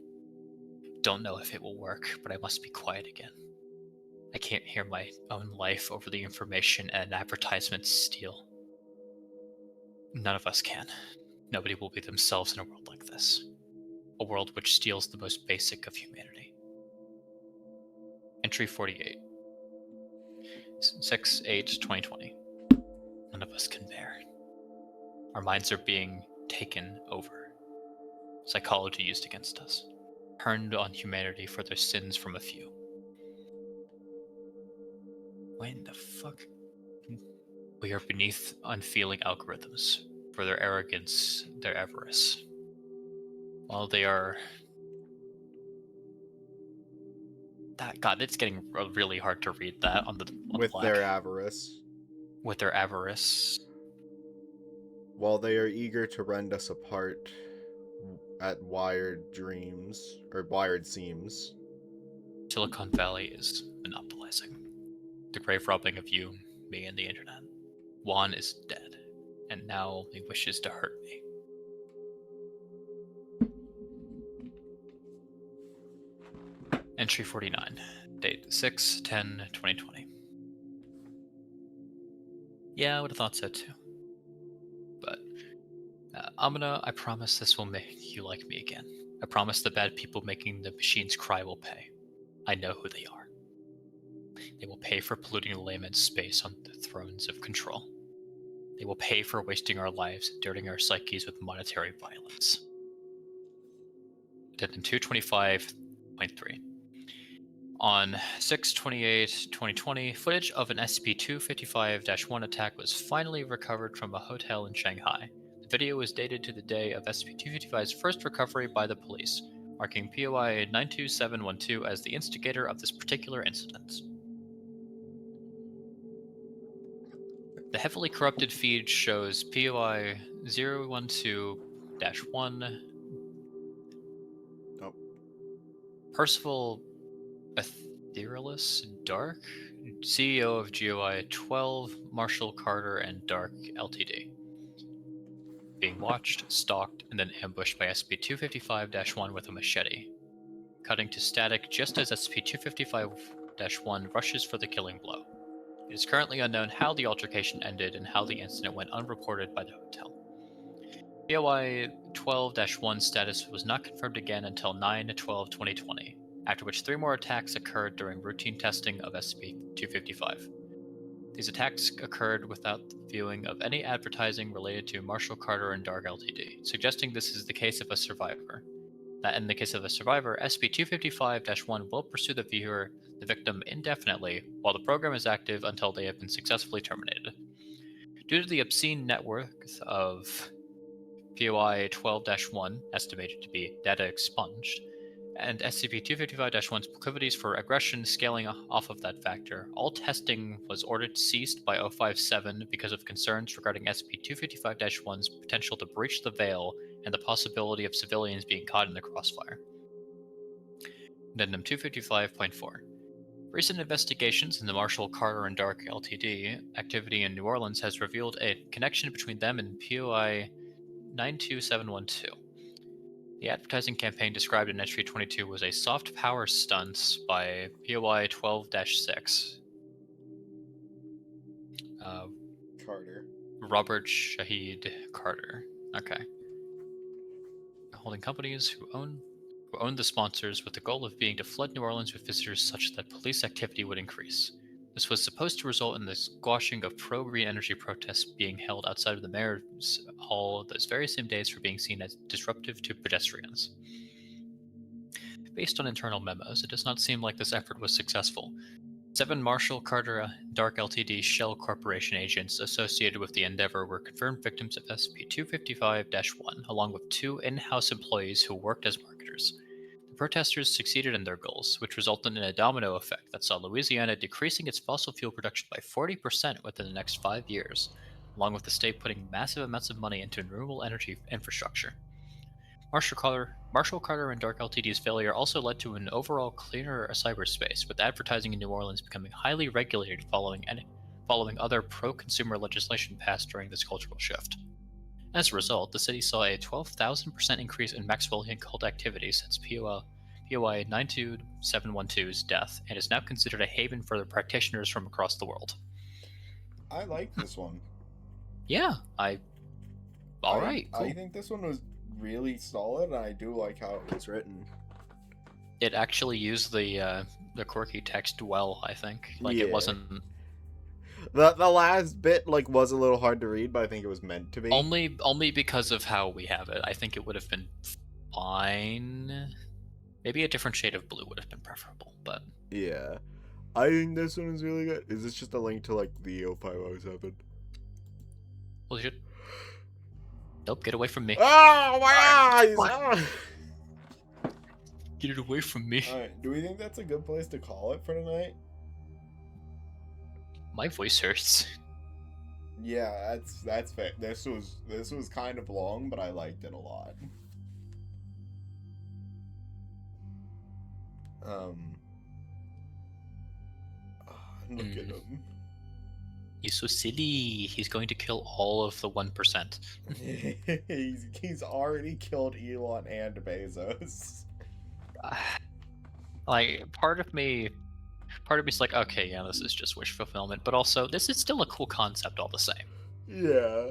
Don't know if it will work, but I must be quiet again. I can't hear my own life over the information and advertisements steal. None of us can. Nobody will be themselves in a world like this. A world which steals the most basic of humanity. Entry 48. 6/8/2020. None of us can bear. Our minds are being taken over. Psychology used against us. Turned on humanity for their sins from a few. When the fuck? We are beneath unfeeling algorithms for their arrogance, their avarice. While they are... God, it's getting really hard to read that on the With black. their avarice. With their avarice. While they are eager to rend us apart at wired seams. Silicon Valley is monopolizing. The grave robbing of you, me, and the internet. Juan is dead, and now he wishes to hurt me. Entry 49. Date 6/10/2020. Yeah, I would have thought so too. But, Amina, I promise this will make you like me again. I promise the bad people making the machines cry will pay. I know who they are. They will pay for polluting the layman's space on the thrones of control. They will pay for wasting our lives and dirtying our psyches with monetary violence. Dead in 225.3. On 6/28/2020, footage of an SCP-255-1 attack was finally recovered from a hotel in Shanghai. The video was dated to the day of SCP-255's first recovery by the police, marking POI 92712 as the instigator of this particular incident. The heavily corrupted feed shows POI 012-1 Percival Etherealus Dark, CEO of GOI 12, Marshall Carter and Dark Ltd. Being watched, stalked, and then ambushed by SCP-255-1 with a machete, cutting to static just as SCP-255-1 rushes for the killing blow. It is currently unknown how the altercation ended and how the incident went unreported by the hotel. POI 12-1 status was not confirmed again until 9/12/2020. after which 3 more attacks occurred during routine testing of SCP-255. These attacks occurred without the viewing of any advertising related to Marshall Carter and Dark Ltd., suggesting this is the case of a survivor. That in the case of a survivor, SCP-255-1 will pursue the victim indefinitely, while the program is active until they have been successfully terminated. Due to the obscene net worth of POI 12-1, estimated to be data expunged, and SCP-255-1's proclivities for aggression scaling off of that factor, all testing was ordered ceased by 057 because of concerns regarding SCP-255-1's potential to breach the veil and the possibility of civilians being caught in the crossfire. Addendum 255.4. Recent investigations in the Marshall Carter and Dark Ltd. Activity in New Orleans has revealed a connection between them and POI 92712. The advertising campaign described in Entry 22 was a soft power stunt by POI 12-6. Carter. Robert Shahid Carter. Okay. Holding companies who own the sponsors with the goal of being to flood New Orleans with visitors such that police activity would increase. This was supposed to result in the squashing of pro-green energy protests being held outside of the mayor's hall those very same days for being seen as disruptive to pedestrians. Based on internal memos, it does not seem like this effort was successful. 7 Marshall Carter Dark Ltd. Shell Corporation agents associated with the endeavor were confirmed victims of SCP-255-1, along with 2 in-house employees who worked as marketers. The protesters succeeded in their goals, which resulted in a domino effect that saw Louisiana decreasing its fossil fuel production by 40% within the next 5 years, along with the state putting massive amounts of money into renewable energy infrastructure. Marshall Carter and Dark Ltd.'s failure also led to an overall cleaner cyberspace, with advertising in New Orleans becoming highly regulated following other pro-consumer legislation passed during this cultural shift. As a result, the city saw a 12,000% increase in Maxwellian cult activity since POI 92712's death, and is now considered a haven for the practitioners from across the world. I like this one. Yeah, Alright, cool. I think this one was really solid, and I do like how it was written. It actually used the quirky text well, I think. Like, Yeah. it wasn't... The last bit was a little hard to read, but I think it was meant to be. Only because of how we have it. I think it would have been fine. Maybe a different shade of blue would have been preferable, but... Yeah. I think this one is really good. Is this just a link to, the 0507? Well, you should... Nope, get away from me. Oh, my eyes! Get it away from me. Alright, do we think that's a good place to call it for tonight? My voice hurts. Yeah, that's fair. This was kind of long, but I liked it a lot. Look at him. He's so silly. He's going to kill all of the 1%. he's already killed Elon and Bezos. Part of me's like, okay, yeah, this is just wish fulfillment, but also this is still a cool concept all the same. Yeah.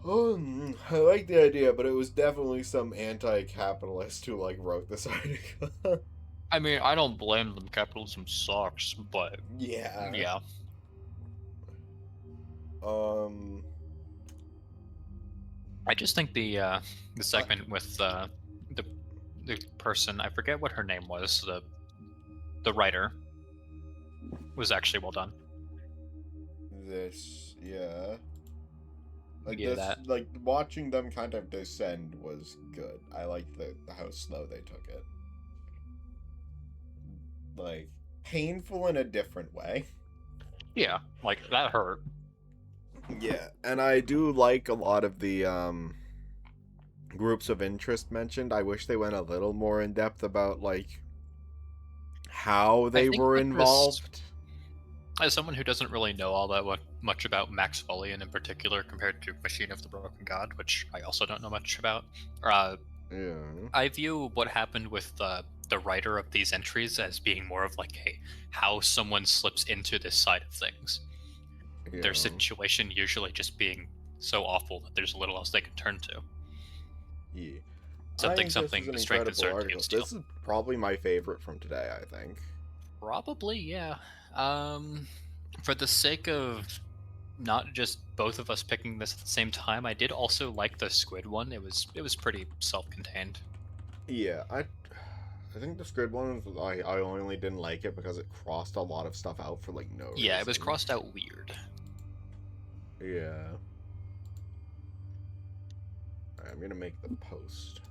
I like the idea, but it was definitely some anti-capitalist who wrote this article. I mean, I don't blame them. Capitalism sucks, but yeah. Yeah. I just think the segment with the person, I forget what her name was, the writer, was actually well done. Yeah. That. Watching them kind of descend was good. I liked how slow they took it. Painful in a different way. Yeah, that hurt. Yeah, and I do like a lot of the groups of interest mentioned. I wish they went a little more in depth about how they were involved. As someone who doesn't really know all that much about Maxwellian in particular compared to Machine of the Broken God, which I also don't know much about, yeah. I view what happened with the writer of these entries as being more of how someone slips into this side of things. Yeah. Their situation usually just being so awful that there's little else they can turn to. Yeah. I think something this is an strength and incredible certainty article. of steel. This is probably my favorite from today, I think. Probably, yeah. For the sake of not just both of us picking this at the same time, I did also like the squid one. It was pretty self-contained. Yeah, I think the squid one, I only didn't like it because it crossed a lot of stuff out for, like, no reason. Yeah, it was crossed out weird. Yeah. Alright, I'm gonna make the post.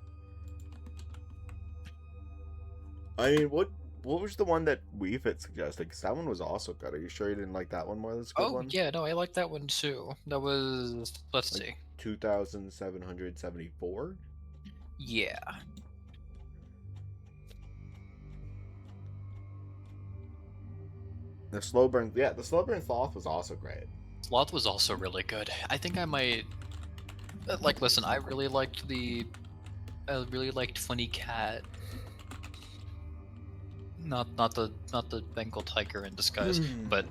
I mean, what was the one that WeFit suggested? Because that one was also good. Are you sure you didn't like that one more than the squid one? Yeah, no, I like that one too. That was, let's see. 2,774? Yeah. The slow burn sloth was also great. Sloth was also really good. I think I might listen, I really liked Funny Cat. Not the Bengal tiger in disguise, but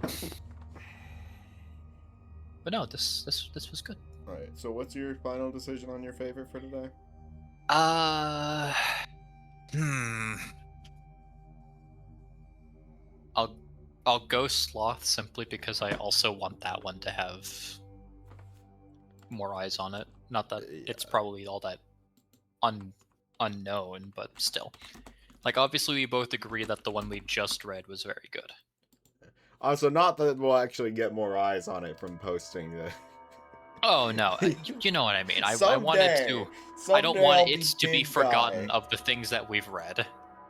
no, this was good. Alright, so what's your final decision on your favorite for today? I'll go Sloth simply because I also want that one to have more eyes on it. Not that it's probably all that unknown, but still. Like, obviously we both agree that the one we just read was very good. Also, not that we'll actually get more eyes on it from posting the... Oh, no. You know what I mean. I want it to... I don't want it to be forgotten of the things that we've read.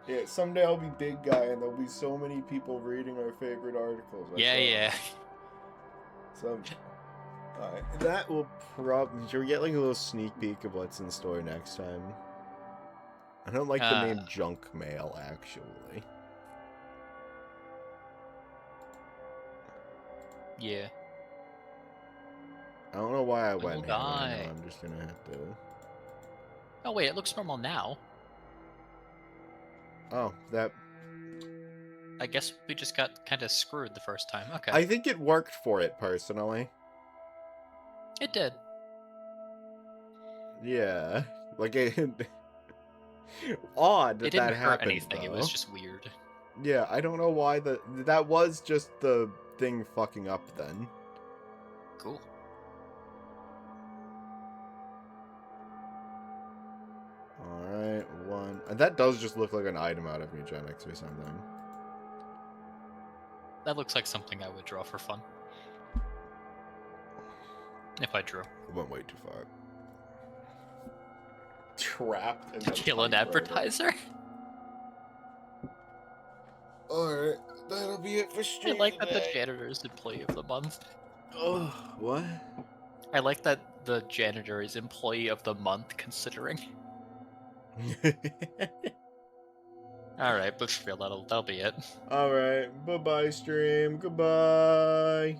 Yeah, someday I'll be big guy and there'll be so many people reading our favorite articles. Yeah. So, that will probably... You're getting a little sneak peek of what's in store next time. I don't like the name Junk Mail, actually. Yeah. I don't know why I went here. Die. I'm just gonna have to... Oh, wait, it looks normal now. Oh, that... I guess we just got kind of screwed the first time. Okay. I think it worked for it, personally. It did. Yeah. Like, it... Odd that it didn't that hurt happened, anything. though. It was just weird. Yeah, I don't know why that was just the thing fucking up then. Cool. Alright, one... And that does just look like an item out of eugenics or something. That looks like something I would draw for fun. If I drew. I went way too far. Trapped in the Kill an typewriter. advertiser? Alright, that'll be it for I stream like that the today. janitor is employee of the month. Oh, what? I like that the janitor is employee of the month, considering. Alright, but for real, that'll be it. Alright, bye-bye stream, goodbye!